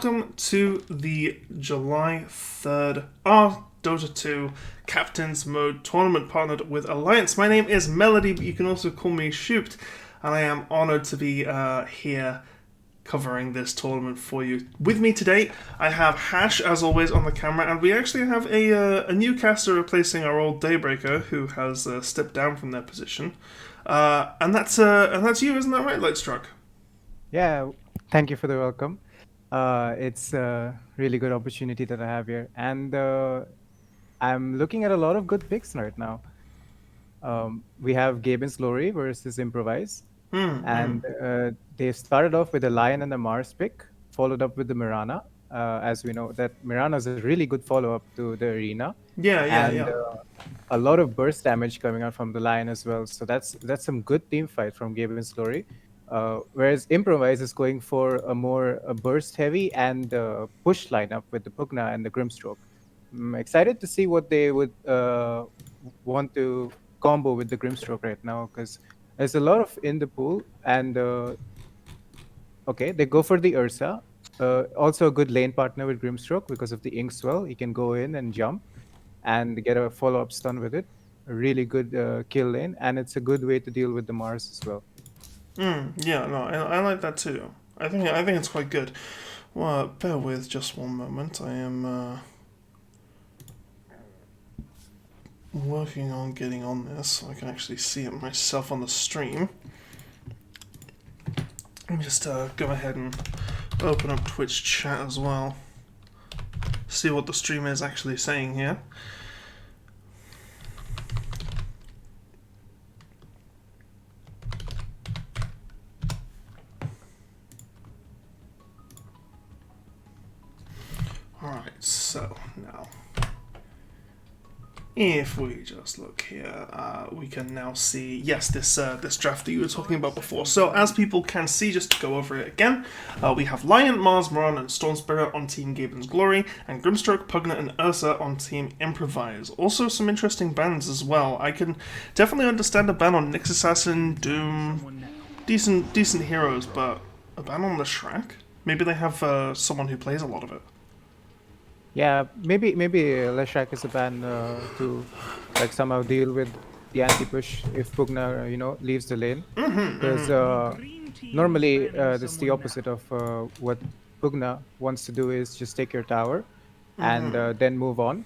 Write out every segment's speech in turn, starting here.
Welcome to the July 3rd our dota2 Captain's Mode tournament partnered with Alliance. My name is Melody, but you can also call me Shooped, and I am honoured to be here covering this tournament for you. With me today, I have Hash, as always, on the camera, and we actually have a new caster replacing our old Daybreaker, who has stepped down from their position. And that's you, isn't that right, Lightstruck? Yeah, thank you for the welcome. It's a really good opportunity that I have here, and I'm looking at a lot of good picks right now. We have Gaben's Glory versus Improvise, and they started off with the Lion and the Mars pick, followed up with the Mirana. As we know, that Mirana is a really good follow-up to the Arena, Yeah, yeah, and yeah. a lot of burst damage coming out from the Lion as well. So that's some good team fight from Gaben's Glory. Whereas Improvise is going for a burst heavy and push lineup with the Pugna and the Grimstroke. I'm excited to see what they would want to combo with the Grimstroke right now because there's a lot of in the pool and okay, they go for the Ursa. Also a good lane partner with Grimstroke because of the Inkswell. He can go in and jump and get a follow-up stun with it. A really good kill lane, and it's a good way to deal with the Mars as well. Yeah, no, I like that too. I think it's quite good. Well, bear with just one moment. I am working on getting on this so I can actually see it myself on the stream. Let me just go ahead and open up Twitch chat as well. See what the stream is actually saying here. Alright, so now if we just look here, we can now see, yes, this draft that you were talking about before. So as people can see, just to go over it again, we have Lion, Mars, Moran, and Storm Spirit on Team Gaben's Glory, and Grimstroke, Pugna, and Ursa on Team Improvise. Also some interesting bans as well. I can definitely understand a ban on Nyx Assassin, Doom, decent heroes, but a ban on the Shrek? Maybe they have someone who plays a lot of it. Yeah, maybe Leshak is a ban to like somehow deal with the anti-push if Pugna leaves the lane because normally that's the opposite of what Pugna wants to do is just take your tower and then move on.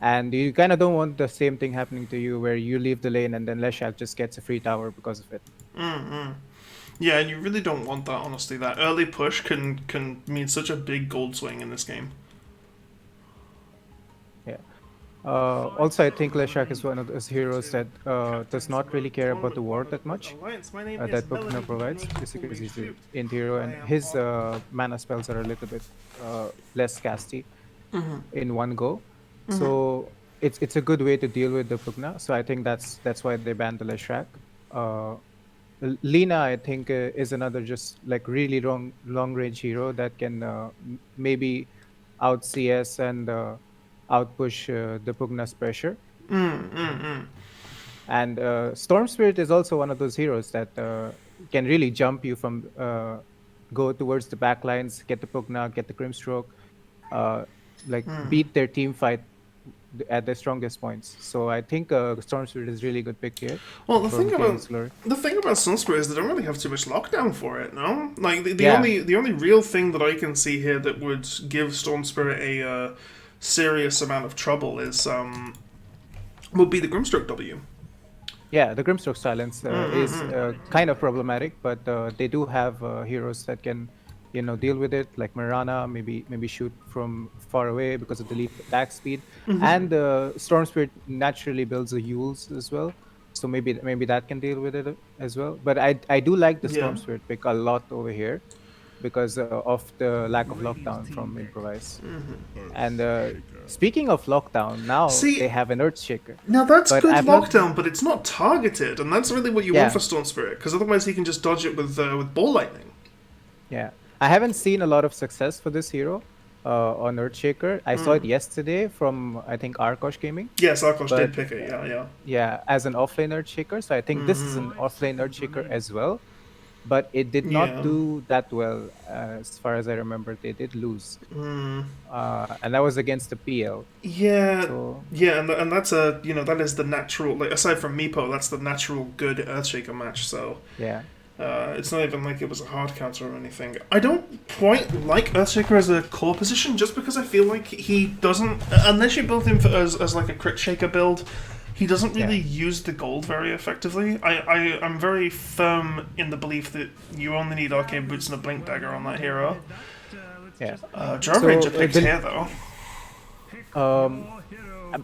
And you kind of don't want the same thing happening to you where you leave the lane and then Leshak just gets a free tower because of it. Yeah, and you really don't want that, honestly. That early push can mean such a big gold swing in this game. Yeah. Also, I think Leshak is one of those heroes that does not really care about the ward that much that Pokemon provides, just because he's an int hero and his mana spells are a little bit less casty in one go. So it's a good way to deal with the Pugna. So I think that's why they banned the Leshak. Lina, I think, is another just like really long range hero that can maybe out CS and out push the Pugna's pressure. And Storm Spirit is also one of those heroes that can really jump you from go towards the backlines, get the Pugna, get the Grimstroke, like beat their team fight at their strongest points. So I think Storm Spirit is really good pick here Well, from Gaben's Glory. the thing about Sunspray is they don't really have too much lockdown for it. No, like Yeah, the only real thing that I can see here that would give Storm Spirit a serious amount of trouble is would be the Grimstroke W. yeah, the Grimstroke silence is kind of problematic, but they do have heroes that can, deal with it, like Mirana, maybe shoot from far away because of the leap attack speed, and Storm Spirit naturally builds the Yules as well, so maybe that can deal with it as well. But I do like the Yeah. Storm Spirit pick a lot over here because of the lack of lockdown from Improvise. And speaking of lockdown, now See, they have an Earthshaker, now that's but good I've not. lockdown, but it's not targeted, and that's really what you want Yeah, for Storm Spirit, because otherwise he can just dodge it with ball lightning. yeah. I haven't seen a lot of success for this hero on Earthshaker. I saw it yesterday from, I think, Arkosh Gaming. Yes, Arkosh But did pick it. Yeah, yeah. yeah, as an offlane Earthshaker. So I think this is an offlane Earthshaker as well. but it did not Yeah. do that well. As far as I remember, they did lose, Mm. and that was against the PL. Yeah, So yeah, and that's a that is the natural, like, aside from Meepo, that's the natural good Earthshaker match. So yeah, it's not even like it was a hard counter or anything. I don't quite like Earthshaker as a core position just because I feel like he doesn't, unless you build him as like a Crit Shaker build, he doesn't yeah, really use the gold very effectively. I'm very firm in the belief that you only need Arcane Boots and a Blink Dagger on that hero. yeah. Drow So Ranger picked the here though. um,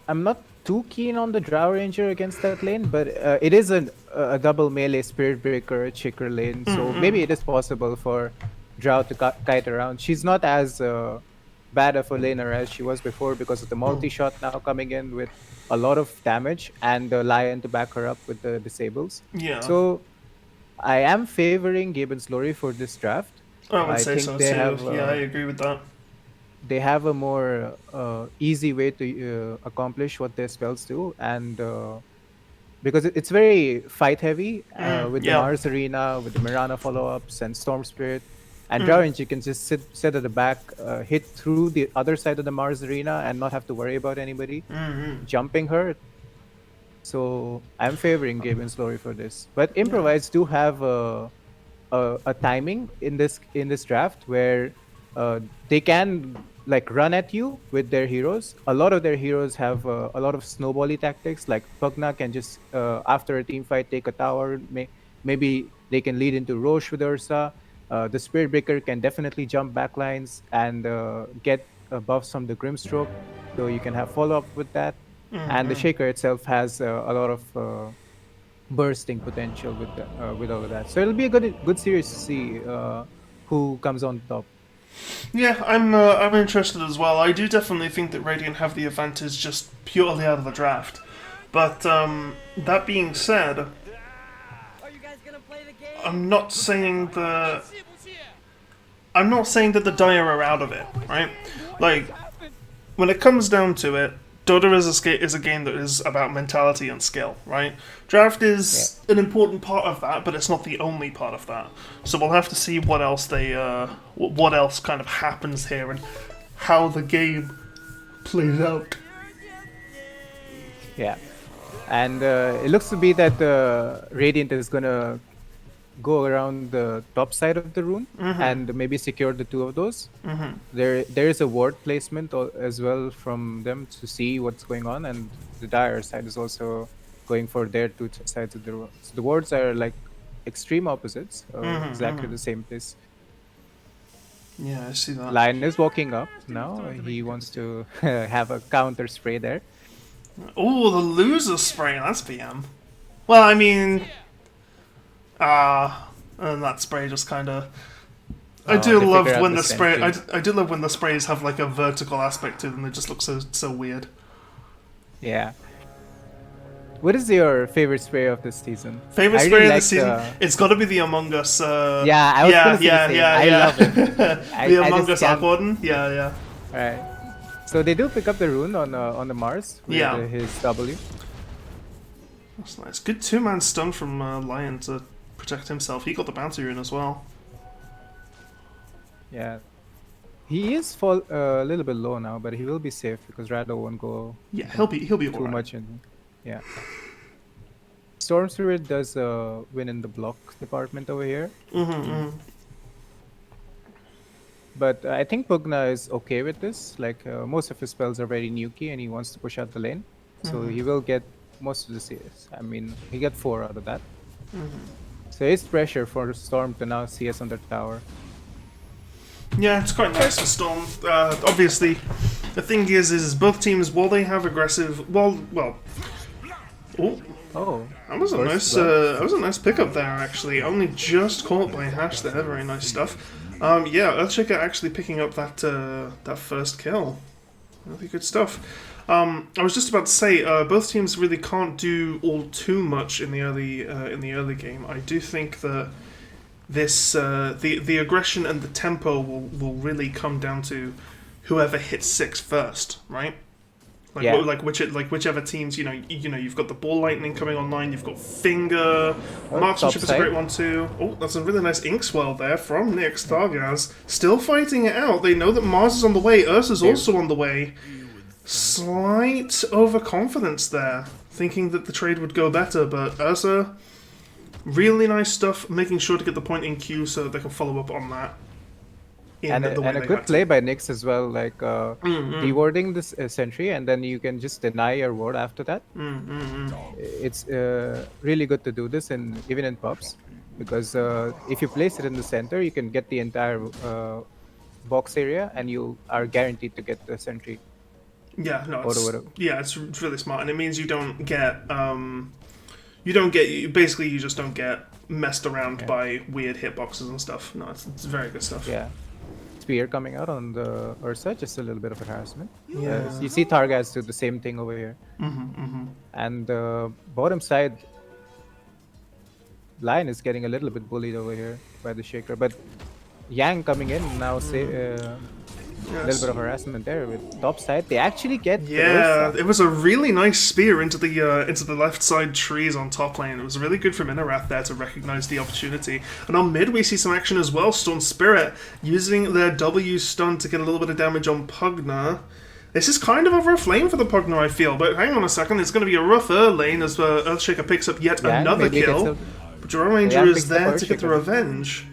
I'm not too keen on the Drow Ranger against that lane, but it is a double melee Spirit Breaker Chicker lane, so maybe it is possible for Drow to kite around. She's not as bad of a laner as she was before because of the multi shot now coming in with a lot of damage and the Lion to back her up with the disables. Yeah, So I am favoring Gaben's Glory for this draft. I would I say think so too. Yeah, I agree with that. they have a more easy way to accomplish what their spells do, and because it's very fight heavy with the Yeah. Mars Arena, with the Mirana follow ups and Storm Spirit. And Drawing, you can just sit at the back, hit through the other side of the Mars Arena, and not have to worry about anybody jumping her. So I'm favoring Gaben's Glory for this. But Improvise do have a timing in this draft where they can like run at you with their heroes. A lot of their heroes have a lot of snowbally tactics. Like Pugna can just after a team fight take a tower. Maybe they can lead into Roche with Ursa. The Spirit Breaker can definitely jump backlines and get buffs from the Grimstroke, so you can have follow up with that. And the Shaker itself has a lot of bursting potential with all of that. So it'll be a good series to see who comes on top. Yeah, I'm interested as well. I do definitely think that Radiant have the advantage just purely out of the draft. But that being said, I'm not saying the I'm not saying that the Dire are out of it, right? Like, when it comes down to it, Dota is a game that is about mentality and skill, right? Draft Yeah, is an important part of that, but it's not the only part of that. So we'll have to see what else what else kind of happens here and how the game plays out. yeah. And it looks to be that Radiant is gonna go around the top side of the rune and maybe secure the two of those. There is a ward placement as well from them to see what's going on, and the Dire side is also going for their two sides of the rune. So the wards are like extreme opposites, exactly the same place. Yeah, I see that. Lion is walking up now. He wants to have a counter spray there. Oh, the loser spray. That's BM. Well, I mean, and that spray just kind of. I do They love figure out when the the spray. sentry. I do love when the sprays have like a vertical aspect to them. They just look so weird. Yeah. What is your favorite spray of this season? Favorite I spray really of the like season? the. It's got to be the Among Us. Yeah, I was gonna say the same. I yeah. love it. The I Among just Us can't. Arc Warden. Yeah, yeah, Right. So they do pick up the rune on the Mars with yeah. his W. That's nice. Good two-man stun from Lion to protect himself. He got the bounty rune as well. Yeah. He is a little bit low now, but he will be safe because Rado won't go Yeah, he'll be too alright. much in. Yeah. Storm Spirit does win in the block department over here. But I think Pugna is okay with this. Like most of his spells are very nukey, and he wants to push out the lane, so he will get most of the CS. I mean, he got 4 out of that. So it's pressure for Storm to now CS on the tower. Yeah, it's quite nice for Storm. Obviously, the thing is both teams, while they have aggressive, well. Oh, Oh, that was a burst nice, well. that was a nice pickup there. Actually, only just caught by Hash there. Very nice stuff. Yeah, Earthshaker actually picking up that first kill. Really good stuff. I was just about to say, both teams really can't do all too much in the early game. I do think that this the aggression and the tempo will really come down to whoever hits 6 first, right? Like Yeah. whichever teams, you've got the ball lightning coming online. You've got finger. Oh, Marksmanship is a topside. great one too. Oh, that's a really nice ink swell there from Nick Stargaz. Still fighting it out. They know that Mars is on the way. Ursa's also on the way. Slight overconfidence there, thinking that the trade would go better, but Ursa, really nice stuff, making sure to get the point in queue so that they can follow up on that. And a good play by Nyx as well, like dewarding this sentry, and then you can just deny your ward after that. It's really good to do this, even in pubs, because if you place it in the center, you can get the entire box area, and you are guaranteed to get the sentry. Yeah, no, it's really smart, and it means you don't get basically you just don't get messed around by weird hitboxes and stuff. No, it's very good stuff. Yeah. Spear coming out on the Ursa, just a little bit of harassment. Yeah. You see Targaz do the same thing over here. And bottom side, Lion is getting a little bit bullied over here by the Shaker, but Yang coming in now, a little bit of harassment there with top side. They actually get the Ursa. It was a really nice spear into the left side trees on top lane. It was really good from Inarath there to recognize the opportunity. And on mid we see some action as well. Storm Spirit using their W stun to get a little bit of damage on Pugna. This is kind of a rough lane for the Pugna, I feel, but hang on a second, it's going to be a rougher lane as Earthshaker picks up yet another kill. But Drone Ranger is there to get the revenge.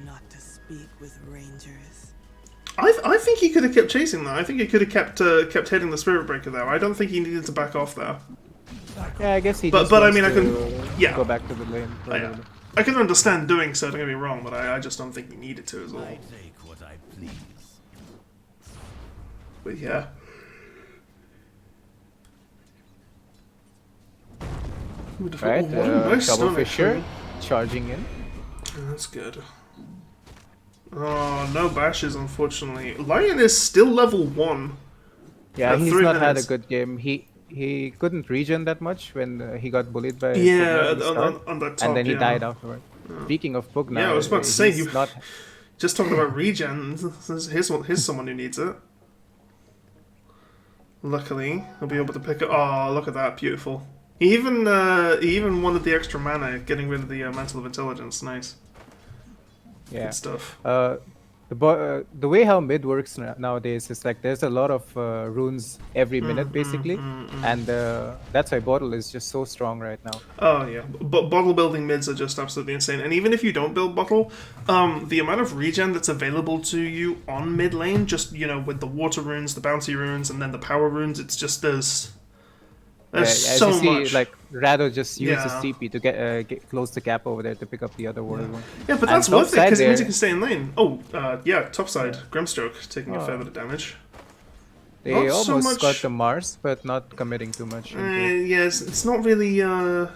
I think he could have kept chasing that. I think he could have kept hitting the Spirit Breaker there. I don't think he needed to back off there. Yeah, I guess he. But I mean, I can go back to the lane. I can understand doing so. Don't get me wrong, but I just don't think he needed to as well. I take what I please. But yeah. Right, nice Double Fisher charging in. That's good. Oh, no bashes, unfortunately. Lion is still level 1. Yeah, he's not had a good game. He couldn't regen that much when he got bullied by on that top, and then he died afterward. Speaking of Pugna, I was about to say, you not... just talking about regen, here's someone who needs it. Luckily, he'll be able to pick it. Oh, look at that, beautiful. He even wanted the extra mana, getting rid of the Mantle of Intelligence. Nice. Yeah. Good stuff. The way how mid works nowadays is like there's a lot of runes every minute basically, and that's why bottle is just so strong right now. Oh yeah, but bottle building mids are just absolutely insane. And even if you don't build bottle, the amount of regen that's available to you on mid lane, just with the water runes, the bounty runes, and then the power runes, it's just there's so as you see, much. like Rado just used his TP to get close the cap over there to pick up the other water rune. Yeah, but that's worth it because it means you can stay in lane. Oh, yeah, topside Grimstroke taking a fair bit of damage. They Not almost so much... got the Mars, but not committing too much. Yes, it's not really. The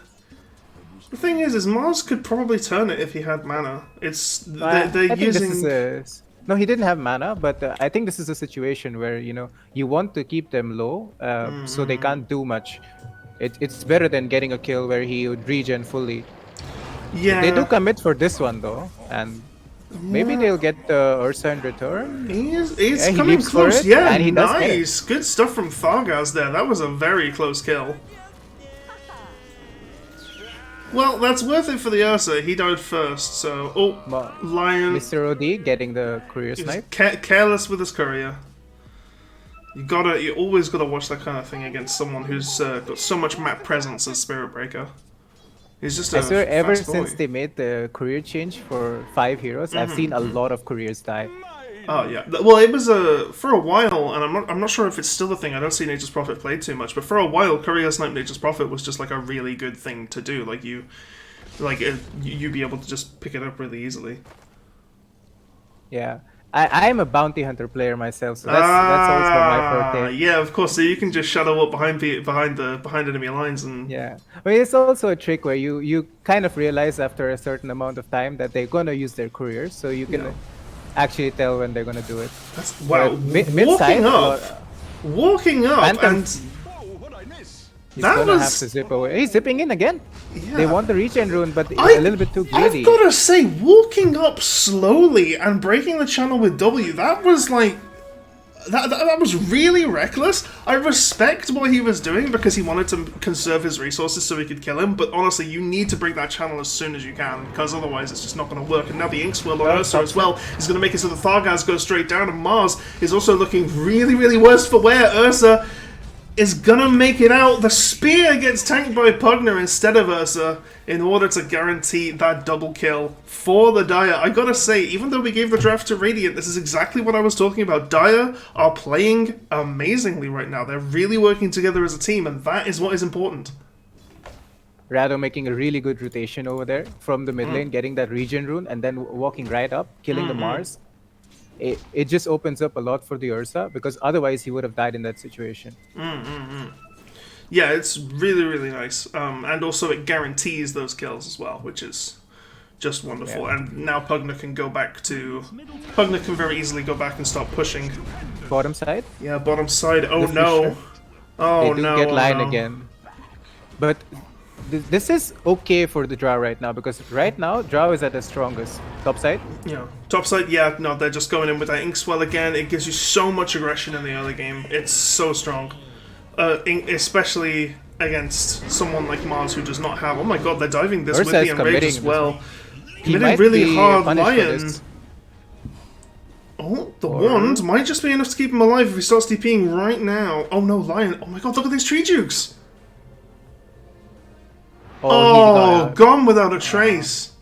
thing is Mars could probably turn it if he had mana. They're using. No, he didn't have mana, but I think this is a situation where you want to keep them low, so they can't do much. It's better than getting a kill where he would regen fully. Yeah, they do commit for this one though, and maybe they'll get Ursa in return. He's coming close. Yeah, and he nice, good stuff from Thargaz there. That was a very close kill. Well, that's worth it for the Ursa. He died first, so... Oh, Lion... Mr. OD getting the courier snipe. Careless with his courier. You always gotta watch that kind of thing against someone who's got so much map presence as Spirit Breaker. He's just I swear, ever since they made the courier change for 5 heroes, I've seen a lot of couriers die. Oh yeah, well it was for a while, and I'm not sure if it's still a thing. I don't see Nature's Prophet played too much, but for a while, Courier Snipe Nature's Prophet was just like a really good thing to do. Like you'd be able to just pick it up really easily. Yeah, I'm a bounty hunter player myself, so that's also my forte. Yeah, of course. So you can just shadow up behind enemy lines and. Yeah, but it's also a trick where you kind of realize after a certain amount of time that they're gonna use their couriers, so you can. Actually tell when they're gonna do it. That's, wow, walking up Phantom. And he's gonna have to zip away. He's zipping in again. Yeah. They want the regen rune, but a little bit too greedy. I've gotta say, walking up slowly and breaking the channel with W, that was like That was really reckless. I respect what he was doing because he wanted to conserve his resources so he could kill him, but honestly, you need to break that channel as soon as you can, because otherwise it's just not going to work. And now the Ink Swirl on Ursa as well is going to make it so the Thargaz go straight down, and Mars is also looking really, really worse for wear. Ursa is gonna make it out. The spear gets tanked by Pugner instead of Ursa in order to guarantee that double kill for the Dire. I gotta say, even though we gave the draft to Radiant, this is exactly what I was talking about. Dire are playing amazingly right now. They're really working together as a team, and that is what is important. Rado making a really good rotation over there from the mid lane, getting that regen rune, and then walking right up, killing the Mars. It just opens up a lot for the Ursa, because otherwise he would have died in that situation. Yeah, it's really, really nice. And also it guarantees those kills as well, which is just wonderful. Yeah. And now Pugner can go back to... Pugner can very easily go back and start pushing. Bottom side? Yeah, bottom side. Oh The no. Fisher. Oh They do no. get oh, line no. again. But this is okay for the Drow right now, because right now Drow is at the strongest. Top side? Yeah. Top side, yeah, no, they're just going in with that Ink Swell again. It gives you so much aggression in the early game. It's so strong. Especially against someone like Mars who does not have... Oh my god, they're diving this with Ursa the is Enrage committing as well. He Committing might really be hard punished for Lion. this. Oh, the wand might just be enough to keep him alive if he starts DPing right now. Oh no, Lion. Oh my god, look at these tree dukes. Oh, gone without a trace.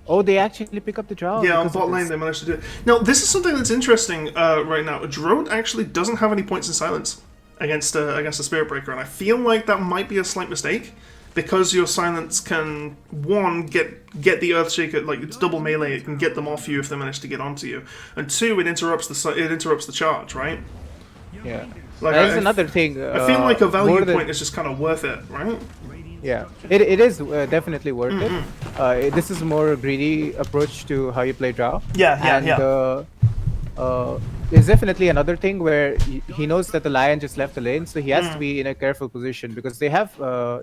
Oh, they actually pick up the Drow. Yeah, on because of bot lane this. they managed to do it. Now, this is something that's interesting right now. Drone actually doesn't have any points in silence against a Spirit Breaker, and I feel like that might be a slight mistake, because your silence can, one, get the Earthshaker, like it's double melee, it can get them off you if they manage to get onto you, and two, it interrupts the charge, right? Yeah. Like, That's another thing. I feel like a value than- point is just kind of worth it, right? Yeah, it is definitely worth it. This is a more greedy approach to how you play Drow. There's definitely another thing where he knows that the Lion just left the lane, so he has to be in a careful position, because they have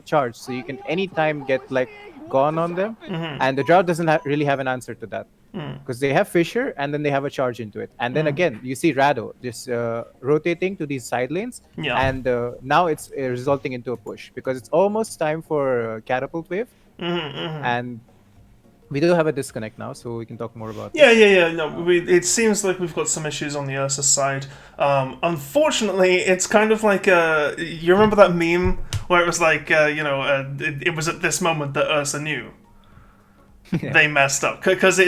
charge, so you can anytime get like gone on them, and the Drow doesn't really have an answer to that, because they have Fissure and then they have a charge into it, and then again you see Rado just rotating to these side lanes, and now it's resulting into a push, because it's almost time for Catapult Wave, and we do have a disconnect now, so we can talk more about Yeah. No, it seems like we've got some issues on the Ursa side. Unfortunately, it's kind of like you remember that meme where it was like it was at this moment that Ursa knew they messed up, because look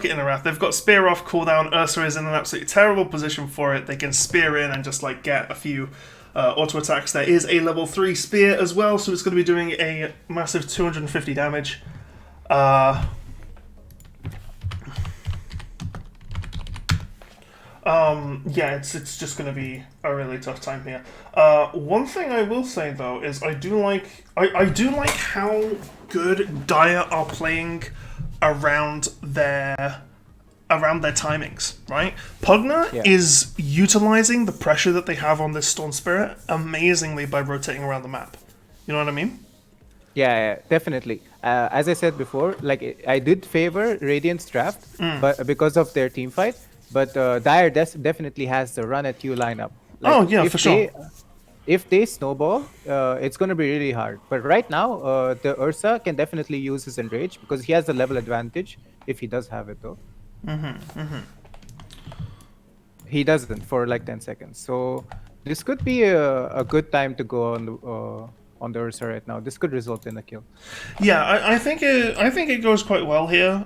at Innorath. They've got spear off cooldown. Ursa is in an absolutely terrible position for it. They can spear in and just like get a few auto attacks. There is a level 3 spear as well, so it's going to be doing a massive 250 damage. Yeah, it's just going to be a really tough time here. One thing I will say though is I do like how good Dire are playing around their timings, right? Pugner is utilizing the pressure that they have on this Storm Spirit amazingly by rotating around the map. You know what I mean? Yeah, definitely. As I said before, like I did favor Radiant's draft, but because of their team fight. But Dire definitely has the run at you lineup. Like, for sure. If they snowball, it's going to be really hard. But right now, the Ursa can definitely use his Enrage, because he has the level advantage, if he does have it though. He doesn't for like 10 seconds. So this could be a good time to go on the Ursa right now. This could result in a kill. Yeah, I think it goes quite well here.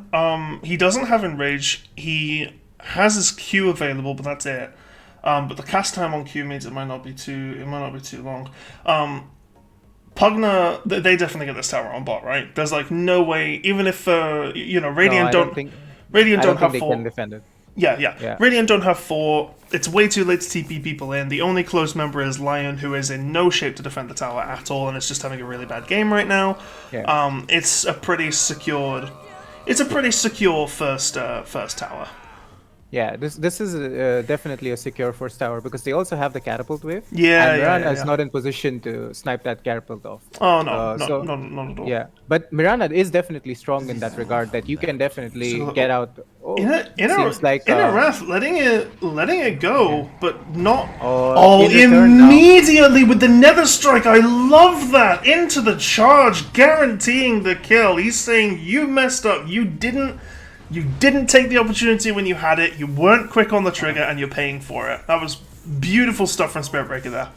He doesn't have Enrage. He has his Q available, but that's it. But the cast time on Q means it might not be too long. Pugner, they definitely get this tower on bot, right? There's like no way, even if Radiant don't have they 4. can defend it. Yeah. Radiant don't have 4. It's way too late to TP people in. The only close member is Lion, who is in no shape to defend the tower at all, and it's just having a really bad game right now. Yeah. It's a pretty secure first tower. Yeah, this is definitely a secure first tower because they also have the catapult wave, Yeah, and yeah, Mirana yeah, is yeah. not in position to snipe that catapult off. Oh no, So not at all. yeah, but Mirana is definitely strong in that regard. That you can definitely get So out. in Oh, a in a seems like in a ref, letting it yeah. go, but not. Oh, Oh, in return now. immediately with the Nether Strike! I love that into the charge, guaranteeing the kill. He's saying you messed up. You didn't take the opportunity when you had it. You weren't quick on the trigger, and you're paying for it. That was beautiful stuff from Spirit Breaker there.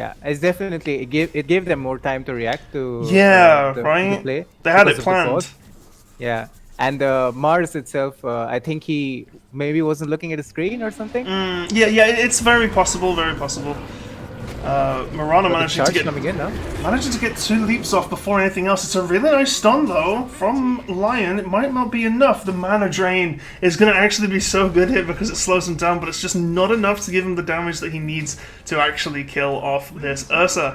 Yeah, it's definitely it gave them more time to react to Yeah, the right. play They had it because of the planned. pause. Yeah, and Mars itself, I think he maybe wasn't looking at the screen or something. Yeah, yeah. It's very possible. Very possible. Mirana But the charge coming in now. managing to get 2 leaps off before anything else. It's a really nice stun though from Lion. It might not be enough. The mana drain is going to actually be so good here because it slows him down, but it's just not enough to give him the damage that he needs to actually kill off this Ursa.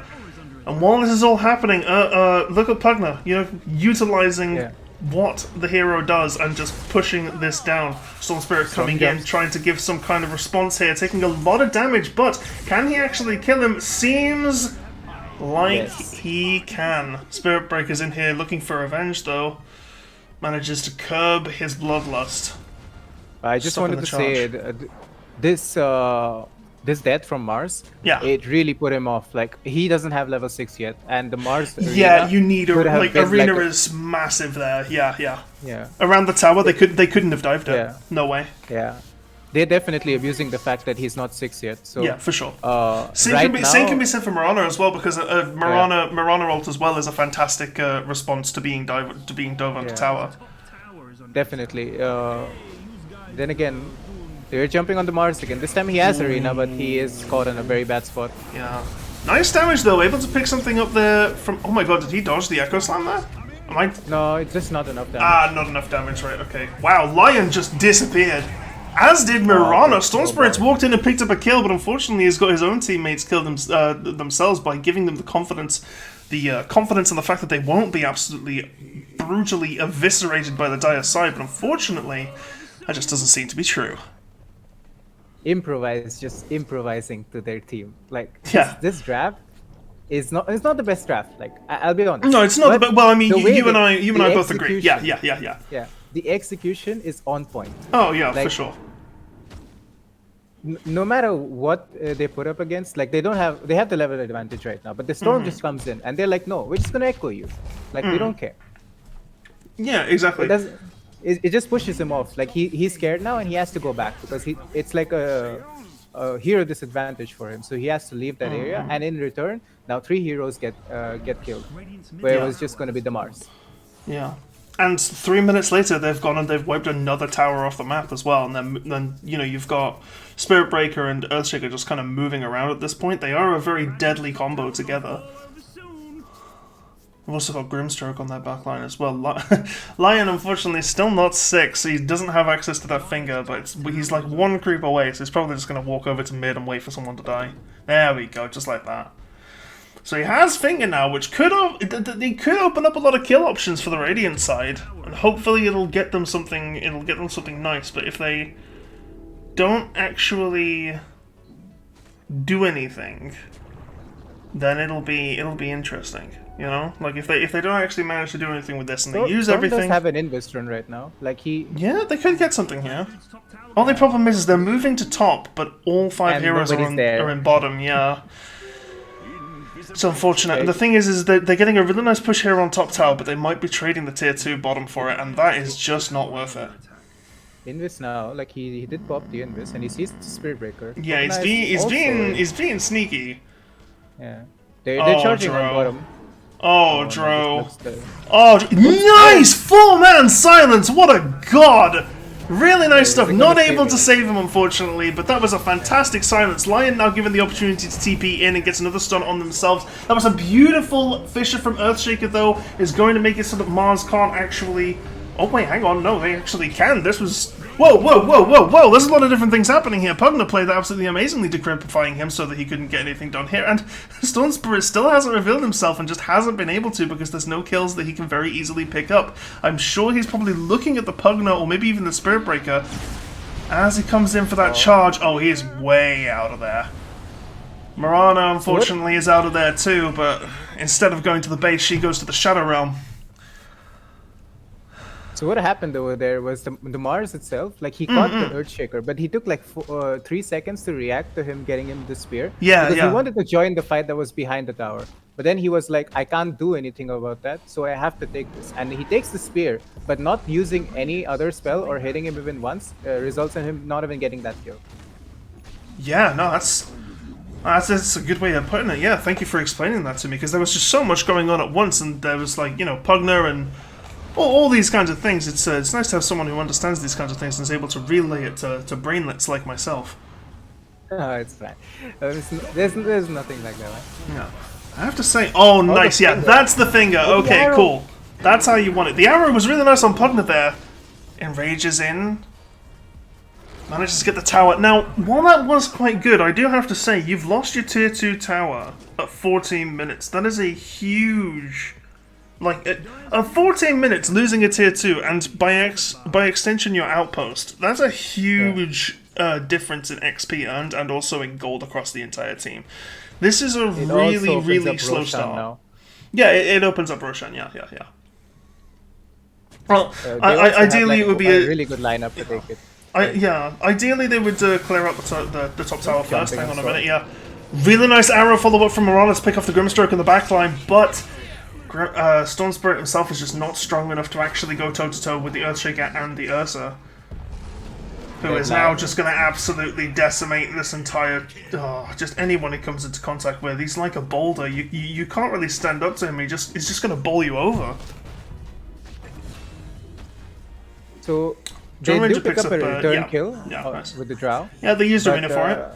And while this is all happening, look at Pugna, utilizing Yeah. what the hero does and just pushing this down. Storm Spirit coming in, jumps. trying to give some kind of response here, taking a lot of damage, but can he actually kill him? Seems like Yes. he can. Spirit Breaker's in here looking for revenge, though. Manages to curb his bloodlust. I just Stopping wanted the to say this this death from Mars, Yeah. it really put him off. Like he doesn't have level 6 yet, and the Mars Yeah, arena you need could have been arena like is massive there. Yeah, yeah. yeah, Around the tower, they couldn't have dived it. Yeah. No way. yeah. They're definitely abusing the fact that he's not 6 yet. So Yeah, for sure. Same, right same now- can be said for Mirana as well, because Mirana ult as well is a fantastic response to being dove onto Yeah. tower. Definitely. Then again, they're jumping on the Mars again. This time he has arena, but he is caught in a very bad spot. Yeah, nice damage though. Able to pick something up there from. Oh my god, did he dodge the Echo Slam there? Am I? No, it's just not enough damage. Not enough damage. Right. Okay. Wow, Lion just disappeared. As did Mirana. that's Storm so Spirits bad. walked in and picked up a kill, but unfortunately he's got his own teammates killed themselves by giving them the confidence in the fact that they won't be absolutely brutally eviscerated by the dire side. But unfortunately, that just doesn't seem to be true. Just improvising to their team. Like Yeah. this draft is not it's not the best draft. Like I'll be honest. No, it's not. But Well, I mean, the way you and I the both agree. Yeah, execution- yeah, yeah, yeah. Yeah, the execution is on point. Oh yeah, for Like- sure. No matter what they put up against, like they have the level advantage right now. But the storm just comes in and they're like, no, we're just gonna echo you. Like we don't care. Yeah, exactly. It just pushes him off. Like he's scared now and he has to go back because it's like a hero disadvantage for him. So he has to leave that area, and in return, now 3 heroes get killed, where it was just going to be the Mars. Yeah. And 3 minutes later, they've gone and they've wiped another tower off the map as well. And then you've got Spirit Breaker and Earthshaker just kind of moving around at this point. They are a very deadly combo together. We've also got Grimstroke on that backline as well. Lion, unfortunately, still not 6, so he doesn't have access to that finger, but he's like 1 creep away, so he's probably just going to walk over to mid and wait for someone to die. There we go, just like that. So he has finger now, which could open up a lot of kill options for the Radiant side, and hopefully it'll get them something. It'll get them something nice. But if they don't actually do anything, then it'll be interesting. You know, like if they don't actually manage to do anything with this and they use Storm everything. does have an invest run right now. Like Yeah, they could get something here. Only problem is they're moving to top, but all 5 And heroes nobody's there. are in bottom. Yeah. It's unfortunate. And the thing is that they're getting a really nice push here on top tower, but they might be trading the tier 2 bottom for it, and that is just not worth it. Invis now, like he did pop the Invis and he sees the Spirit Breaker. Yeah, he's being sneaky. Yeah. They're charging on Dro. bottom. Oh, no, Dro. this looks Oh, nice 4-man silence. What a god. Really nice stuff. they're Not gonna able save to it. save him, unfortunately, but that was a fantastic silence. Lion now given the opportunity to TP in and gets another stun on themselves. That was a beautiful Fissure from Earthshaker, though, is going to make it so that Mars can't actually... Oh, wait, hang on. No, they actually can. This was... Whoa, whoa, whoa, whoa, whoa. There's a lot of different things happening here. Pugna played that absolutely amazingly, decryptifying him so that he couldn't get anything done here. And Stone Spirit still hasn't revealed himself and just hasn't been able to because there's no kills that he can very easily pick up. I'm sure he's probably looking at the Pugna or maybe even the Spirit Breaker As he comes in for that charge, oh, he's way out of there. Mirana, unfortunately, is out of there too, but instead of going to the base, she goes to the Shadow Realm. So what happened over there was the Mars itself, like he caught the Earthshaker, but he took like 3 seconds to react to him getting him the spear. Yeah, because yeah. he wanted to join the fight that was behind the tower. But then he was like, I can't do anything about that, so I have to take this. And he takes the spear, but not using any other spell or hitting him even once, results in him not even getting that kill. Yeah, no, that's a good way of putting it. Yeah, thank you for explaining that to me, because there was just so much going on at once, and there was like, you know, Pugner and all these kinds of things. It's nice to have someone who understands these kinds of things and is able to relay it to brainlets like myself. Oh, it's fine. There's nothing like that, right? Yeah. I have to say, oh, nice, yeah, that's the finger. Okay, cool. That's how you want it. The arrow was really nice on Pugner there. Enrages in. Manages to get the tower. Now, while that was quite good, I do have to say, you've lost your tier 2 tower at 14 minutes. That is a huge... Like, at 14 minutes, losing a tier 2, and by extension your outpost, that's a huge difference in XP earned and also in gold across the entire team. This is a really slow start. Now. Yeah, it opens up Roshan, yeah. Well, ideally it would be a really good lineup to take it. Ideally they would clear out the top tower first. Hang on a minute, yeah. Really nice arrow follow-up from Morales to pick off the Grimstroke in the backline, but Storm Spirit himself is just not strong enough to actually go toe-to-toe with the Earthshaker and the Ursa, who is now just going to absolutely decimate this entire... just anyone he comes into contact with. He's like a boulder. You can't really stand up to him. He's just going to bowl you over. So, they do pick up a return kill nice. with the Drow. Yeah, they used Arena for it.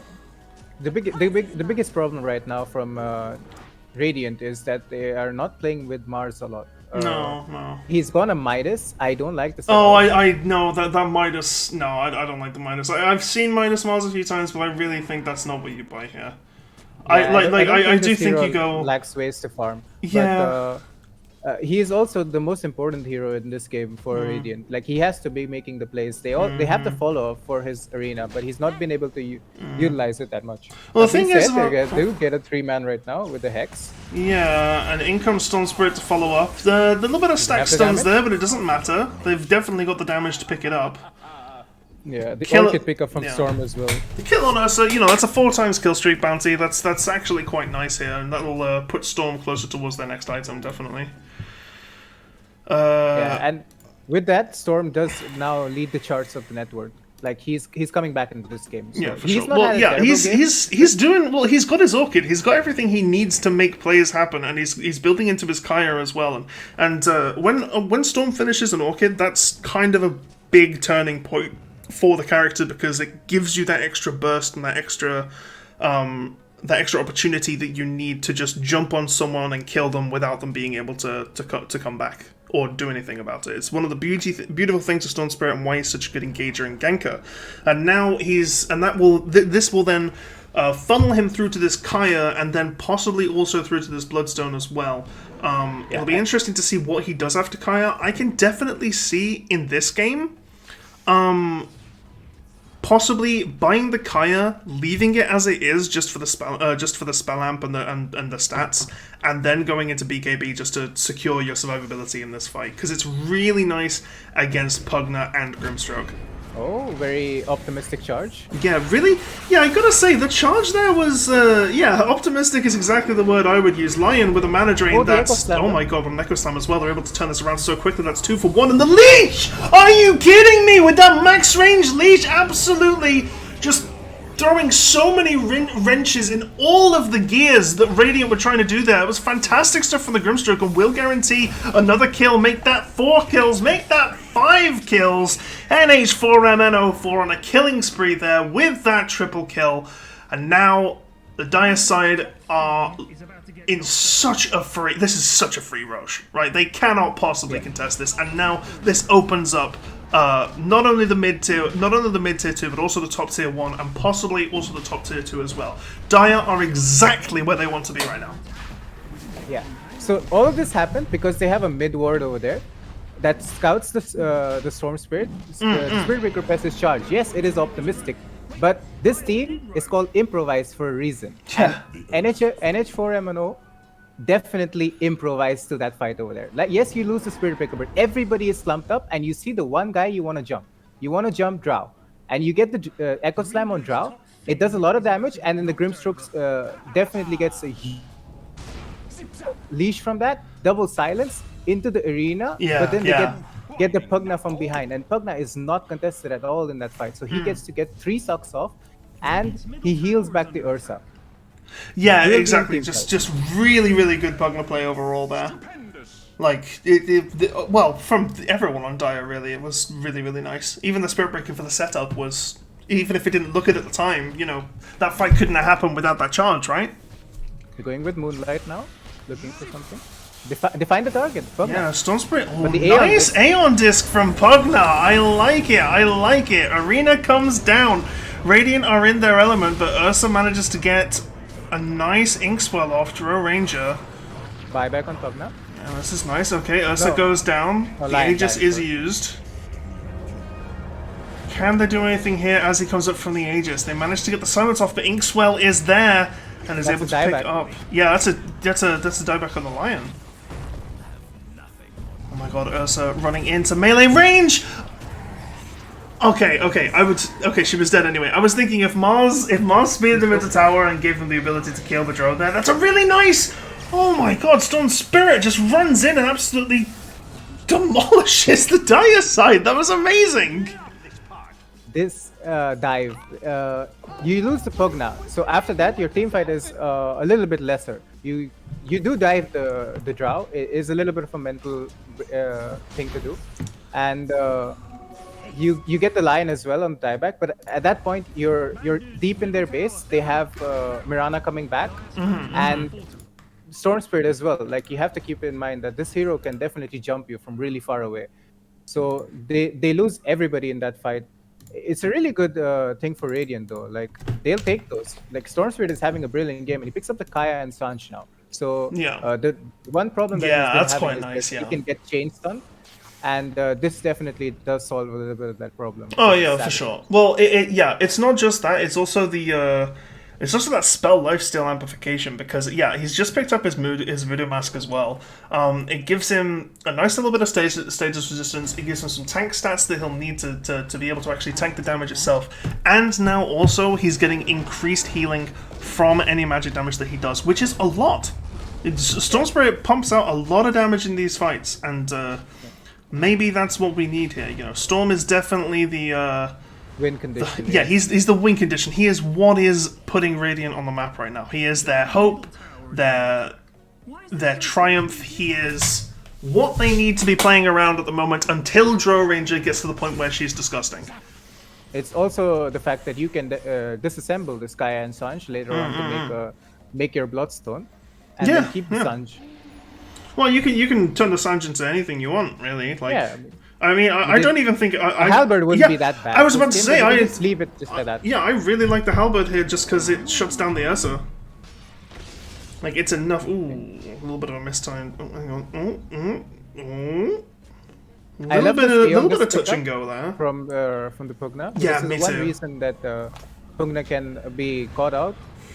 The biggest problem right now from Radiant is that they are not playing with Mars a lot. No. He's gone a Midas. I don't like the. Oh, I know that Midas. No, I don't like the Midas. I've seen Midas Mars a few times, but I really think that's not what you buy here. Yeah, I do think you go. Lacks ways to farm. Yeah. But, he is also the most important hero in this game for Radiant. Like he has to be making the plays. They have to follow up for his arena, but he's not been able to utilize it that much. Well, the thing is, they do get a 3-man right now with the Hex. Yeah, and income Stone Spirit to follow up. The little bit of stack stuns there, but it doesn't matter. They've definitely got the damage to pick it up. Yeah, the Orchid pick up from Storm as well. The kill on Ursa, that's a 4 times kill streak bounty. That's actually quite nice here, and that will put Storm closer towards their next item, definitely. And with that, Storm does now lead the charts of the network. Like he's coming back into this game. So yeah, for sure. He's doing well. He's got his Orchid. He's got everything he needs to make plays happen, and he's building into his Kaya as well. And when Storm finishes an Orchid, that's kind of a big turning point for the character because it gives you that extra burst and that extra opportunity that you need to just jump on someone and kill them without them being able to come back or do anything about it. It's one of the beautiful things of Stone Spirit and why he's such a good engager and ganker. And now this will then funnel him through to this Kaya and then possibly also through to this Bloodstone as well. It'll be interesting to see what he does after Kaya. I can definitely see in this game possibly buying the Kaya, leaving it as it is just for the spell amp and the stats, and then going into BKB just to secure your survivability in this fight because it's really nice against Pugner and Grimstroke. Oh, very optimistic charge. Yeah, really? Yeah, I gotta say, the charge there was, optimistic is exactly the word I would use. Lion with a mana drain, that's, oh my god, with an Echo Slam as well, they're able to turn this around so quickly, that's 2 for 1, and the Leech! Are you kidding me? With that max range Leech, absolutely just throwing so many wrenches in all of the gears that Radiant were trying to do there. It was fantastic stuff from the Grimstroke and will guarantee another kill, make that 4 kills, make that 5 kills. NH4MNO4 on a killing spree there with that triple kill. And now the Dire side are in such a free... This is such a free Roche, right? They cannot possibly contest this. And now this opens up not only the mid tier 2, but also the top tier 1, and possibly also the top tier 2 as well. Dire are exactly where they want to be right now. Yeah. So all of this happened because they have a mid ward over there. that scouts the Storm Spirit. The Spirit Breaker presses charge. Yes, it is optimistic, but this team is called improvised for a reason. And Yeah. NH4MNO definitely improvised to that fight over there. Like, yes, you lose the Spirit Breaker, but everybody is slumped up, and you see the one guy you want to jump. You want to jump Drow, and you get the Echo Slam on Drow. It does a lot of damage, and then the Grimstrokes definitely gets a leash from that, double silence into the arena, Yeah, but then they yeah. get the Pugna from behind, and Pugna is not contested at all in that fight, so he gets to get 3 sucks off, and he heals back the Ursa. Yeah, Brilliant exactly. team Just really, really good Pugna play overall there. Like, well, from everyone on Dire, really, it was really, really nice. Even the Spirit Breaker for the setup was, even if it didn't look it at the time, you know, that fight couldn't have happened without that charge, right? You're going with Moonlight now, looking for something. Define the target, Pugna. Yeah, Stone Spirit. Oh, the Aeon nice Disc- Aeon Disc from Pugna. I like it. I like it. Arena comes down. Radiant are in their element, but Ursa manages to get a nice Inkswell off Drow Ranger. Buyback on Pugna. Yeah, this is nice. Okay, Ursa No. goes down. Oh, The Lion, Aegis Lion, is sorry. used. Can they do anything here as he comes up from the Aegis? They manage to get the silence off, but Inkswell is there and is That's able a to pick dieback. up. Yeah, that's a dieback on the Lion. Oh my god, Ursa running into melee range! Okay, she was dead anyway. I was thinking if Mars speared him into tower and gave him the ability to kill the drone there, that's a really nice. Oh my god, Storm Spirit just runs in and absolutely demolishes the Dire side. That was amazing. This dive, you lose the Pugna. So after that, your team fight is a little bit lesser. You do dive the Drow. It is a little bit of a mental thing to do, and you get the Lion as well on the dieback. But at that point, you're deep in their base. They have Mirana coming back, and Storm Spirit as well. Like, you have to keep in mind that this hero can definitely jump you from really far away. So they lose everybody in that fight. It's a really good thing for Radiant, though. Like, they'll take those. Like, Storm Spirit is having a brilliant game, and he picks up the Kaya and Sanch now. So Yeah. the one problem that Yeah, he's been that's having quite is nice, that yeah. he can get chain stun, and this definitely does solve a little bit of that problem. Oh It's yeah, for savage. sure. Well, it's not just that. It's also it's also that spell lifesteal amplification because he's just picked up his voodoo mask as well. It gives him a nice little bit of status resistance. It gives him some tank stats that he'll need to be able to actually tank the damage itself. And now also he's getting increased healing from any magic damage that he does, which is a lot. Storm Spirit pumps out a lot of damage in these fights, and maybe that's what we need here. You know, Storm is definitely the Win condition. yeah, he's the win condition. He is what is putting Radiant on the map right now. He is their hope, their triumph. He is what they need to be playing around at the moment until Drow Ranger gets to the point where she's disgusting. It's also the fact that you can disassemble this Kaya and Sanch later on to make your Bloodstone, and Yeah, then keep the yeah. Sanch. Well, you can turn the Sanj into anything you want, really. Like, Yeah, I mean, I don't even think a halberd wouldn't be that bad. I was about to This say, game, you I can just leave it just like that. yeah, I really like the halberd here just because it shuts down the Ursa. Like, it's enough. Ooh, a little bit of a mistime. Oh, hang on. I love this Little bit Aeon of touch Disc and go there. from the Pugna. Yeah, This is me the one too. reason that Pugna can be caught out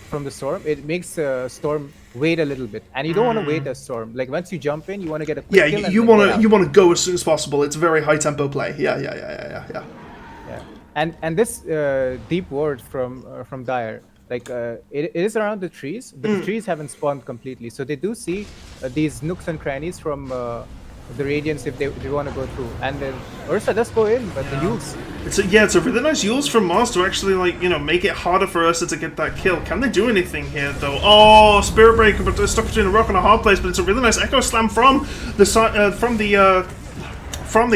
from the storm. It makes storm wait a little bit, and you don't want to wait a storm. Like, once you jump in, you want to get a quick Yeah, kill and you then want get to out. you want to go as soon as possible. It's very high tempo play. Yeah. Yeah, and this deep ward from Dire, like it is around the trees, but the trees haven't spawned completely, so they do see these nooks and crannies from the Radiants if they want to go through, and then Ursa does go in, but the Yules. It's a really nice use from Mars to actually, like, you know, make it harder for Ursa to get that kill. Can they do anything here, though? Oh, Spirit Breaker, but they're stuck between a rock and a hard place. But it's a really nice Echo Slam from the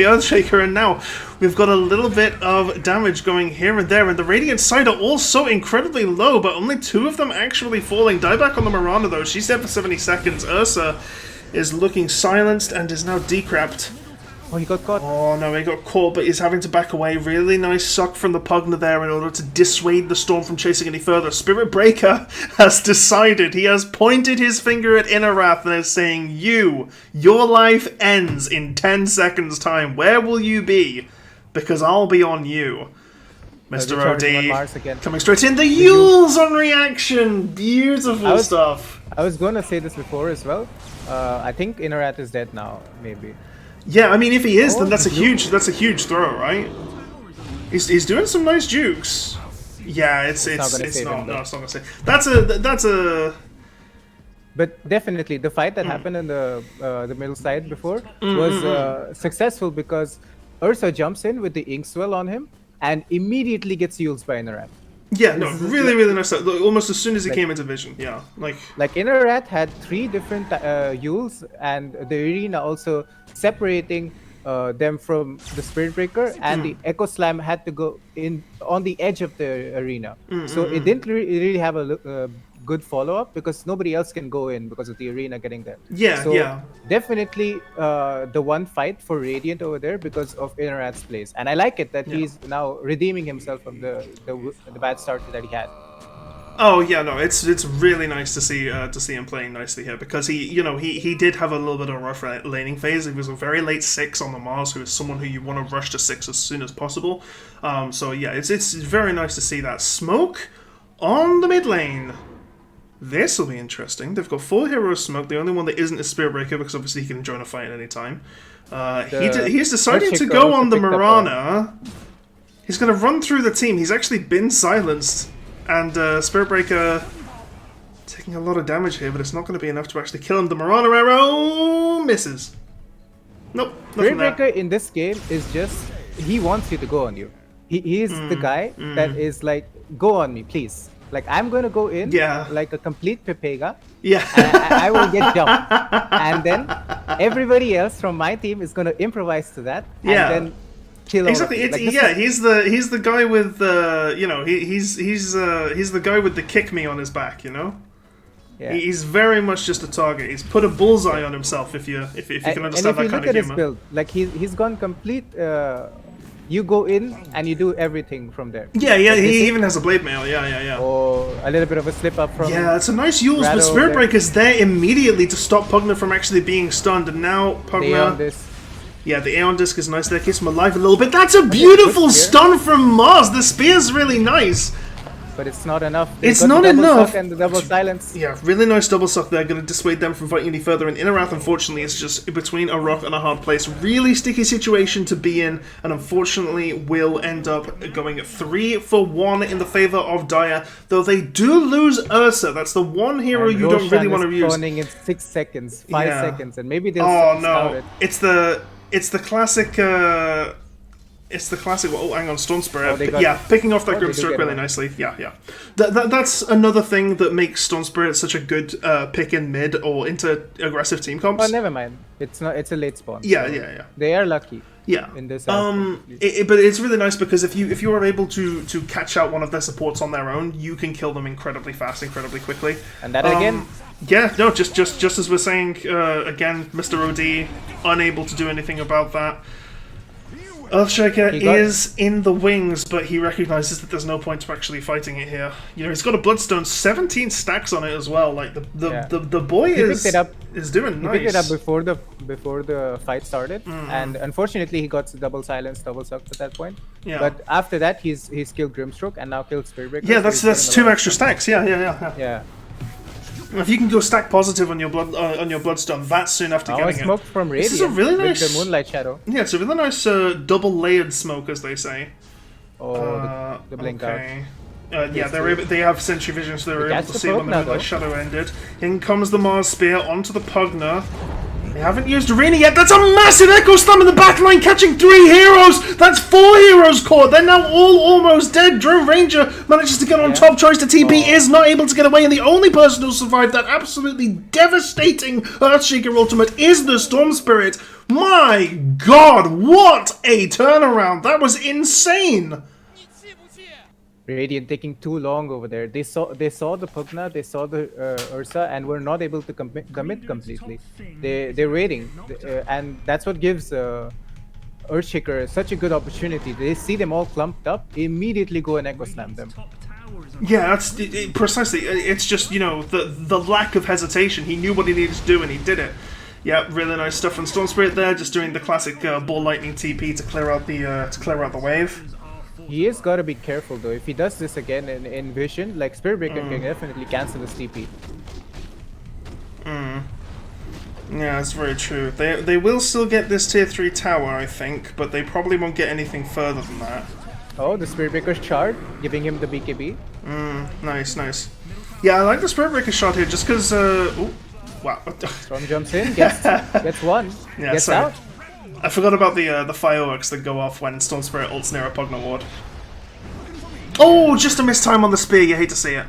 Earthshaker, and now we've got a little bit of damage going here and there. And the Radiant side are also incredibly low, but only 2 of them actually falling. Dieback on the Miranda, though. She's dead for 70 seconds. Ursa is looking silenced and is now decrapped. Oh, he got caught. Oh no, he got caught, but he's having to back away. Really nice suck from the Pugna there in order to dissuade the Storm from chasing any further. Spirit Breaker has decided. He has pointed his finger at Inarath and is saying, your life ends in 10 seconds time. Where will you be? Because I'll be on you. Mr. OD coming straight in. The Yules on reaction. Beautiful stuff. I was going to say this before as well. I think Inarath is dead now, maybe. Yeah, I mean, if he is, then that's a huge throw, right? He's doing some nice jukes. Yeah, it's not. No, it's not gonna say. That's a. But definitely, the fight that happened in the middle side before was successful because Ursa jumps in with the Inkswell on him and immediately gets used by Inarath. Yeah, no, really nice. Almost as soon as he came into vision, yeah, like Inarath had 3 different Yules, and the arena also separating them from the Spirit Breaker, and the Echo Slam had to go in on the edge of the arena. So it didn't really have a good follow-up because nobody else can go in because of the arena getting there. Yeah, definitely the one fight for Radiant over there because of Inarath's place, and I like it that he's now redeeming himself from the bad start that he had. Oh yeah, no, it's really nice to see him playing nicely here because he did have a little bit of a rough laning phase. He was a very late 6 on the Mars, who is someone who you want to rush to 6 as soon as possible. So yeah, it's very nice to see that. Smoke on the mid lane. This will be interesting. They've got 4 heroes smoke. The only one that isn't is Spirit Breaker because obviously he can join a fight at any time. He's decided to go on the Mirana. He's going to run through the team. He's actually been silenced. And Spirit Breaker taking a lot of damage here, but it's not going to be enough to actually kill him. The Mirana arrow misses. Nope, Spirit Breaker in this game is just, he wants you to go on you. He's the guy that is like, go on me, please. Like, I'm going to go in like a complete Pepega. Yeah. And I will get jumped. And then everybody else from my team is going to improvise to that. And then kill exactly. He's the guy with he's the guy with the kick me on his back, Yeah. He's very much just a target. He's put a bullseye on himself if you can understand that kind of humor. And if you look at his build, like he's gone complete you go in and you do everything from there. Yeah, he even has a blade mail. Yeah. Or a little bit of a slip up from. Yeah, it's a nice Yules, but Spirit Breaker's there immediately to stop Pugna from actually being stunned, and now Pugna. Yeah, the Aeon Disc is nice there, keeps him alive a little bit. That's a beautiful stun from Mars. The spear's really nice. But it's not enough. It's not enough. And the double silence. Yeah, really nice double suck there. Going to dissuade them from fighting any further. And Inarath, unfortunately, is just between a rock and a hard place. Really sticky situation to be in. And unfortunately, will end up going 3 for 1 in the favor of Dire. Though they do lose Ursa. That's the one hero you don't really want to use. Spawning in 6 seconds, 5 seconds, and maybe they'll start it. It's the classic. It's the classic. Oh, hang on, Storm Spirit. Picking off that Grimstroke really nicely. Yeah. That's another thing that makes Storm Spirit such a good pick in mid or into aggressive team comps. Oh, never mind. It's not. It's a late spawn. Yeah. They are lucky. Yeah. In this. But it's really nice because if you are able to catch out one of their supports on their own, you can kill them incredibly fast, incredibly quickly. And that again. Yeah, no, just as we're saying again, Mr. OD unable to do anything about that. Earthshaker is in the wings, but he recognizes that there's no point to actually fighting it here. He's got a Bloodstone, 17 stacks on it as well. Like the boy is doing nice. He picked it up before the fight started, and unfortunately he got double silence, double suck at that point. Yeah. But after that he's killed Grimstroke and now killed Spirit Breaker. Yeah, that's 2 extra stacks. Yeah. If you can go stack positive on your Bloodstone that soon after getting smoke from Radiant. This is a really nice with the Moonlight Shadow. Yeah, it's a really nice double layered smoke, as they say. Oh, the blink out. They have Sentry Vision, so they were able to see when the Moonlight Shadow ended. In comes the Mars Spear onto the Pugna. They haven't used Arena yet. That's a massive Echo Slam in the backline, catching 3 heroes. That's 4 heroes caught. They're now all almost dead. Drone Ranger manages to get on top. Tries to TP, is not able to get away. And the only person who survived that absolutely devastating Earthshaker ultimate is the Storm Spirit. My God, what a turnaround. That was insane. Radiant taking too long over there. They saw the Pugna, they saw the Ursa, and were not able to commit completely. They're waiting, and that's what gives Earthshaker such a good opportunity. They see them all clumped up, immediately go and Echo Slam them. Yeah, that's precisely. It's just, you know, the lack of hesitation. He knew what he needed to do and he did it. Yeah, really nice stuff from Storm Spirit there, just doing the classic ball lightning TP to clear out the wave. He has got to be careful though. If he does this again in Vision, like Spirit Breaker can definitely cancel his TP. Yeah, that's very true. They will still get this tier 3 tower, I think, but they probably won't get anything further than that. Oh, the Spirit Breaker shard, giving him the BKB. Nice, nice. Yeah, I like the Spirit Breaker shot here, just because, ooh, wow. Storm jumps in, gets one, Yeah, gets sorry. out. I forgot about the fireworks that go off when Storm Spirit ults near a Pugna ward. Oh, just a missed time on the spear, you hate to see it.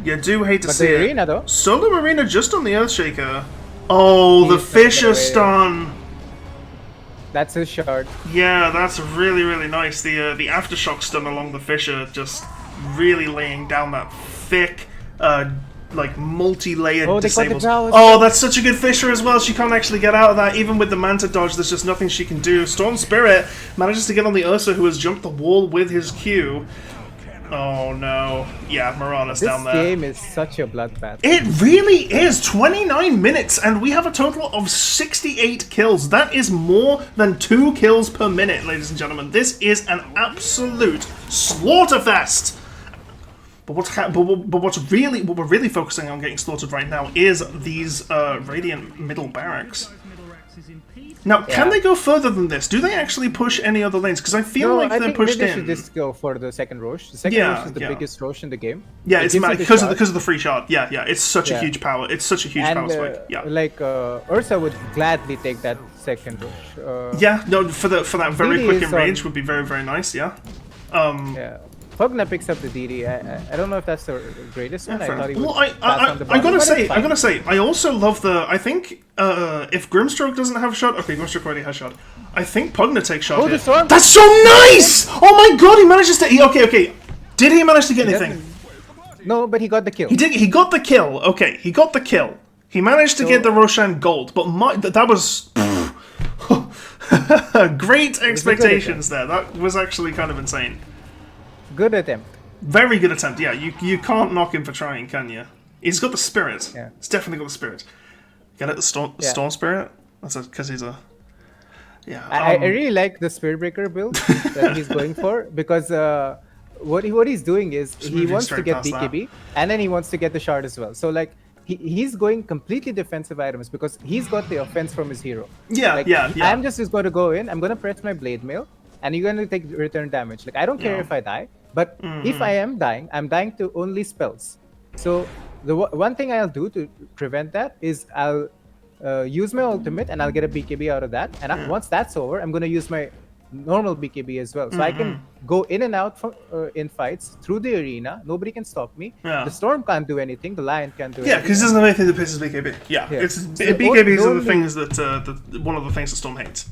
You do hate to see the it. arena though. Solo arena just on the Earthshaker. Oh, the Fisher stun. That's his shard. Yeah, that's really, really nice. The aftershock stun along the Fisher, just really laying down that thick, like multi-layered disables. Oh, that's such a good Fisher as well. She can't actually get out of that. Even with the Manta dodge, there's just nothing she can do. Storm Spirit manages to get on the Ursa, who has jumped the wall with his Q. Oh no. Yeah, Mirana's down there. This game is such a bloodbath. It really is! 29 minutes, and we have a total of 68 kills. That is more than 2 kills per minute, ladies and gentlemen. This is an absolute slaughterfest! But what we're really focusing on getting slaughtered right now is these Radiant middle barracks. Now, can they go further than this? Do they actually push any other lanes? Because I feel like they're pushed in. I think they should just go for the second Rosh. The second Rosh is the biggest Rosh in the game. Yeah, it's because of the free shot. Yeah, it's such a huge power. It's such a huge power spike. Yeah, like Ursa would gladly take that second Rosh. Yeah, no, for that very quick in range would be very, very nice. Yeah. Yeah. Pugna picks up the DD. I don't know if that's the greatest one. I thought he would I gotta say, I also love the. I think if Grimstroke doesn't have a shot, okay, Grimstroke already has shot. I think Pugna takes shot. Here. That's so nice! Oh my god, he manages to. Okay. Did he manage to get anything? No, but he got the kill. He did. He got the kill. Okay, he got the kill. He managed to get the Roshan gold, but that was. Great expectations there. That was actually kind of insane. Good attempt. Very good attempt. Yeah, you can't knock him for trying, can you? He's got the spirit. Yeah. He's definitely got the spirit. Get it, the storm spirit. That's because he's a. Yeah. I really like the Spirit Breaker build that he's going for because what he's doing is he wants to get BKB and then he wants to get the shard as well. So like he's going completely defensive items because he's got the offense from his hero. Yeah, like, I'm just going to go in. I'm going to press my blade mail and you're going to take return damage. Like I don't care if I die. But if I am dying, I'm dying to only spells. So the one thing I'll do to prevent that is I'll use my ultimate and I'll get a BKB out of that. And once that's over, I'm going to use my normal BKB as well. So I can go in and out from, in fights through the arena. Nobody can stop me. Yeah. The Storm can't do anything. The Lion can't do anything. Yeah, because he doesn't have anything that pisses BKB. Yeah. BKBs are the things that one of the things that Storm hates.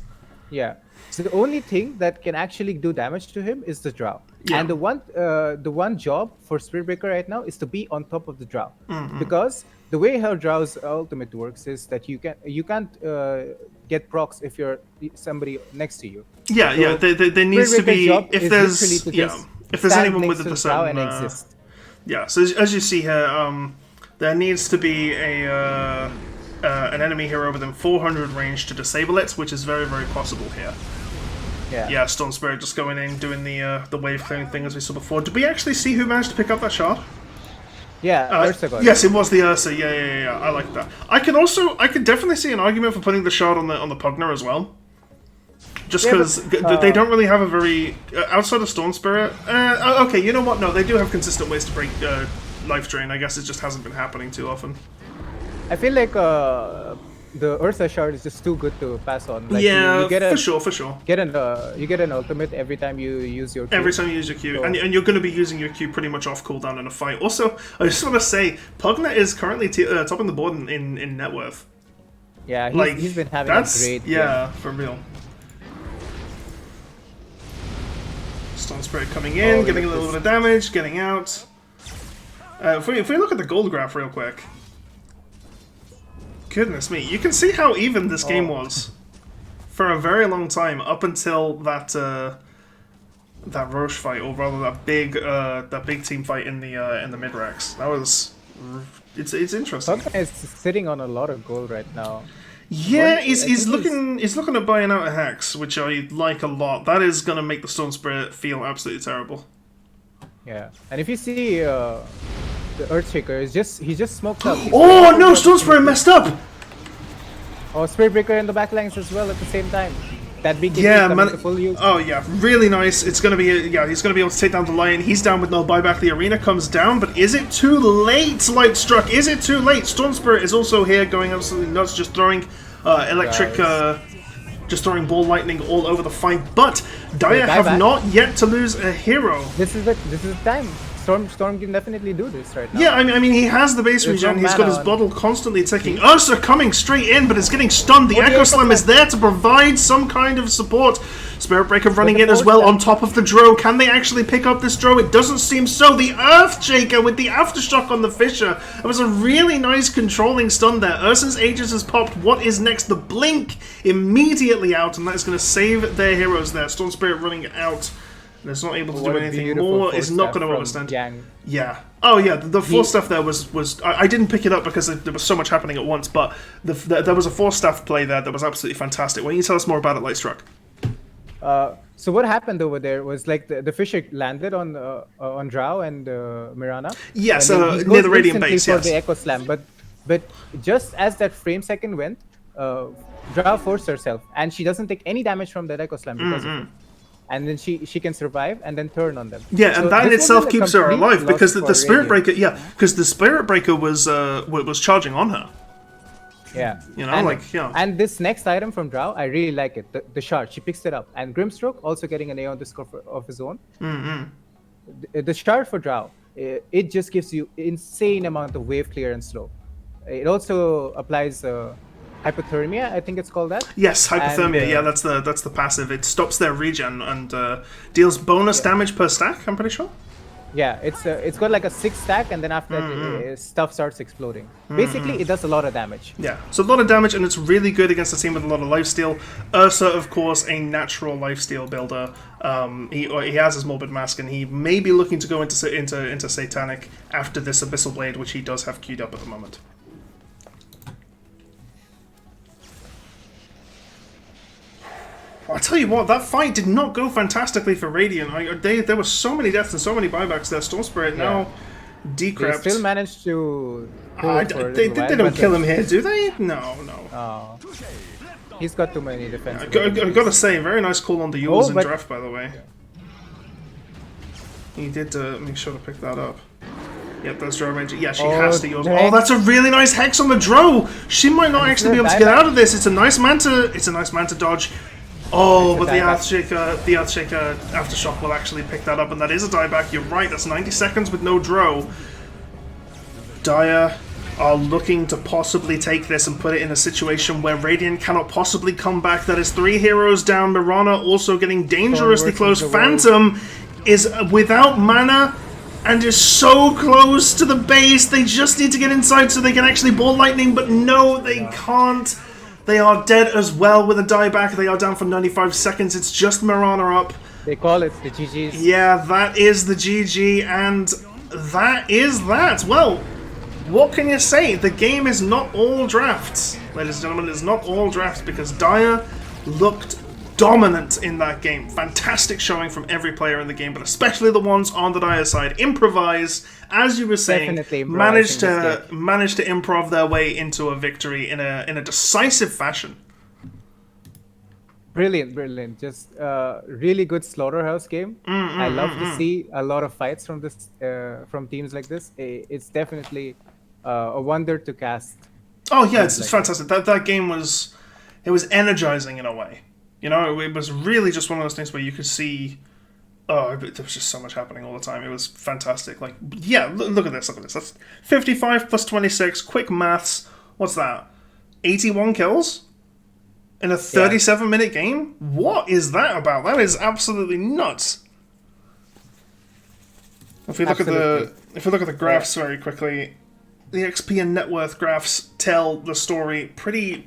Yeah. So the only thing that can actually do damage to him is the Drow. Yeah. And the one job for Spirit Breaker right now is to be on top of the Drow. Because the way how Drow's ultimate works is that you can't get procs if you're somebody next to you. Yeah, so there needs to be if there's anyone with a certain exist. Yeah, so as you see here, there needs to be an enemy hero within 400 range to disable it, which is very, very possible here. Yeah, Storm Spirit just going in, doing the wave clearing thing as we saw before. Did we actually see who managed to pick up that shard? Yeah, Ursa got yes, it was the Ursa. Yeah. I like that. I can definitely see an argument for putting the shard on the Pugna as well. Just because they don't really have a very outside of Storm Spirit. Okay, you know what? No, they do have consistent ways to break life drain. I guess it just hasn't been happening too often. I feel like the Ursa shard is just too good to pass on. Like you get for sure. You get an ultimate every time you use your Q. Every time you use your Q, so. and you're going to be using your Q pretty much off cooldown in a fight. Also, I just want to say, Pugna is currently topping the board in net worth. Yeah, he's been having a great game. For real. Storm Spirit coming in, getting a little bit of damage, getting out. If we look at the gold graph real quick. Goodness me, you can see how even this game was. for a very long time, up until that Roche fight, or rather that big team fight in the mid racks. That was it's interesting. Falcon is sitting on a lot of gold right now. Yeah, he's looking at buying out a Hex, which I like a lot. That is gonna make the Stone Spirit feel absolutely terrible. Yeah, and if you see the Earthshaker, he just smoked up. Oh no, Stone Spirit messed up. Oh, Spirit Breaker in the backlines as well at the same time. That big man. to full use. Oh yeah, really nice. It's gonna be he's gonna be able to take down the Lion. He's down with no buyback. The arena comes down, but is it too late? Light Struck. Is it too late? Storm Spirit is also here, going absolutely nuts, just throwing electric, just throwing ball lightning all over the fight. But Dire have not yet to lose a hero. This is the time. Storm can definitely do this right now. Yeah, I mean, he has the base regen. He's got his bottle constantly ticking. Ursa coming straight in, but is getting stunned. The Echo Slam is there to provide some kind of support. Spirit Breaker running in as well on top of the Dro. Can they actually pick up this Dro? It doesn't seem so. The Earthshaker with the Aftershock on the Fissure. It was a really nice controlling stun there. Ursa's Aegis has popped. What is next? The Blink immediately out, and that is going to save their heroes there. Storm Spirit running out. And it's not able to do anything more. It's not going to overstand. Yeah. Oh yeah, the force stuff there was I didn't pick it up because there was so much happening at once, but there was a force staff play there that was absolutely fantastic. Why don't you tell us more about it, Lightstruck? So what happened over there was like the Fissure landed on Drow and Mirana. Yes, near the Radiant base. For yes. the Echo Slam, but just as that frame second went, Drow forced herself, and she doesn't take any damage from that Echo Slam because of it. And then she can survive and then turn on them. Yeah, so and that in itself keeps her alive because the Spirit Breaker. Yeah, because the Spirit Breaker was charging on her. Yeah, And this next item from Drow, I really like it. The shard, she picks it up, and Grimstroke also getting an Aeon Disc of his own. The shard for Drow, it just gives you insane amount of wave clear and slow. It also applies. Hypothermia, I think it's called that. Yes, hypothermia. And, that's the passive. It stops their regen and deals bonus damage per stack. I'm pretty sure. Yeah, it's got like a 6 stack, and then after that, stuff starts exploding. Basically, it does a lot of damage. Yeah, so a lot of damage, and it's really good against a team with a lot of lifesteal. Ursa, of course, a natural lifesteal builder. He has his Morbid Mask, and he may be looking to go into Satanic after this Abyssal Blade, which he does have queued up at the moment. I tell you what, that fight did not go fantastically for Radiant. There were so many deaths and so many buybacks there. Storm Spirit now decrept. They still managed to... they don't kill him here, do they? No. Oh. He's got too many defense. I've got to say, very nice call on the Yules in draft, by the way. He did make sure to pick that up. Yep, that's Drow Ranger. Yeah, she has to use. Oh, that's a really nice Hex on the Drow. She might not actually be able to get out of this. It's a nice Manta dodge. Oh, but the Earthshaker Aftershock will actually pick that up, and that is a dieback. You're right, that's 90 seconds with no Dro. Dire are looking to possibly take this and put it in a situation where Radiant cannot possibly come back. That is 3 heroes down. Mirana also getting dangerously close. Phantom is without mana and is so close to the base. They just need to get inside so they can actually ball lightning, but no, they can't. They are dead as well with a dieback. They are down for 95 seconds. It's just Mirana up. They call it the GG's. Yeah, that is the GG, and that is that. Well, what can you say? The game is not all drafts, ladies and gentlemen. It's not all drafts because Dire looked dominant in that game. Fantastic showing from every player in the game, but especially the ones on the Dire side. Improvise, as you were saying, managed to improv their way into a victory in a decisive fashion. Brilliant. Just really good slaughterhouse game. I love to see a lot of fights from this from teams like this. It's definitely a wonder to cast. Oh yeah, it's fantastic. That game was energizing in a way. You know, it was really just one of those things where you could see. Oh, there was just so much happening all the time. It was fantastic. Like, yeah, look at this. That's 55 plus 26. Quick maths. What's that? 81 kills in a 37-minute game. What is that about? That is absolutely nuts. If we look at the graphs very quickly, the XP and net worth graphs tell the story pretty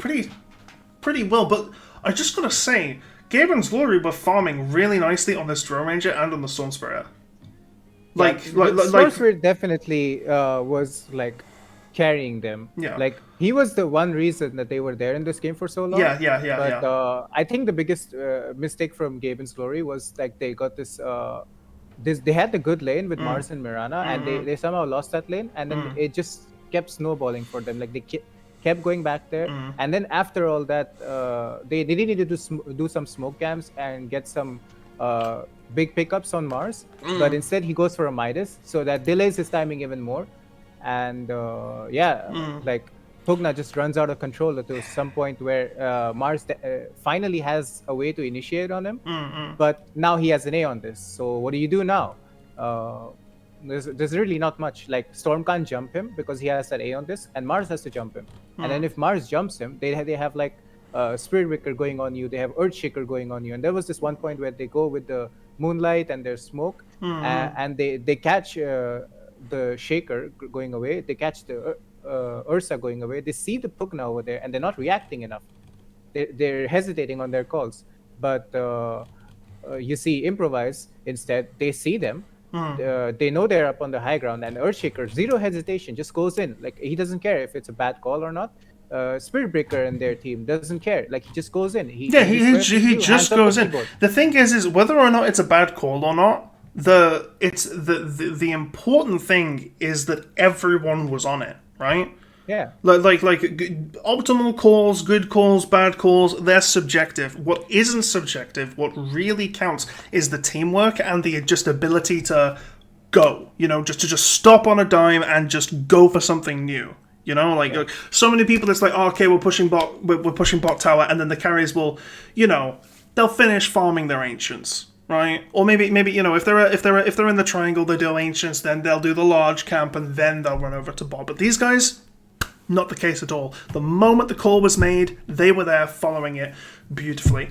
well. But I just gotta say, Gaben's Glory were farming really nicely on this Drone Ranger and on the Storm Sprayer. Yeah, Like, the like, like, Storm like Spirit definitely was like carrying them. yeah, Like he was the one reason that they were there in this game for so long. But yeah. I think the biggest mistake from Gaben's Glory was like they got this they had the good lane with Mars and Mirana, and they somehow lost that lane, and then it just kept snowballing for them. Like they kept going back there, and then after all that, they needed to do some smoke camps and get some big pickups on Mars, but instead he goes for a Midas, so that delays his timing even more. And like Pugna just runs out of control to some point where Mars finally has a way to initiate on him, but now he has an A on this. So what do you do now? There's really not much. Like Storm can't jump him because he has that A on this, and Mars has to jump him. And then if Mars jumps him, they have like Spirit Breaker going on you, they have Earthshaker going on you, and there was this one point where they go with the Moonlight and their smoke, and they catch the Shaker going away, they catch the Ursa going away, they see the Pugna over there, and they're not reacting enough. They're hesitating on their calls, but you see Improvise instead, they see them. They know they're up on the high ground, and Earthshaker, zero hesitation, just goes in. Like he doesn't care if it's a bad call or not. Spirit Breaker and their team doesn't care. Like he just goes in. He just goes in. The thing is whether or not it's a bad call or not, the important thing is that everyone was on it, right? Yeah. Like optimal calls, good calls, bad calls, they're subjective. What isn't subjective, what really counts, is the teamwork and the just ability to go. You know, just stop on a dime and just go for something new. You know, like so many people, it's like, oh, okay, we're pushing bot tower, and then the carriers will, you know, they'll finish farming their ancients, right? Or maybe you know, if they're in the triangle, they do ancients, then they'll do the large camp, and then they'll run over to bot. But these guys, not the case at all. The moment the call was made, they were there following it beautifully.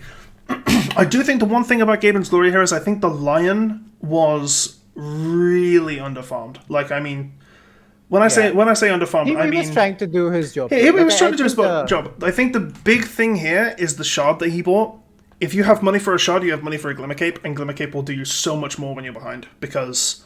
I do think the one thing about Gaben's Glory here is I think the Lion was really underfarmed. Like, I mean, when I say underfarmed, I mean... He was trying to do his job. He was trying to do his job. I think the big thing here is the shard that he bought. If you have money for a shard, you have money for a Glimmer Cape, and Glimmer Cape will do you so much more when you're behind, because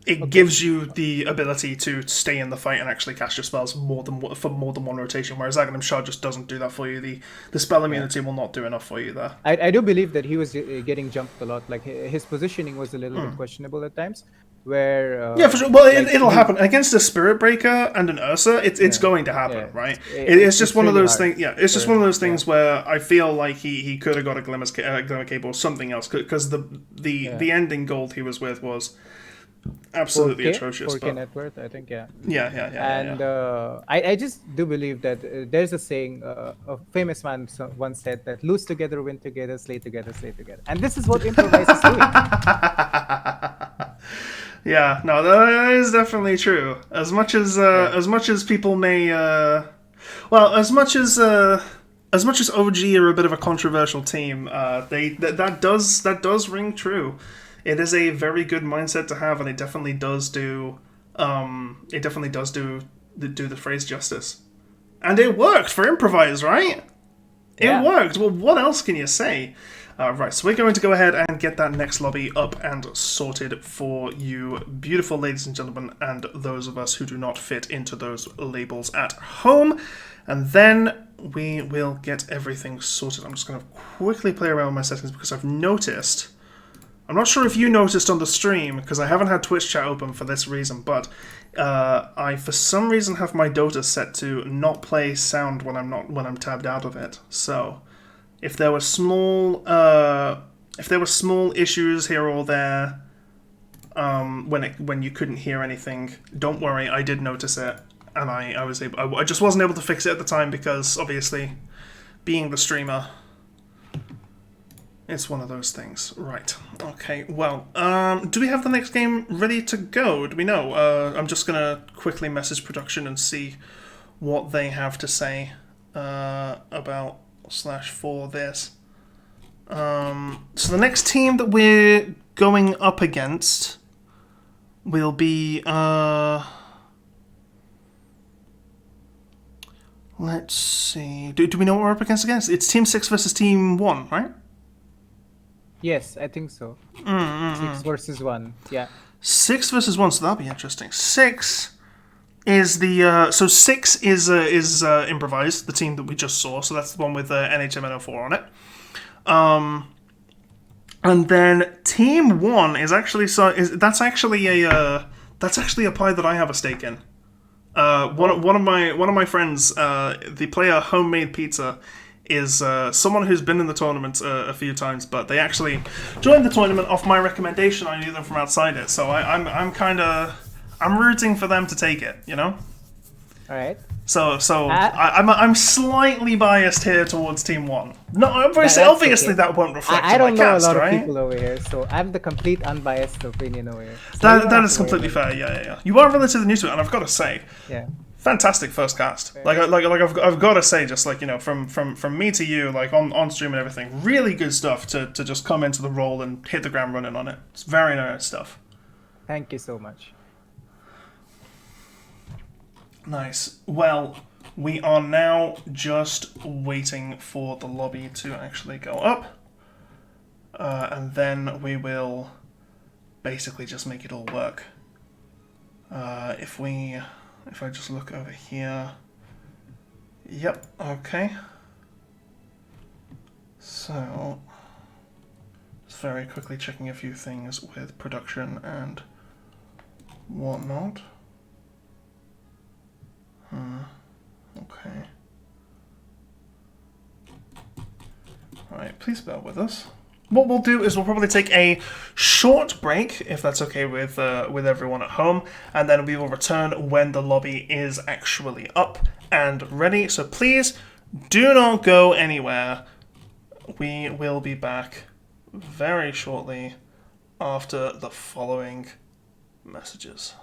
it gives you the ability to stay in the fight and actually cast your spells for more than one rotation, whereas Aghanim Shard just doesn't do that for you. The spell immunity will not do enough for you there. I do believe that he was getting jumped a lot. Like his positioning was a little bit questionable at times. Where yeah, for sure. Well, it'll happen against a Spirit Breaker and an Ursa. It's going to happen, right? It's just one of those things. Yeah, it's just one of those things where I feel like he could have got a Glimmer Cape or something else, because the ending gold he was with was absolutely 4K, atrocious. 4K net worth, I think, yeah. And I just do believe that there's a saying, a famous man once said that lose together, win together, slay together, slay together. And this is what Improvise is doing. Yeah, no, that is definitely true. As much as people may, as much as OG are a bit of a controversial team, that does ring true. It is a very good mindset to have, and it definitely does do the phrase justice. And it worked for Improvise, right? It worked. Well, what else can you say? Right, so we're going to go ahead and get that next lobby up and sorted for you, beautiful ladies and gentlemen, and those of us who do not fit into those labels at home. And then we will get everything sorted. I'm just going to quickly play around with my settings because I've noticed... I'm not sure if you noticed on the stream, because I haven't had Twitch chat open for this reason, but I for some reason have my Dota set to not play sound when I'm tabbed out of it. So if there were small issues here or there when you couldn't hear anything, don't worry, I did notice it, and I just wasn't able to fix it at the time because obviously being the streamer, it's one of those things. Right. Okay, well, do we have the next game ready to go? Do we know? I'm just going to quickly message production and see what they have to say about /for this. So the next team that we're going up against will be... Let's see. Do we know what we're up against? It's Team 6 versus Team 1, right? Yes, I think so. 6 versus 1. Yeah. 6 versus 1, so that'll be interesting. 6 is the so 6 is improvised, the team that we just saw. So that's the one with NHMN04 on it. And then Team 1 is actually that's actually a pie that I have a stake in. One of my friends, the player Homemade Pizza, is someone who's been in the tournament a few times, but they actually joined the tournament off my recommendation. I knew them from outside it, so I'm rooting for them to take it, you know. All right. So I'm slightly biased here towards Team 1. No, obviously okay. that won't reflect. I don't on my know cast, a lot right? of people over here, so I'm the complete unbiased opinion over here. So That is completely fair. Yeah. You are relatively new to it, and I've got to say, yeah. Fantastic first cast. Like I've got to say, just like, you know, from me to you, like on stream and everything, really good stuff to just come into the role and hit the ground running on it. It's very nice stuff. Thank you so much. Nice. Well, we are now just waiting for the lobby to actually go up, and then we will basically just make it all work. If I just look over here, yep, okay. So, just very quickly checking a few things with production and whatnot. Okay. Alright, please bear with us. What we'll do is we'll probably take a short break, if that's okay with everyone at home, and then we will return when the lobby is actually up and ready. So please do not go anywhere. We will be back very shortly after the following messages.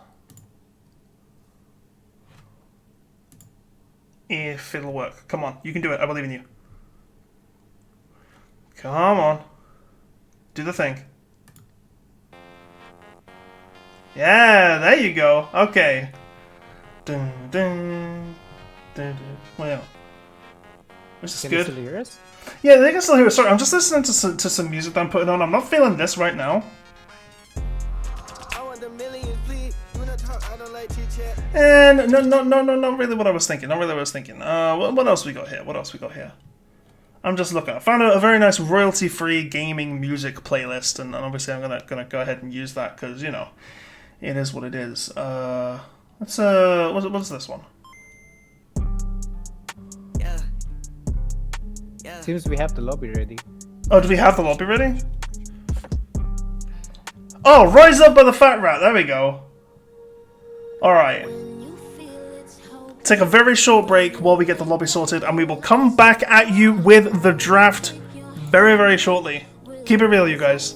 If it'll work. Come on, you can do it. I believe in you. Come on. Do the thing. Yeah, there you go. Okay. Dun, dun, dun, dun. Well, this is Can good. you still hear us? Yeah, they can still hear us. Sorry, I'm just listening to some music that I'm putting on. I'm not feeling this right now. And no, not really what I was thinking. Not really what I was thinking. What else we got here? I'm just looking. I found a very nice royalty-free gaming music playlist, and obviously I'm gonna go ahead and use that because, you know, it is what it is. What's this one? Yeah. Seems we have the lobby ready. Oh, do we have the lobby ready? Oh, Rise Up by the Fat Rat. There we go. All right. Take a very short break while we get the lobby sorted, and we will come back at you with the draft very, very shortly. Keep it real, you guys.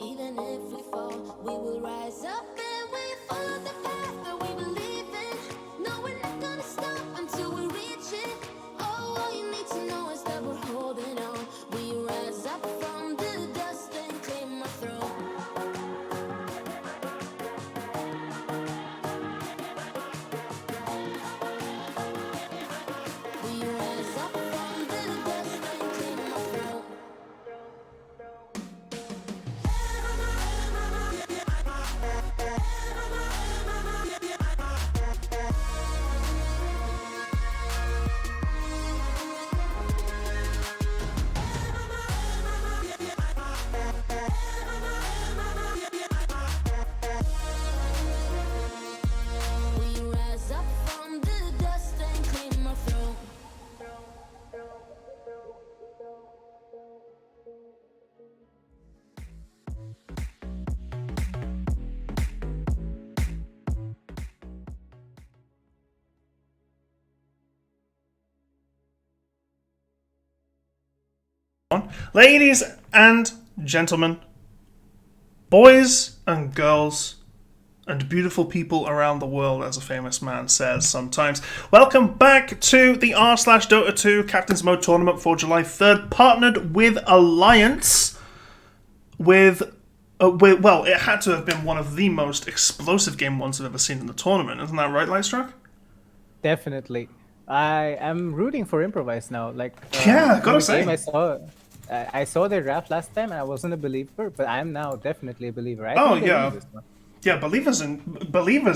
Even if we fall, we will rise up and we Follow the path that we believe in. No, we're not gonna stop until we reach it. Oh, all you need to know is that we're holding on. We rise up from the dust and claim our throne. We rise up from the dust and claim our throne. We rise up from the dust and claim our throne. Ladies and gentlemen, boys and girls, and beautiful people around the world, as a famous man says sometimes. Welcome back to the r/Dota2 Captain's Mode Tournament for July 3rd, partnered with Alliance, well, it had to have been one of the most explosive game ones I've ever seen in the tournament. Isn't that right, Lightstruck? Definitely. I am rooting for Improvise now. Like, Yeah, in gotta the game say. I saw their draft last time, and I wasn't a believer, but I'm now definitely a believer. I Oh, think they win yeah. this one. Yeah, believers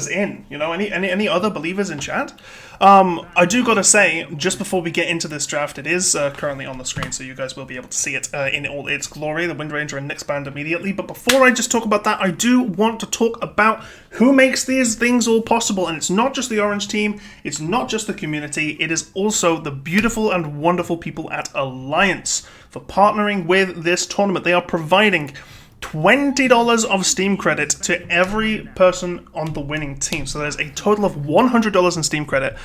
in. You know, any other believers in chat? I do gotta say, just before we get into this draft, it is currently on the screen, so you guys will be able to see it in all its glory. The Wind Ranger and Nyx band immediately. But before I just talk about that, I do want to talk about who makes these things all possible. And it's not just the Orange team. It's not just the community. It is also the beautiful and wonderful people at Alliance for partnering with this tournament. They are providing $20 of Steam credit to every person on the winning team. So there's a total of $100 in Steam credit,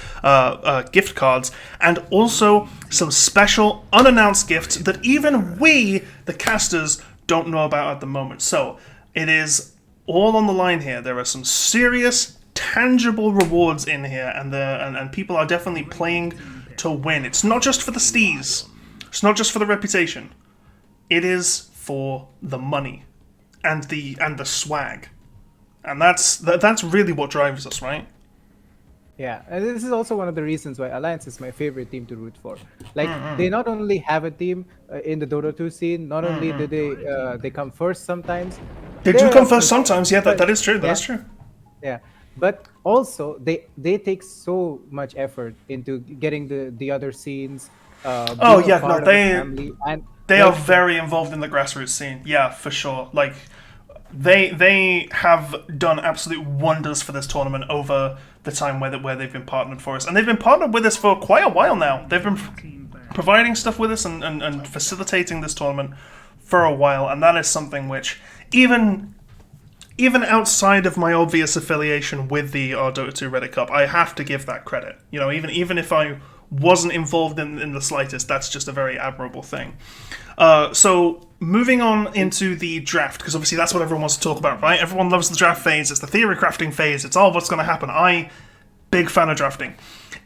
gift cards, and also some special unannounced gifts that even we, the casters, don't know about at the moment. So it is all on the line here. There are some serious, tangible rewards in here, and people are definitely playing to win. It's not just for the steez. It's not just for the reputation. It is for the money and the swag, and that's really what drives us, right? Yeah, and this is also one of the reasons why Alliance is my favorite team to root for. Like, they not only have a team in the Dota 2 scene, not only do they come first sometimes. They do they're come up and first down, sometimes. Yeah, but that is true. That yeah, is true. yeah. But also they take so much effort into getting the other scenes, Oh being a yeah, no, part of the family, and they are like very involved in the grassroots scene. Yeah, for sure. Like they have done absolute wonders for this tournament over the time where they've been partnered for us, and they've been partnered with us for quite a while now. They've been providing stuff with us and facilitating this tournament for a while, and that is something which even outside of my obvious affiliation with the Dota 2 Reddit Cup, I have to give that credit. You know, even if I wasn't involved in the slightest, that's just a very admirable thing. So moving on into the draft, because obviously that's what everyone wants to talk about, right? Everyone loves the draft phase. It's the theory crafting phase. It's all what's going to happen. Big fan of drafting.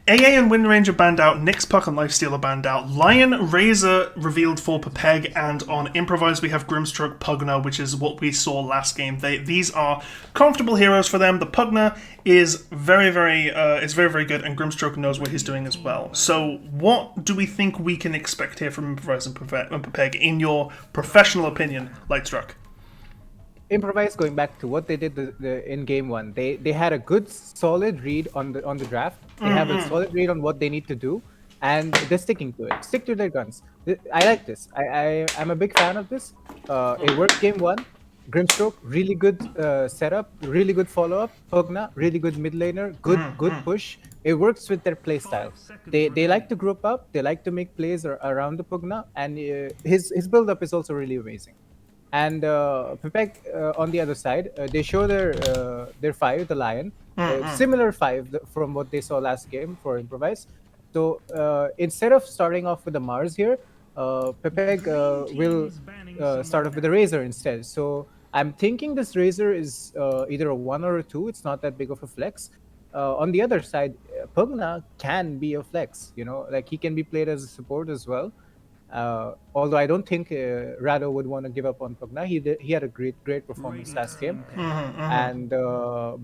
AA and Wind Ranger banned out, Nyx Puck and Lifestealer banned out, Lion Razor revealed for Pepeg, and on Improvise we have Grimstroke Pugna, which is what we saw last game. These are comfortable heroes for them. The Pugna is very, very good, and Grimstroke knows what he's doing as well. So what do we think we can expect here from Improvise and Pepeg, in your professional opinion, Lightstruck? Improvise, going back to what they did in game one, they had a good solid read on the draft. They have a solid read on what they need to do, and they're sticking to it. Stick to their guns. I like this. I'm a big fan of this. It worked game one. Grimstroke, really good setup, really good follow up. Pugna, really good mid laner, good push. It works with their play style. They like to group up. They like to make plays around the Pugna, and his build up is also really amazing. And Pepek, on the other side, they show their five, the lion, similar five from what they saw last game for Improvise. So instead of starting off with the Mars here, Pepeg will start off with the Razor instead. So I'm thinking this Razor is either a 1 or a 2. It's not that big of a flex. On the other side, Pugna can be a flex. Like he can be played as a support as well. Although I don't think Rado would want to give up on Pugna. He had a great performance last game, and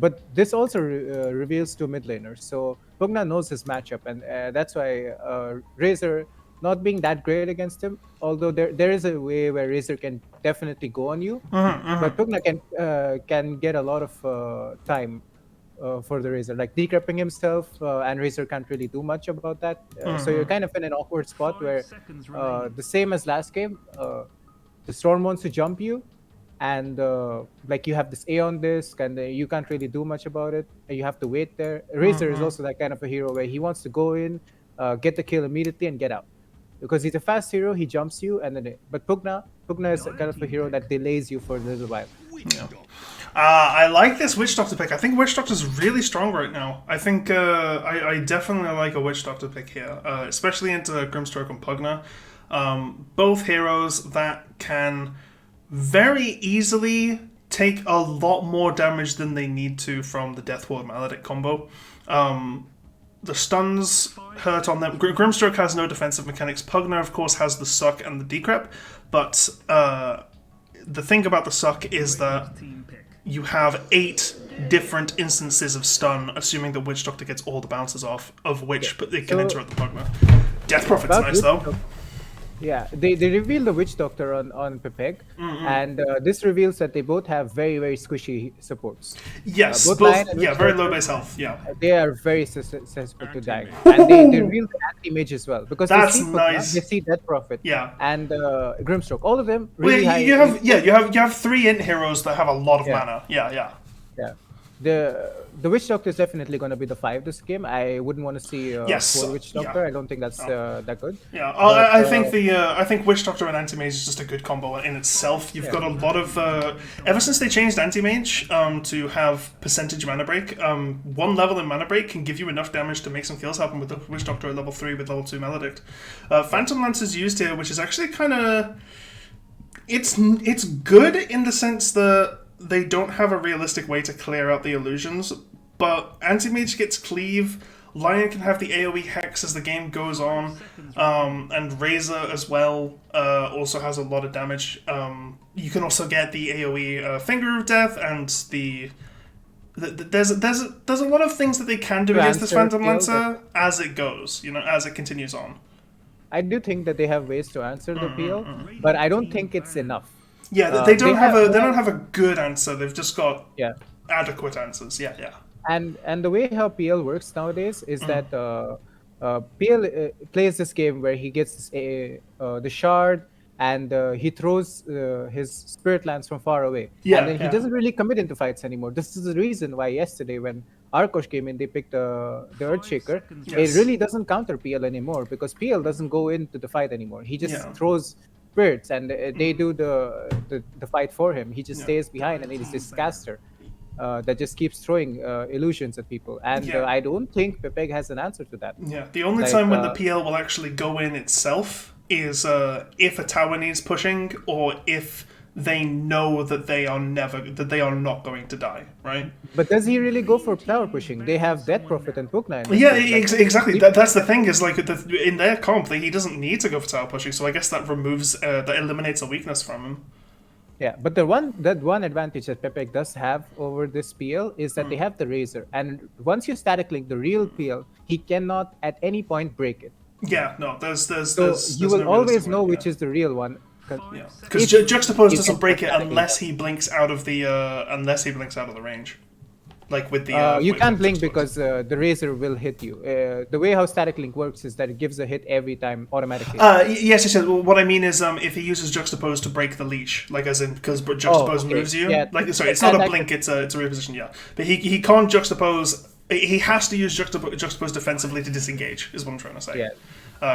but this also reveals to mid laners. So Pugna knows his matchup, and that's why Razor not being that great against him. Although there is a way where Razor can definitely go on you, but Pugna can get a lot of time for the Razor, like decrepping himself, and Razor can't really do much about that. So you're kind of in an awkward spot where the same as last game, the Storm wants to jump you, and like you have this Aeon disc, and you can't really do much about it. You have to wait there. Razor is also that kind of a hero where he wants to go in, get the kill immediately, and get out. Because he's a fast hero, he jumps you, and then. But Pugna is kind of a hero that delays you for a little while. Yeah. I like this Witch Doctor pick. I think Witch Doctor's really strong right now. I think I definitely like a Witch Doctor pick here, especially into Grimstroke and Pugna. Both heroes that can very easily take a lot more damage than they need to from the Death Ward Maledict combo. The stuns hurt on them. Grimstroke has no defensive mechanics. Pugna, of course, has the suck and the decrep, but the thing about the suck is that you have 8 different instances of stun, assuming the Witch Doctor gets all the bounces off, of which but it can interrupt the Pugna. Death Prophet's nice, though. Yeah, they reveal the Witch Doctor on Pepeg, and this reveals that they both have very, very squishy supports. Yes, both very low base health, yeah. They are very susceptible to dying. And they reveal the anti-mage as well, because That's they see nice. they see Death Prophet, Yeah. and Grimstroke. All of them really high. You have 3 int heroes that have a lot of mana. Yeah. The Witch Doctor is definitely going to be the 5 this game. I wouldn't want to see 4 Witch Doctor. I don't think that's that good. Yeah, But, I think Witch Doctor and Anti-Mage is just a good combo in itself. You've got a lot of ever since they changed Anti-Mage to have percentage mana break. 1 level in mana break can give you enough damage to make some kills happen with the Witch Doctor at level 3 with level 2 Maledict. Phantom Lance is used here, which is actually kind of it's good in the sense that they don't have a realistic way to clear out the illusions, but Anti-Mage gets cleave, Lion can have the AoE hex as the game goes on, and Razor as well also has a lot of damage. You can also get the AoE Finger of Death, and there's a lot of things that they can do against this Phantom Lancer as it goes, as it continues on. I do think that they have ways to answer the PL, but I don't think it's enough. Yeah, they don't have a good answer. They've just got adequate answers. Yeah. And the way how PL works nowadays is that PL plays this game where he gets the shard, and he throws his Spirit Lance from far away. And then he doesn't really commit into fights anymore. This is the reason why yesterday when Arkosh came in, they picked the Earthshaker. It really doesn't counter PL anymore, because PL doesn't go into the fight anymore. He just throws spirits, and they do the fight for him. He just stays behind, and he's this caster that just keeps throwing illusions at people. And I don't think Pepeg has an answer to that. Yeah, the only time when the PL will actually go in itself is if a tower needs pushing, or if they know that they are not going to die, right? But does he really go for tower pushing? They have Death Prophet and Pugna. Exactly. That's the thing, is like in their comp, he doesn't need to go for tower pushing, so I guess that eliminates a weakness from him. Yeah, but the one advantage that Pepeg does have over this PL is that they have the Razor, and once you static link the real PL, he cannot at any point break it. Yeah, no, there's you will always know which is the real one. Because Juxtapose doesn't break it unless he blinks out of the range, like with the. You can't blink because the Razor will hit you. The way how static link works is that it gives a hit every time automatically. Yes. Well, what I mean is, if he uses Juxtapose to break the leach, like as in because Juxtapose moves you. Yeah. It's not a blink; it's a reposition. Yeah, but he can't Juxtapose. He has to use Juxtapose defensively to disengage. Is what I'm trying to say. Yeah.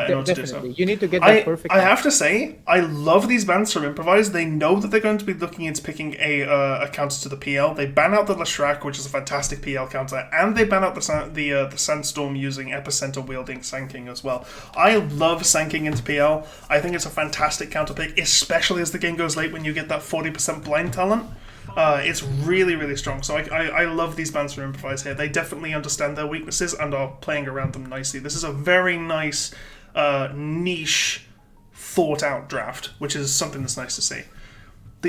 In order to do so. You need to get that perfect. I have to say, I love these bans from Improvise. They know that they're going to be looking into picking a counter to the PL. They ban out the Lashrak, which is a fantastic PL counter, and they ban out the Sandstorm using Epicenter wielding Sanking as well. I love Sanking into PL. I think it's a fantastic counter pick, especially as the game goes late when you get that 40% blind talent. It's really, really strong. So I love these bands from Improvise here. They definitely understand their weaknesses and are playing around them nicely. This is a very nice, niche, thought-out draft, which is something that's nice to see.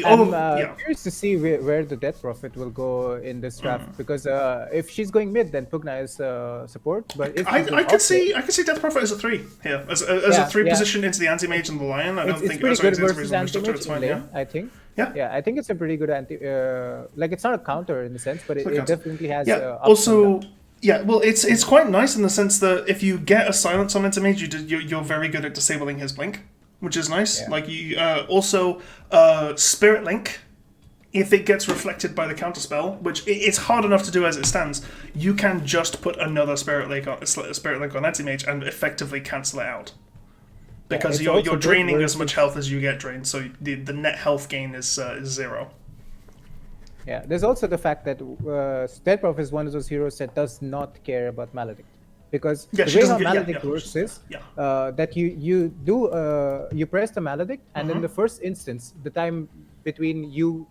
I'm curious to see where the Death Prophet will go in this draft because if she's going mid, then Pugna is support. But if I could see Death Prophet as a 3 here, as a 3 position into the Anti-Mage and the Lion. I don't think it's pretty good it's versus Anti-Mage in lane, I think. Yeah, I think it's a pretty good like it's not a counter in the sense, but it definitely has. Also, yeah, well, it's quite nice in the sense that if you get a silence on Anti-Mage, you're very good at disabling his blink, which is nice. Yeah. Like you also Spirit Link, if it gets reflected by the counterspell, which it's hard enough to do as it stands, you can just put another Spirit Link on Anti-Mage and effectively cancel it out. Because you're draining as much health as you get drained, so the net health gain is 0. Yeah, there's also the fact that Death Prophet is one of those heroes that does not care about Maledict. Because the way how Maledict works is that you press the Maledict, and in the first instance, the time between you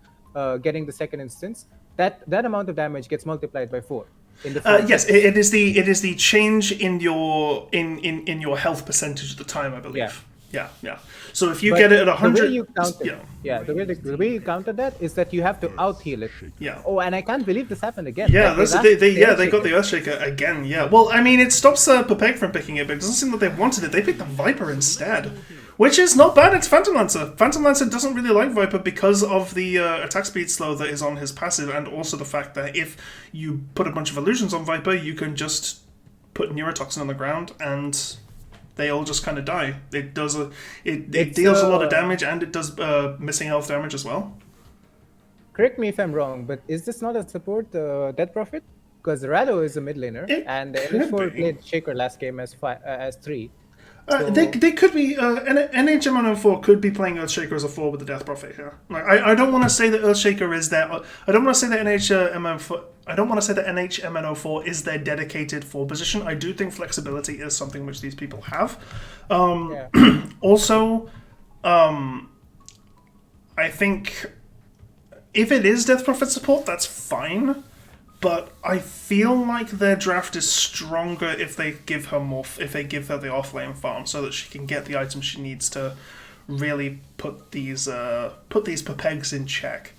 getting the second instance, that amount of damage gets multiplied by 4. Yes, it is the change in your in your health percentage at the time, I believe. Yeah. So if you get it at 100, the way you counter that is that you have to out heal it. Yeah. Oh, and I can't believe this happened again. Yeah, they got the Earthshaker again. Yeah. Well, I mean, it stops Pepeg from picking it, but it doesn't seem that they wanted it. They picked the Viper instead, which is not bad. It's Phantom Lancer. Phantom Lancer doesn't really like Viper because of the attack speed slow that is on his passive, and also the fact that if you put a bunch of illusions on Viper, you can just put Neurotoxin on the ground and they all just kind of die. It does it deals a lot of damage, and it does missing health damage as well. Correct me if I'm wrong, but is this not a support Death Prophet? Because Rado is a mid laner, and NH4 played Shaker last game as 3. So... They could be NHMN04 could be playing Earthshaker as a 4 with the Death Prophet here. Like, I don't want to say that Earthshaker is there. I don't want to say that NHMN4. I don't want to say that NHMN04 is their dedicated 4 position. I do think flexibility is something which these people have. Also, I think if it is Death Prophet support, that's fine. But I feel like their draft is stronger if they give her if they give her the off-lane farm, so that she can get the items she needs to really put these Pepegs in check.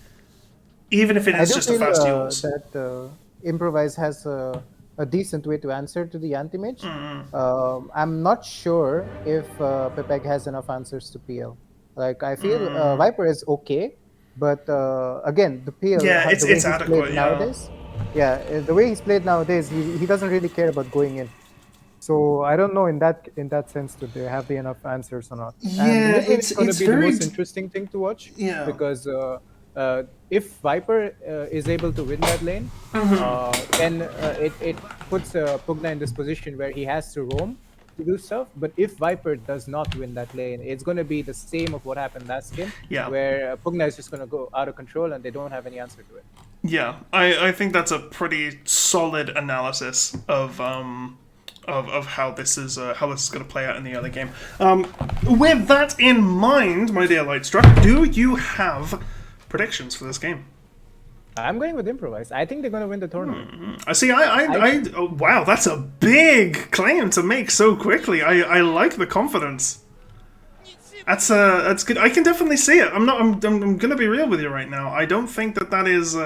Even if it is just a fast use. That Improvise has a decent way to answer to the Anti-Mage. I'm not sure if Pepeg has enough answers to PL. Like, I feel Viper is okay, but again, the PL it's adequate nowadays. Yeah, the way he's played nowadays, he doesn't really care about going in. So I don't know in that sense do they have enough answers or not. Yeah, and it's going to be very... the most interesting thing to watch. Yeah. Because if Viper is able to win that lane, then it puts Pugna in this position where he has to roam to do stuff. But if Viper does not win that lane, it's going to be the same of what happened last game, where Pugna is just going to go out of control and they don't have any answer to it. Yeah, I think that's a pretty solid analysis of how this is going to play out in the early game. With that in mind, my dear Lightstruck, do you have predictions for this game? I'm going with Improvise. I think they're going to win the tournament. I see. Wow, that's a big claim to make so quickly. I like the confidence. That's good. I can definitely see it. I'm gonna be real with you right now. I don't think that is.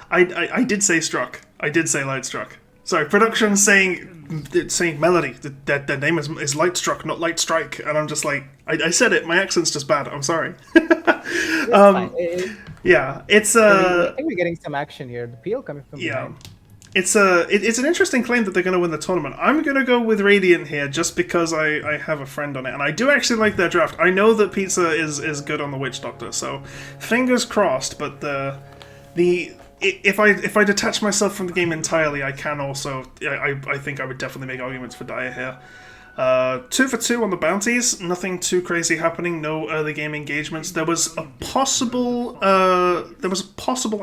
I did say struck. I did say Lightstruck. Sorry, production saying Melody. The name is Lightstruck, not Lightstrike, and I'm just like I said it. My accent's just bad. I'm sorry. It's fine. Yeah, it's I think we're getting some action here. The PL coming from behind. It's an interesting claim that they're going to win the tournament. I'm going to go with Radiant here just because I have a friend on it, and I do actually like their draft. I know that Pizza is good on the Witch Doctor, so fingers crossed. But if I detach myself from the game entirely, I can also I think I would definitely make arguments for Dire here. 2 for 2 on the bounties. Nothing too crazy happening. No early game engagements. There was a possible